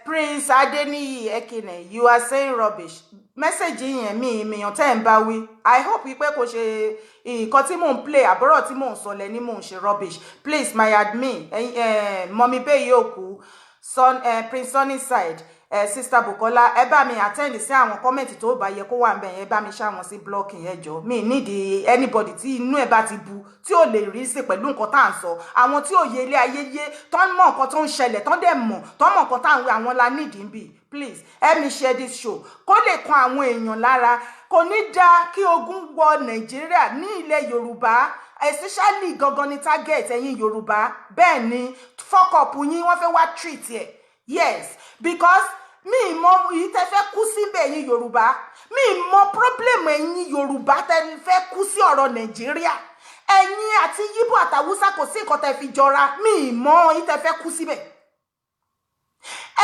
Prince Adeniyi Ekene, you are saying rubbish. Message yẹn mi yan tẹ́ ń bá wí. I hope wípé kò ṣe nǹkan tí mò ń play àbúrò tí mò ń sọ lẹ́ni mò ń ṣe rubbish. Please, my admin, Mommy Beyoku, Prince Sunnyside, Sister Bukola, ẹ bá mi attend sí àwọn comment tó bá yẹ kó wà ńbẹ̀ yẹn, ẹ bá mi ṣá wọn sí blocking ẹ jọ̀ọ́. Mi need anybody tí inú ẹ bá ti bu tí ò lè rí sí pẹ̀lú nǹkan tá à ń sọ. Àwọn tí ò yé ilé ayé yé, tán mọ̀ nǹkan tó ń ṣẹlẹ̀, tán dẹ̀ mọ̀, tán mọ̀ nǹkan tá à ń wí, àwọn la need ń bì. Please, help me share this show. Kó lè kan àwọn èèyàn lára. Kò ní dá kí ogun wọ Nàìjíríà ní ilẹ̀ Yorùbá, especially gangan ní target ẹ̀yin Yorùbá. Bẹ́ẹ̀ ni, fuck up yín wọ́n fẹ́ wá treat ẹ̀. Yes, because mi mọ yìí tẹ́ fẹ́ kú síbẹ̀ ẹ̀yin Yorùbá. Mi mọ problem ẹ̀yin Yorùbá tẹ́ fẹ́ kú sí ọ̀rọ̀ Nàìjíríà. Ẹ̀yin àti Yíbò àtàwùsá kò sí nǹkan tẹ́ fi jọra. Mi mọ yìí tẹ́ fẹ́ kú síbẹ̀.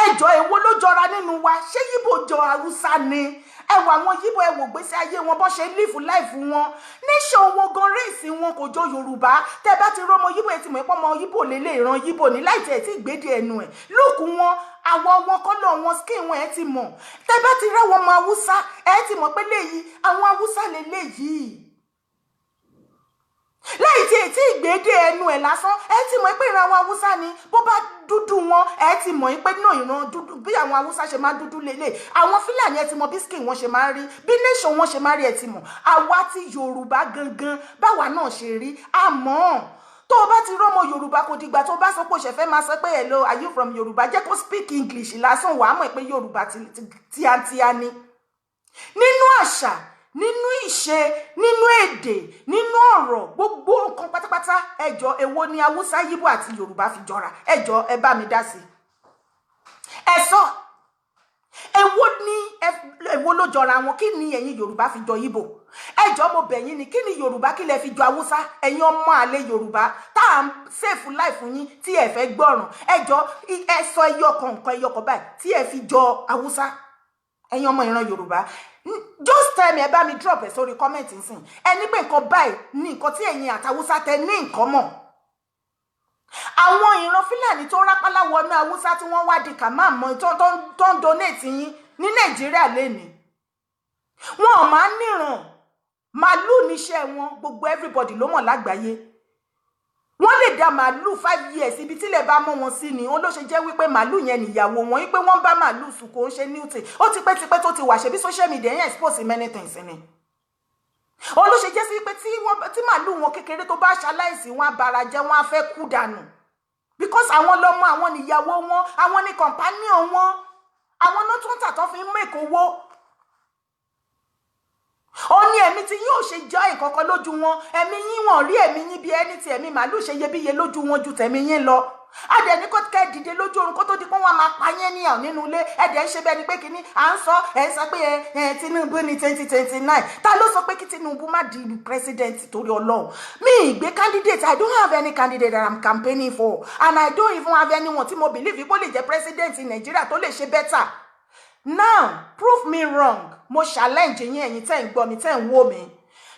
Ẹjọ́ èwo ló jọra nínú wa? Ṣé Yíbò jọ Haúsá ni? Ẹ wo àwọn Yíbò, ẹ wò gbèsè ayé wọn bó ṣe live life wọn. Nation wọn gan race wọn kò jọ Yorùbá. Tẹ́ bá ti rọ́mọ Yíbò ẹ ti mọ̀ pé ọmọ Yíbò lélẹ̀ ìran Yíbò ní láì tẹ̀ tí ìgbédè ẹnu ẹ̀. Look wọn, àwọ̀ wọn kọ́lọ̀ wọn, skin wọn ẹ ti mọ̀. Tẹ́ bá ti rẹ́wọ̀n ọmọ Haúsá ẹ ti mọ̀ pé léyìí àwọn Haúsá lélẹ́yìí. Láì tí ètí ìgbédè ẹnu ẹ̀ lásán ẹ ti mọ̀ pé ìran àwọn Haúsá ni. Bó bá dúdú wọn ẹ ti mọ̀ pé náà ìran dúdú bí àwọn Haúsá ṣe máa dúdú lélẹ̀. Àwọn Fúlàní ẹ ti mọ̀ bí skin wọn ṣe máa rí, bí nation wọn ṣe máa rí ẹ ti mọ̀. Àwa ti Yorùbá gangan báwa náà ṣe rí. Àmọ́ tó o bá ti rọ́mọ Yorùbá kò dìgbà tó bá sọ pé o ṣe fẹ́ máa sọ pé hello, are you from Yorùbá? Jẹ́ kó speak English lásán wàá mọ̀ pé Yorùbá tíátíá ni. Nínú àṣà, nínú ìṣe, nínú èdè, nínú ọ̀rọ̀, gbogbo nǹkan pátápátá. Ẹjọ́ èwo ni Haúsá, Yíbò àti Yorùbá fi jọra? Ẹjọ́ ẹ bá mi dá sí. Ẹ sọ èwo ló jọra wọn? Kí ni ẹ̀yin Yorùbá fi jọ Yíbò? Ẹjọ́ mo bẹ̀ yín ni, kí ni Yorùbá kí lẹ fi jọ Haúsá? Ẹ̀yin ọmọ àlè Yorùbá tá à ń save life yín tí ẹ fẹ́ gbọ́ràn. Ẹjọ́ ẹ sọ ẹyọkan báyìí tí ẹ fi jọ Haúsá. Ẹ̀yin ọmọ ìran Yorùbá, just tell me, ẹ bá mi drop ẹ sórí comment nsìn. Ẹni pé nǹkan báyìí ní nǹkan tí ẹ̀yin àtàwùsá tẹ ní nǹkan mọ̀. Àwọn ìran Fúlàní tó rápálá wọnú Haúsá tí wọ́n wá di kàmáàmọ́ tó ń donate yín ní Nàìjíríà lénìí. Wọn ò máa ń níran. Màálù níṣẹ́ wọn, gbogbo everybody ló mọ̀ lágbàáyé. Wọ́n lè dá màálù 5 years ibi tí lè bá mọ́ wọn sí ni. Ó ló ṣe jẹ́ wípé màálù yẹn nìyàwó wọn, wípé wọ́n bá màálù sùn kò ń ṣe newton. Ó ti pẹ́ tó ti wà ṣe bí social media yẹn expose many things ni. Ó ló ṣe jẹ́ sí pé tí màálù wọn kékeré tó bá ṣaláìsí wọn á bara jẹ́, wọn á fẹ́ kú dànù. Because àwọn lọ́mọ, àwọn níyàwó wọn, àwọn ní companion wọn, àwọn náà tún tà tó fi ń make owó. Ó ní ẹ̀mí tí yóò ṣe jẹ́ ìkọ̀kọ̀ lójú wọn. Ẹ̀mí yín wọ́n rí ẹ̀mí yín bí ẹni tí ẹ̀mí màálù ṣe iyebíye lójú wọn ju tẹ̀mí yín lọ. Adẹ̀ ní kó kẹ́ dìde lójú orun kó tó di pé wọ́n máa pa yín níyàn nínú ilé. Ẹ̀dẹ̀ ń ṣe bẹ́ẹ̀ ni pé kíní à ń sọ ẹ̀ ń sọ pé Tinubu ní 2029. Ta ló sọ pé kí Tinubu má di president torí Ọlọ́run? Mi ìgbé candidate, I don't have any candidate that I'm campaigning for, and I don't even have anyone tí mo believe kó lè jẹ́ president in Nigeria tó lè ṣe better. Now, prove me wrong. Mo challenge yín ẹ̀yin tẹ́ ń gbọ́ mi, tẹ́ ń wò mí.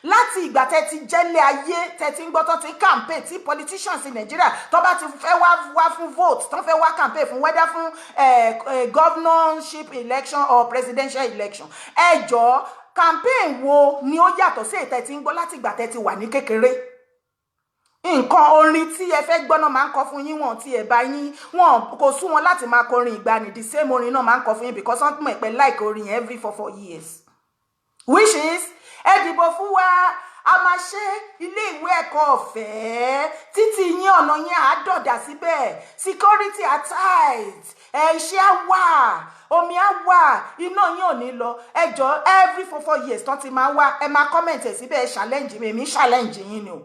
Láti ìgbà tẹ́ ti jẹ́lé ayé, tẹ́ ti ń gbọ́ tó ti campaign tí politicians in Nigeria tó bá ti fẹ́ wá fún vote, tó fẹ́ wá campaign fún whether fún governorship election or presidential election. Ẹ jọ̀ọ́, campaign wo ni ó yàtọ̀ sí èyí tẹ́ ti ń gbọ́ láti ìgbà tẹ́ ti wà ní kékeré? Nǹkan orin tí ẹ fẹ́ gbọ́ náà máa ń kọ fún yín, wọn tí ẹ bá yín wọn kò sú wọn láti máa kọrin ìgbàanì. The same orin náà máa ń kọ fún yín because wọ́n mọ̀ pé like orin every 4 years. Which is ẹ dìbò fún wa, a máa ṣe ilé ìwé ẹ̀kọ́ ọ̀fẹ́, títí yín ọ̀nà yín á dọ̀dà síbẹ̀, security at tight, iṣẹ́ á wà, omi á wà, iná yín ò ní lọ. Ẹ jọ̀ọ́ every 4 years tán ti máa wá, ẹ máa comment ẹ̀ síbẹ̀, ẹ challenge mi, èmi challenge yín ni o.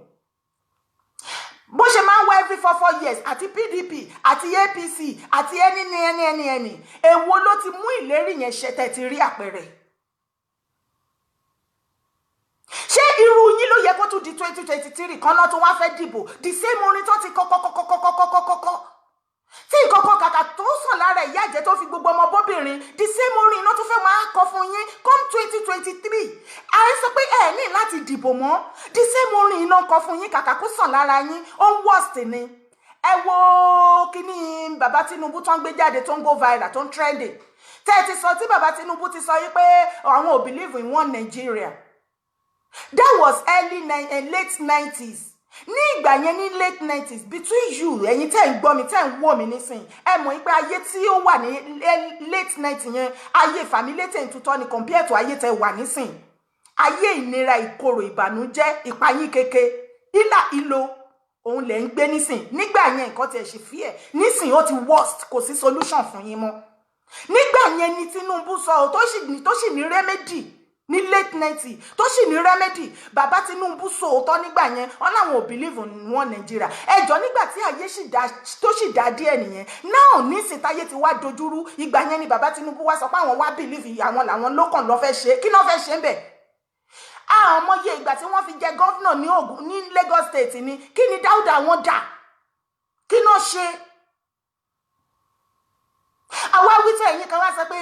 Bó ṣe máa ń wá every 4 years àti PDP àti APC àti ẹni èwo ló ti mú ìlérí yẹn ṣẹ tẹ́ ti rí àpẹẹrẹ? Ṣé irú yín ló yẹ kó tún di 2023 kan náà tó wá fẹ́ dìbò? The same orin tó ti kọ́kọ́ tí ìkọ̀kọ̀ kàkà tó sàn lára ìyá àjẹ́ tó fi gbogbo ọmọ bóbìnrin, the same orin iná tó fẹ́ máa kọ fún yín come 2023. À ń sọ pé ẹ ní láti dìbò mọ́, the same orin iná kọ fún yín kàkà kó sàn lára yín, ó ń worst ni. ẹ wo kíní bàbá Tinubu tó ń gbé jáde tó ń go viral tó ń trending tẹ́ ti sọ tí bàbá Tinubu ti sọ yí pé àwọn ò believe in one Nigeria. That was late 90s. Ní ìgbà yẹn ní late 90s between you ẹ̀yin tẹ́ ń gbọ́ mi tẹ́ ń wò mí nísìn ẹ mọ̀ pé ayé tí ó wà ní late 90s yẹn ayé fàmílétè ntutọ́ ni compare to ayé tẹ́ wà nísìn ayé ìnira ìkorò ìbànújẹ́ ìpayín keke ìlà ìlò òun lẹ ń gbé nísìn nígbà yẹn nǹkan tí ẹ ṣe fi ẹ nísìn ó ti worst kò sí solution fún yín mọ́ nígbà yẹn ni Tinubu sọ tó sì ní remedy ní late 90 tó sì ní remedy bàbá Tinubu sọ òótọ́ nígbà yẹn wọn làwọn ò believe in one Nigeria ẹjọ́ nígbà tí ayé tó sì dá díẹ̀ nìyẹn náà nísìn táyé ti wá dojúrú ìgbà yẹn ni bàbá Tinubu wá sọ pé àwọn wá believe àwọn làwọn lókàn lọ fẹ́ ṣe kí náà fẹ́ ṣe ń bẹ̀ àwọn ọmọye ìgbà tí wọ́n fi jẹ gọ́vnà ní Ògùn ní Lagos State ni kí ni Dáúdà wọn dà kí náà ṣe àwa wíṣẹ ẹ̀yin kan wá sọ pé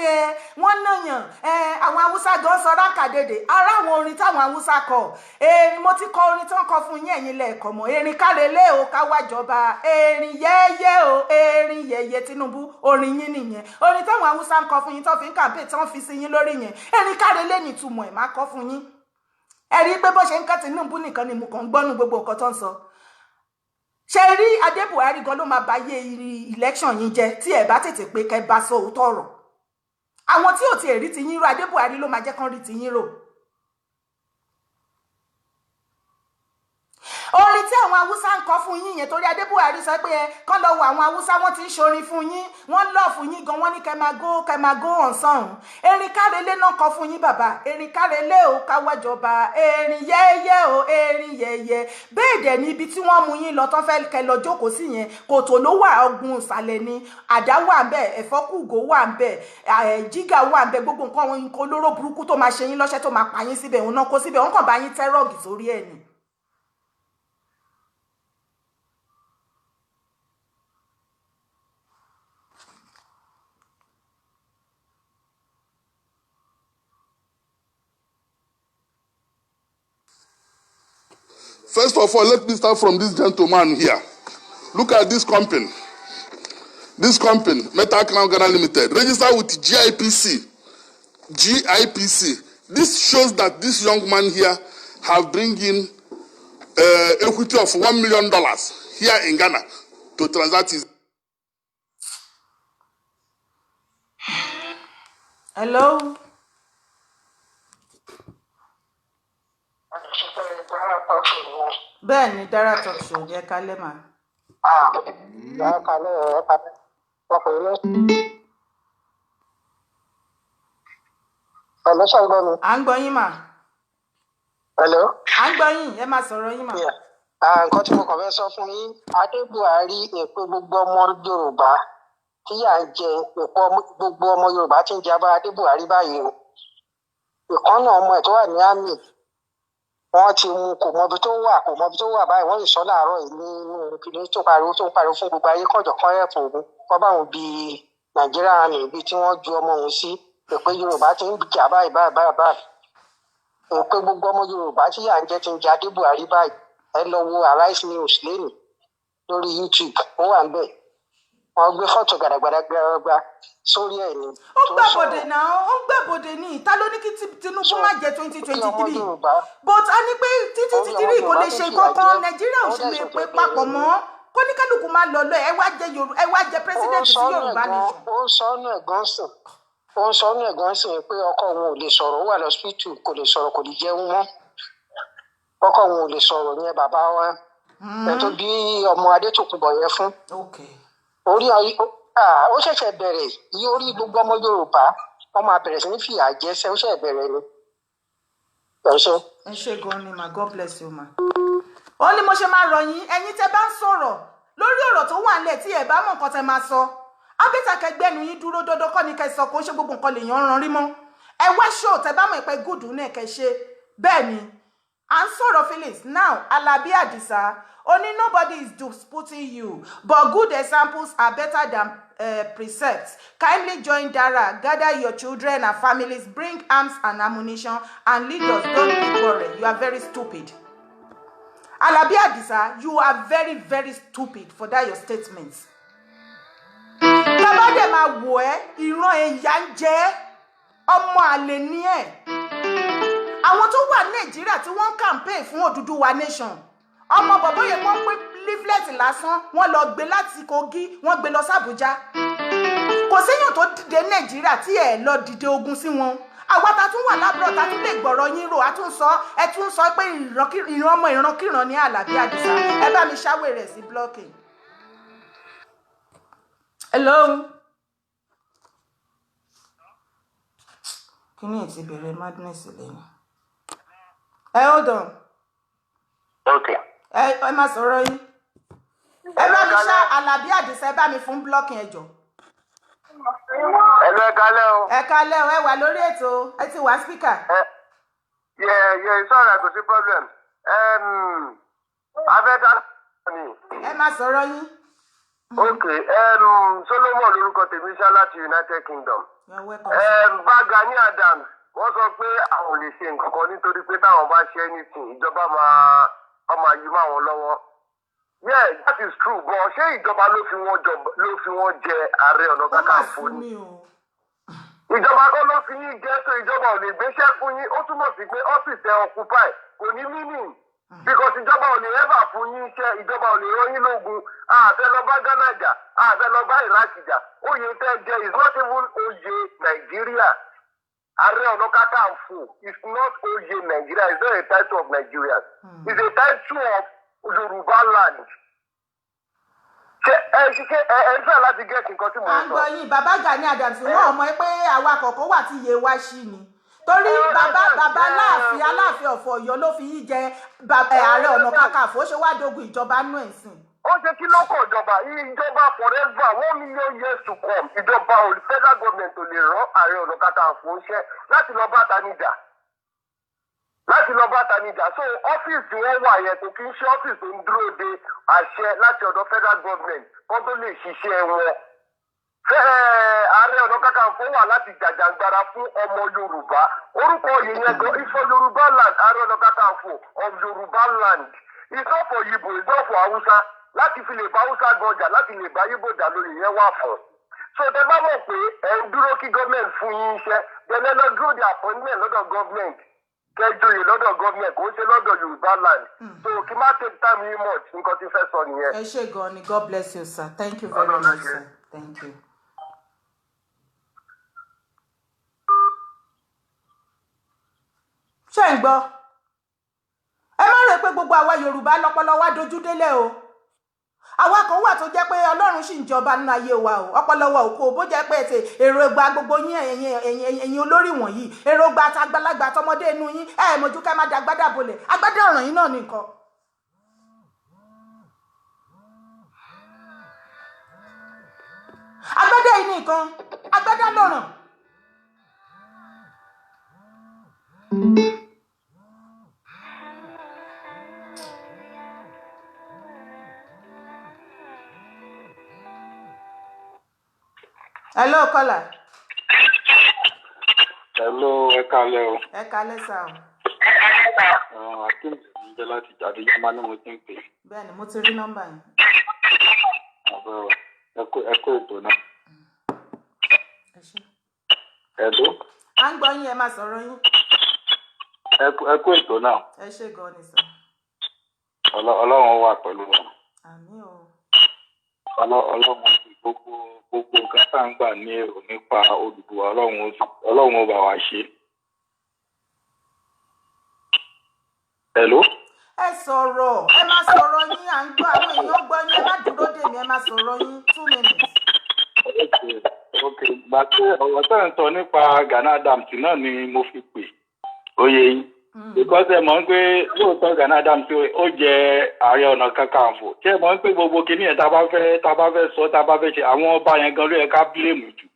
wọ́n nàyàn àwọn Haúsá gan sọ rákàdédé ara àwọn orin táwọn Haúsá kọ mo ti kọ orin tó ń kọ fún yín ẹ̀yin lẹ́ẹ̀kọ́ mọ́ erin kárelé o káwájọba erin yẹ́yẹ́ o erin yẹ́yẹ́ Tinubu orin yín nìyẹn orin táwọn Haúsá ń kọ fún yín tó fi ń kàmpé tó ń fi sí yín lórí yẹn erin kárelé nìtumọ̀ ẹ̀ má kọ fún yín ẹ rí pé bó ṣe ń kọ́ Tinubu nìkan ni mo kàn ń gbọ́nú gbogbo nǹkan tó ń sọ ṣe rí Adé Buhari gan ló máa bá yé election yín jẹ tí ẹ bá tètè pé kẹ́ bá sọ òótọ́ ọ̀rọ̀ àwọn tí ò tiẹ̀ rí ti yín rò Adé Buhari ló máa jẹ́ kán rí ti yín rò orin tí àwọn Haúsá ń kọ fún yín yẹn torí Adé Buhari sọ pé kán lọ wo àwọn Haúsá wọ́n ti ń ṣorin fún yín wọ́n lọ fún yín gan wọ́n ní kẹ́ máa go ọ̀sán erin kárelé náà kọ fún yín bàbá erin kárelé o káwájọba erin yẹ́yẹ́ o erin yẹ́yẹ́ bẹ́ẹ̀ dẹ̀ ní ibi tí wọ́n mú yín lọ tán fẹ́ kẹ́ lọ jókòó sí yẹn kòtò ló wà ọ̀gbun ìsàlẹ̀ ni àdá wà ń bẹ̀ ẹ̀fọ́kùgò wà ń bẹ̀ jígà wà ń bẹ̀ gbogbo nǹkan olóró burúkú tó máa ṣe yín lọ́ṣẹ́ tó máa pa yín síbẹ̀ òun náà kó síbẹ̀ wọ́n kàn bá yín tẹ́rọ̀gì sórí ẹ̀ ni. First of all, let me start from this gentleman here. Look at this company. This company, Metal Crown Ghana Limited, registered with GIPC. GIPC. This shows that this young man here have bring in equity of $1 million here in Ghana to transact his. Hello. Bẹ́ẹ̀ni Dara talk show jẹ́ kálẹ̀ mà. Hello, ṣé ń gbọ́ mi? À ń gbọ́ yín mà. Hello. À ń gbọ́ yín, ẹ máa sọ̀rọ̀ yín mà. Nǹkan tí mo kàn fẹ́ sọ fún yín, Adé Buhari èpè gbogbo ọmọ Yorùbá tí yà ń jẹ èpò gbogbo ọmọ Yorùbá tí ń jẹ abá Adé Buhari báyìí o. Ìkànnà ọmọ ẹ̀ tó wà ní àmì wọ́n ti mú kò mọbi tó wà báyìí wọ́n lè sọ láàárọ̀ yìí nínú kìnìún tó ń pariwo fún gbogbo ayé kọjọ kan ẹ̀pọ̀ òun kọ́ báwọn bíi Nàìjíríà àmì ibi tí wọ́n ju ọmọ òun sí èpè Yorùbá ti ń jà báyìí èpè gbogbo ọmọ Yorùbá tí yà ń jẹ ti ń jẹ Adé Buhari báyìí ẹ lọ wo Arise News lẹ́nu lórí YouTube ó wà ń bẹ̀ wọ́n gbé fọ́tò gbàdàgbàdàgbà sórí ẹ̀ ni. ó gbàbọ̀dè náà ó gbàbọ̀dè ní ìta ló ní kí Tinubu má jẹ 2023 but a ní pé títí títí kò lè ṣe kankan Nàìjíríà ò sì lè pé papọ̀ mọ́ kó ní kálukú máa lọ lọ ẹ wá jẹ president sí Yorùbá nation. ó ń sọnù ẹ̀gbọ́n sìn pé ọkọ òun ò lè sọ̀rọ̀ ó wà lọ́sítù kò lè sọ̀rọ̀ kò lè jẹun mọ́ ọkọ òun ò lè sọ̀rọ̀ yẹn bàbá wa ẹ̀ tó bí ọmọ Adétòkunbọ̀ yẹn fún. Orí ó ṣẹ̀ṣẹ̀ bẹ̀rẹ̀ yí orí gbogbo ọmọ Yorùbá wọ́n máa bẹ̀rẹ̀ sí ní fìyà jẹsẹ́ ó ṣẹ̀ṣẹ̀ bẹ̀rẹ̀ ni. ẹ ṣé gan ni ma God bless you ma. ó ní mo ṣe máa rọ̀ yín ẹ̀yin tẹ́ bá ń sọ̀rọ̀ lórí ọ̀rọ̀ tó wà nílẹ̀ tí ẹ bá mọ̀ nǹkan tẹ́ máa sọ ábẹ́tà kẹgbẹ́nu yín dúró dọ́dọ́ kọ́ ni kẹ́ sọ kó ṣe gbogbo nǹkan lèèyàn ran rí mọ́ ẹ wá ṣó tẹ́ bá mọ̀ pé gùdù náà kẹ́ ṣe bẹ́ẹ̀ ni à ń sọ̀rọ̀ Felix now Alabi Adisa only nobody is disputing you but good examples are better than precepts. Kindly join Dara, gather your children and families, bring arms and ammunition and lead us. Don't be worried. You are very stupid. Alabi Adisa, you are very, very stupid for that your statement. Bàbá dẹ̀ máa wò ẹ́, ìran ẹ̀yà ń jẹ ẹ́, ọmọ àlè ni ẹ́. Àwọn tó wà Nàìjíríà tí wọ́n campaign fún Odùduwà nation. Ọmọ bàbá yẹn wọ́n pé leaflet lásán, wọ́n lọ gbé láti Kogi, wọ́n gbé lọ sí Àbújá. Kò séyàn tó dìde Nàìjíríà tí ẹ lọ dìde ogun sí wọn. Àwa ta tún wà lábúrò ta tún lè gbọ́rọ̀ yín rò, a tún sọ ẹ tún sọ pé ìran ọmọ ìrankíran ní Alabi Adisa. Ẹ bá mi ṣáwé rẹ̀ sí blocking. Hello. Kini ti bẹ̀rẹ̀ madness lẹ́yìn. Hold on. Okay. Ẹ má sọ̀rọ̀ yín. Ẹ bá mi ṣá Alabi Adisa, ẹ bá mi fún blocking ẹ jọ̀ọ́. Hello, ẹ kálẹ́ o. Ẹ kálẹ́ o, ẹ wà lórí ètò, ẹ ti wà speaker. Yeah, it's all right, kò sí problem. Abẹ́dá ni. Ẹ má sọ̀rọ̀ yín. Okay, Solomon lórúkọ tèmi ṣá láti United Kingdom. You're welcome. Bá Gani Adams, wọ́n sọ pé àwọn ò lè ṣe nǹkan kan nítorí pé táwọn bá ṣe anything, ìjọba máa yí mọ́ àwọn lọ́wọ́. Yeah, that is true, but ṣé ìjọba ló fi wọ́n jẹ Ààrẹ Ọ̀nà Kakanfò ni? Ìjọba kan ló fi yín jẹ́ tó ìjọba ò lè gbéṣẹ́ fún yín, ó túmọ̀ sí pé ọ́fíìsì ẹ̀ occupy kò ní meaning. Because ìjọba ò lè ever fún yín iṣẹ́, ìjọba ò lè rán yín lógun, àfẹ́ lọ bá Ghana jà, àfẹ́ lọ bá Iraq jà, oyè tẹ́ jẹ is not even oyè Nàìjíríà. Ààrẹ Ọ̀nà Kakanfò is not oyè Nàìjíríà, it's not a title of Nigerians. It's a title of Yorùbá land. Ṣé ẹ ń fẹ́ láti gẹ̀ẹ́sì nǹkan tí mo sọ? Àgbọ̀ yìí, bàbá Gani Adams wọ́n mọ̀ pé àwa kọ̀ọ̀kan wà tí iye wa ṣí ni. Torí bàbá Aláàfin of Ọ̀yọ́ ló fi yí jẹ Ààrẹ Ọ̀nà Kakanfò, ó ṣe wá dogun ìjọba nú ẹ̀sìn. Ó ṣe kí lọ́kọ̀ ìjọba forever 1 million years to come. Ìjọba federal government ò lè rán Ààrẹ Ọ̀nà Kakanfò ṣẹ́ láti lọ bá Tanijà. So ọ́fíìsì wọn wà yẹn kò kí ń ṣe ọ́fíìsì tó ń dúró de àṣẹ láti ọ̀dọ̀ federal government kó tó lè ṣiṣẹ́ wọn. Ààrẹ Ọ̀nà Kakanfò wà láti jàjàgbara fún ọmọ Yorùbá. Orúkọ yìí yẹn gan ifọ̀ Yorùbá land, Ààrẹ Ọ̀nà Kakanfò of Yorùbá land. It's not for Igbo, it's not for Hausa. Láti fi lè bá Hausa gọjà, láti lè bá Igbo jà lórí yẹn wà fún. So tẹ bá mọ̀ pé ẹ̀ ń dúró kí gọ́ọ̀mẹ̀ntì fún yín iṣẹ́, then ẹ lọ dúró de appointment lọ́dọ̀ gọ́ọ̀mẹ̀ntì. Kẹjọyè lọ́dọ̀ gọ́ọ̀mẹ̀ntì kò ń ṣe lọ́dọ̀ Yorùbá land. So kí má take time yín much nǹkan tí fẹ́ sọ nìyẹn. Ẹ ṣé gan ni, God bless you sir, thank you very much sir, thank you. Ṣé ń gbọ́? Ẹ má rò pé gbogbo àwa Yorùbá lọ́pọlọ wa dojú délẹ̀ o. Àwa kan wà tó jẹ́ pé Ọlọ́run sì ń jọba nínú ayé wa o. Ọpọlọ wa ò kó bó jẹ́ pé èròǹgbà gbogbo yín ẹ̀yin olórí wọ̀nyí, èròǹgbà àtàgbàlagbà àtọmọdé inú yín, mojú ká má da agbádá bolẹ̀. Agbádá ọ̀ràn yín náà ní nǹkan. Agbádá yìí ní nǹkan. Agbádá lọ̀ràn. Hello, caller. Hello, ẹ kálẹ́ o. Ẹ kálẹ́ sà o. Akim jẹ́ láti jáde yá máa ní mo ti ń pè. Bẹ́ẹ̀ni, mo ti rí nọ́mbà yín. Ẹ kó ètò náà. Ẹ ṣé. Hello. À ń gbọ́ yín, ẹ máa sọ̀rọ̀ yín. Ẹ kó ètò náà. Ẹ ṣé gan ni sà. Ọlọ́run wà pẹ̀lú wa. Àmín o. Ọlọ́run gbogbo nǹkan tá à ń gbà ní èrò nípa Odùduwà Ọlọ́run ó bá wa ṣe. Hello. Ẹ sọ̀rọ̀, ẹ máa sọ̀rọ̀ yín, à ń gbọ́ àwọn èèyàn gbọ́ yín, ẹ má dúró dè mí, ẹ máa sọ̀rọ̀ yín 2 minutes. Okay, gbà pé ọ̀rọ̀ tẹ́ ń sọ nípa Gani Adams náà ni mo fi pè ó yé yín. Because ẹ mọ̀ pé lóòótọ́ Gani Adams ó jẹ Ààrẹ Ọ̀nà Kakanfò. Ṣé ẹ mọ̀ pé gbogbo kìíní yẹn tá a bá fẹ́ sọ tá a bá fẹ́ ṣe àwọn ọba yẹn gan ló yẹ ká bílèmù jù.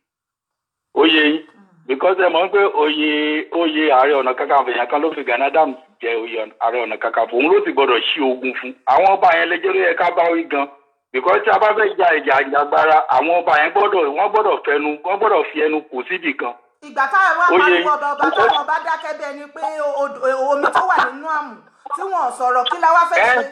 Ó yé yín. Because ẹ mọ̀ pé oyè Ààrẹ Ọ̀nà Kakanfò yẹn kan ló fi Gani Adams jẹ oyè Ààrẹ Ọ̀nà Kakanfò. Òun ló sì gbọdọ̀ ṣí ogun fún. Àwọn ọba yẹn lẹ́jọ́ ló yẹ ká bá wí gan. Because tí a bá fẹ́ ja ìjà àjàgbara àwọn ọba yẹn gbọ́dọ̀ fi ẹnu kò síbì kan. Ìgbà táwọn wá pariwo ọba táwọn ọba dákẹ́ bẹ́ẹ̀ ni pé omi tó wà nínú àmù tí wọ́n sọ̀rọ̀ kí la wá fẹ́ ṣe.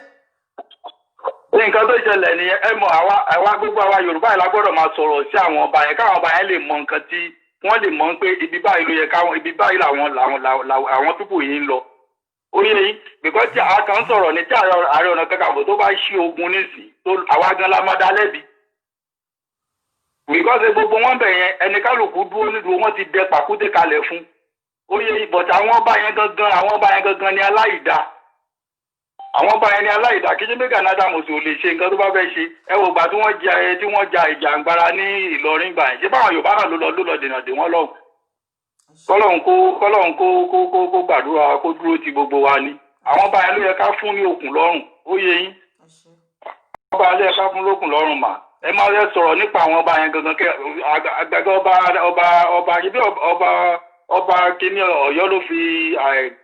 Nǹkan tó ṣẹlẹ̀ nìyẹn ẹ mọ̀ àwa gbogbo àwa Yorùbá yìí la gbọ́dọ̀ máa sọ̀rọ̀ sí àwọn ọba yẹn káwọn ọba yẹn lè mọ nǹkan tí wọ́n lè mọ̀ pé ibi báyìí ló yẹ káwọn ibi báyìí làwọn pípò yìí ń lọ. Ó yẹ yín because tí a kàn ń sọ̀rọ̀ ní tí Ààrẹ Ọ̀nà Kakanfò tó bá ṣí ogun nísìn tó àwa gan la máa dá lẹ́bi. Because gbogbo wọn bẹ̀ yẹn ẹni kálukú dúró nídùú wọn ti dẹ pàkúté kalẹ̀ fún. Ó yẹ yín but àwọn ọba yẹn gangan ni aláìda. Àwọn ọba yẹn ni aláìda kí Jẹ́ Gani Adams ò lè ṣe nǹkan tó bá fẹ́ ṣe. Ẹ wo gbà tí wọ́n ja ìjàngbara ní Ìlọrin gbà yẹn. Ṣé báwọn Yorùbá náà ló lọ dènà dè wọ́n lọ́hùn? Kọ́lọ́hún kó gbàdúrà kó dúró ti gbogbo wa ni. Àwọn ọba yẹn ló yẹ ká fún ní okùn lọ́rùn. Ó yẹ yín. Àwọn ọba yẹn ló yẹ ká fún lókùn lọ́rùn mà. Ẹ máa yẹ sọ̀rọ̀ nípa àwọn ọba yẹn gangan kẹ́ àgbàgbà ọba kíní Ọ̀yọ́ ló fi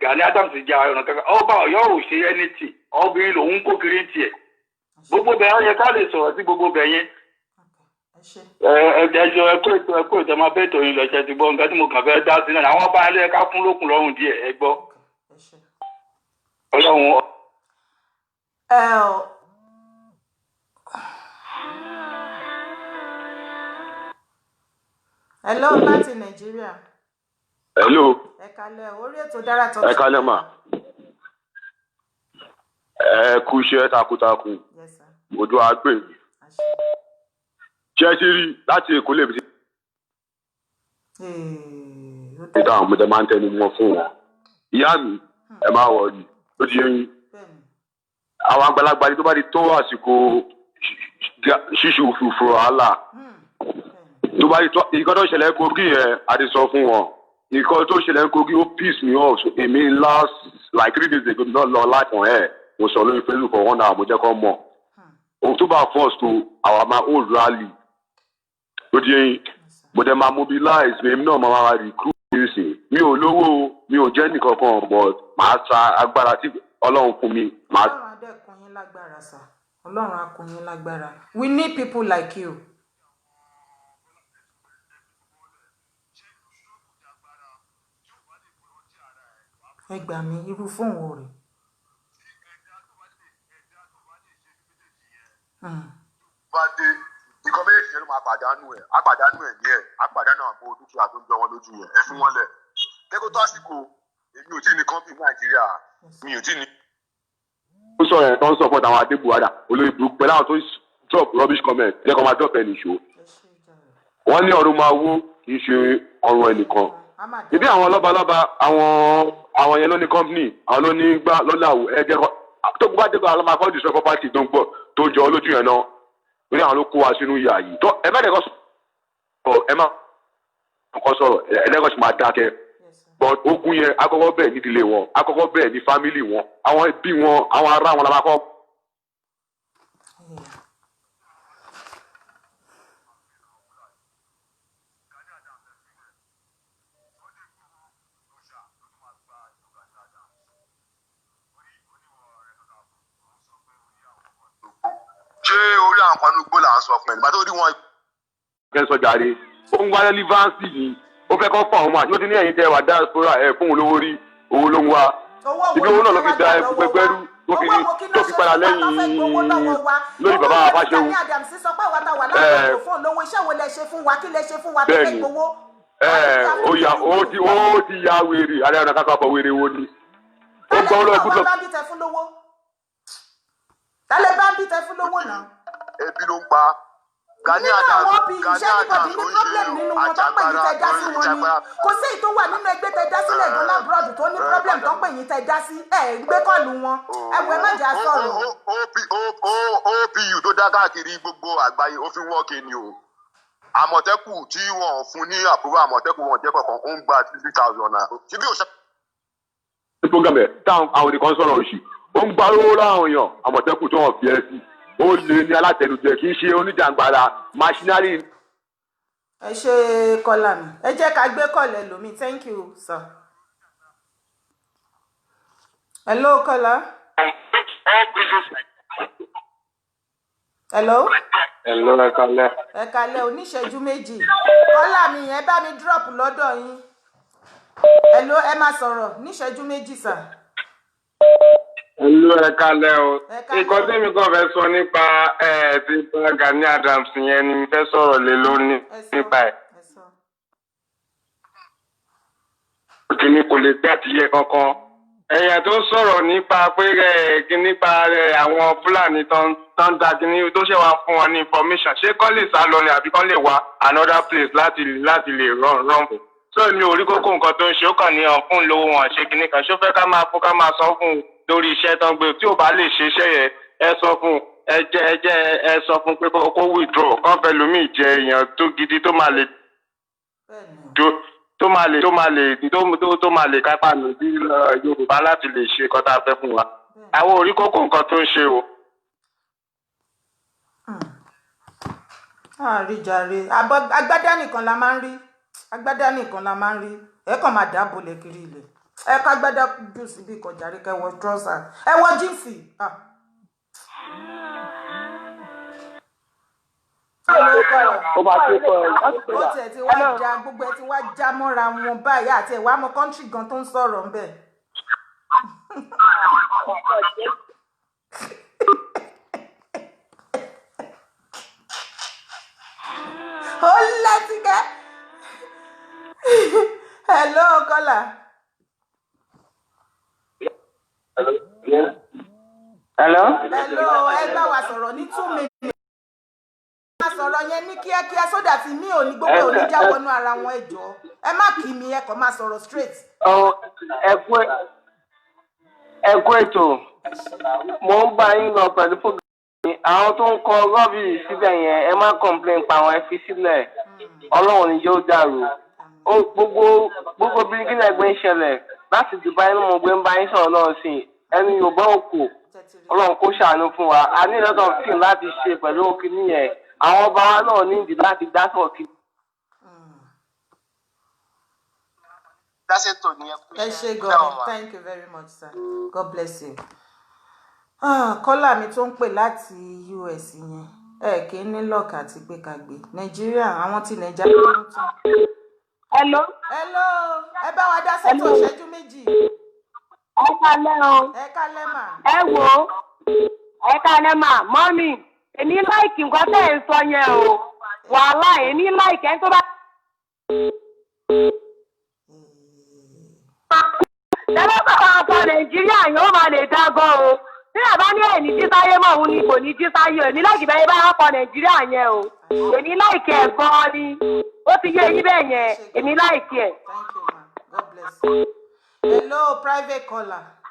Gani Adams ja Ọ̀nà Kakanfò. Ọba Ọ̀yọ́ ò ṣe anything. Obìnrin lòun kó kiri tiẹ̀. Gbogbo bẹ̀ yẹn ká lè sọ̀rọ̀ sí gbogbo bẹ̀ yẹn. Ẹjọ́ ẹkú ètò máa bẹ́ẹ̀ tòyìn lọ ṣe ti gbọ́ nǹkan tí mo kàn fẹ́ dá sí náà. Àwọn ọba ilé ẹ̀ka fún lókun lọ́rùn díẹ̀ ẹ gbọ́. Ọlọ́run. Hello láti Nàìjíríà. Hello. Ẹ kálẹ́ orí ètò Dára Talk. Ẹ kálẹ́ mà. Ẹ kú iṣẹ́ takuntakun. Ojú àgbè. Ṣé ti rí láti Èkó lè fi ṣe. Ìdá àwọn ọmọdé máa ń tẹnu mọ́ fún wọn. Ìyá mi ẹ máa wọ̀rí ó ti yẹn. Àwọn àgbàlagbà ni tó bá di tó àsìkò ṣíṣe òfurufú wàhálà. Tó bá di tó nǹkan tó ṣẹlẹ̀ Kogi yẹn a ti sọ fún wọn. Nǹkan tó ṣẹlẹ̀ Kogi ó piss me off. Èmi last like 3 days ago not lọ live on air. Mo sọ lórí Facebook for 1 hour mo jẹ́ kó mọ̀. October 1st to our my old rally. Ó di yẹn mo dẹ̀ máa mobilize èmi náà máa recruit sí. Mi ò lówó mi ò jẹ́ nìkan kan but màá sa agbára tí Ọlọ́run fún mi. Ọlọ́run adé kún yín lágbára sà. Ọlọ́run á kún yín lágbára. We need people like you. Ẹ gbà mí irú fóònù rẹ̀. Bá dé nǹkan méjèèjì yẹn ló máa pàdánù ẹ̀ á pàdánù ẹ̀ ní ẹ̀ á pàdánù àwọn dúkìá tó ń jọ wọn lójú yẹn ẹ fún wọn lẹ̀. Kẹ́kọ̀ọ́ tó àsìkò èmi ò tí ì ní kọ́ńpì Nàìjíríà mi ò tí ì ní. Ó sọ ẹ̀ tó ń support àwọn Adébùwádà olórí burúkú pẹ̀lú àwọn tó ń drop rubbish comment jẹ́ kó máa drop ẹni ìṣó. Wọ́n ní ọ̀run máa wó kì í ṣe ọrùn ẹnìkan. Ibi àwọn lọ́balọ́ba àwọn yẹn ló ní company àwọn ló ní gbá lọ́lá ẹ̀jẹ̀ tó gbá dé bá lọ́mọ akọ́jú sọ property tó ń gbọ́ tó jọ lójú yẹn náà lórí àwọn ló kó wa sínú ìyá yìí tó ẹ má dẹ̀ kọ́ sọ̀rọ̀ ẹ má kọ́ sọ̀rọ̀ ẹlẹ́kọ̀ọ́ sì máa dákẹ́ but ogun yẹn akọ́kọ́ bẹ́ẹ̀ nídìílé wọn akọ́kọ́ bẹ́ẹ̀ ní family wọn àwọn ẹbí wọn àwọn ará wọn la máa kọ́. Ṣé orí àwọn kan ló gbó là ń sọ fún ẹ nígbà tó rí wọn. Kẹ́ sọ jàre ó ń wá rẹ́lívánsì ni ó fẹ́ kọ́ fún àwọn ọmọ àti ó ti ní ẹ̀yìn tẹ́ wà diaspora ẹ̀ fún olówó rí owó ló ń wá ibi owó náà ló fi da ẹgbẹ́rú tó fi padà lẹ́yìn lórí bàbá Afáṣẹ́wó. Bẹ́ẹ̀ni ó ti ya wèrè Ààrẹ Ọ̀nà Kakanfò wèrè wo ni ó gbọ́ lọ gbúdọ̀. Tálẹ̀ bá ń bí tẹ fún lówó náà. Ebi ló ń pa. Gani Adams ló ń ṣe àjàgbara. Kò sí èyí tó wà nínú ẹgbẹ́ tẹ dá sílẹ̀ gan lábúrọ̀dù tó ní problem tó ń pè yín tẹ dá sí. Ẹ gbé kọ́ọ̀lù wọn. Ẹ wọ ẹ má jà sọ̀rọ̀. OPU tó dá káàkiri gbogbo àgbáyé ó fi wọ́ọ̀kì ni o. Àmọ̀tẹ́kù tí wọ́n fún ní àpòrò Àmọ̀tẹ́kù wọn jẹ́ kọ̀ọ̀kan ó ń gba 3,000 náà. Ṣé bí o ṣe. Ní program ẹ̀ táwọn àwọn ènìyàn sọ̀rọ̀ òṣì ó ń gba owó láwọn èèyàn Àmọ̀tẹ́kù tó wọ́n fi ẹ́ sí ó lè ní alátẹnujẹ kì í ṣe oníjàngbara machinery. Ẹ ṣe kọ́lá mi ẹ jẹ́ ká gbé kọ́lẹ̀ lómi thank you sir. Hello kọ́lá. Hello. Hello ẹ kálẹ́. Ẹ kálẹ́ oníṣẹ́jú méjì kọ́lá mi ẹ bá mi drop lọ́dọ̀ yín. Hello ẹ máa sọ̀rọ̀ níṣẹ́jú méjì sir. Hello, ẹ kálẹ́ o. Nǹkan tí mi kàn fẹ́ sọ nípa ti Gani Adams yẹn ni mi fẹ́ sọ̀rọ̀ lé lórí nípa ẹ̀. Kìíní kò lè gbé àtìyẹ kankan. Ẹ̀yà tó sọ̀rọ̀ nípa pé nípa àwọn Fúlàní tó ń da kìíní tó ṣe wá fún wọn ní information. Ṣé kán lè sá lọ ni àbí kán lè wá another place láti lè run fún? So mi ò rí kókó nǹkan tó ń ṣe ó kàn ní fún lówó wọn ṣe kìíní kan. Ṣó fẹ́ ká máa sọ fún un lórí iṣẹ́ tó ń gbé tí ò bá lè ṣe iṣẹ́ yẹn ẹ sọ fún ẹ sọ fún pé kó withdraw kán fẹ́ lómi jẹ èèyàn tó gidi tó máa lè kápá mi bí Yorùbá láti lè ṣe nǹkan tá a fẹ́ fún wa. Àwọn orí kókó nǹkan tó ń ṣe o. Àríjàre agbádá nìkan la máa ń rí ẹ kàn máa dáàbò lè kiri ilẹ̀ ẹ ká gbádá jù síbi ìkọjàre kẹwọ trọ́sà ẹ wọ jíǹsì. ó bá tó kọ ẹ ó tiẹ̀ ti wá já gbogbo ẹ ti wá já mọ́ra wọn báyìí àti ẹ̀wà mọ́ kọ́ńtì gan tó ń sọ̀rọ̀ ńbẹ̀. ó láti ká hello kọ́là. Hello. Ẹ bá wa sọ̀rọ̀ ní 2 minutes. Má sọ̀rọ̀ yẹn ní kíákíá sódà tí mi ò ní gbogbo ò ní já wọnú ara wọn ẹjọ́. Ẹ má kí mi ẹ kàn máa sọ̀rọ̀ straight. Ẹ kú ètò. Mo ń bá yín lọ pẹ̀lú fúgàmì. Àwọn tó ń kọ rọ́bì síbẹ̀ yẹn ẹ má complain pa àwọn ẹ fi sílẹ̀. Ọlọ́run ni yóò dàrú. Gbogbo bíríkìlẹ̀ ẹgbẹ́ ń ṣẹlẹ̀ láti Dubai ní mo gbé ń bá yín sọ̀rọ̀ náà sí ẹni Yorùbá òkú. Ọlọ́run kó ṣàánú fún wa a ní lọ́dọ̀ fíìmù láti ṣe pẹ̀lú òkìní yẹn àwọn ọba wa náà ní ìdí láti dá sọ̀kì. Ẹ ṣé gan thank you very much sir God bless you. Kọ́lá mi tó ń pè láti US yẹn kì í ní lọ́ọ̀kì àti pé ká gbé Nàìjíríà àwọn tí Nàìjíríà ló tún. Hello. Ẹ bá wa dá sẹ́tò ìṣẹ́jú méjì. Ẹ kálẹ́ o. Ẹ kálẹ́ mà. Ẹ wò ó. Ẹ kálẹ́ mà. Mọ́mì, èmi láìkì nǹkan tẹ́ ẹ̀ ń sọ yẹn o. Wàhálà èmi láìkì ẹni tó bá. Tẹ́lẹ̀ bàbá ọkọ Nàìjíríà yóò máa lè dá gan o. Tí àbá ní ẹ̀ní tí sáyé mọ̀ òun ni kò ní tí sáyé o. Èmi láìkì bẹ́ẹ̀ bá ọkọ Nàìjíríà yẹn o. Èmi láìkì ẹ̀ gan ni. Ó ti yé yín bẹ́ẹ̀ yẹn. Èmi láìkì ẹ̀. Thank you ma. God bless you. Hello, private caller.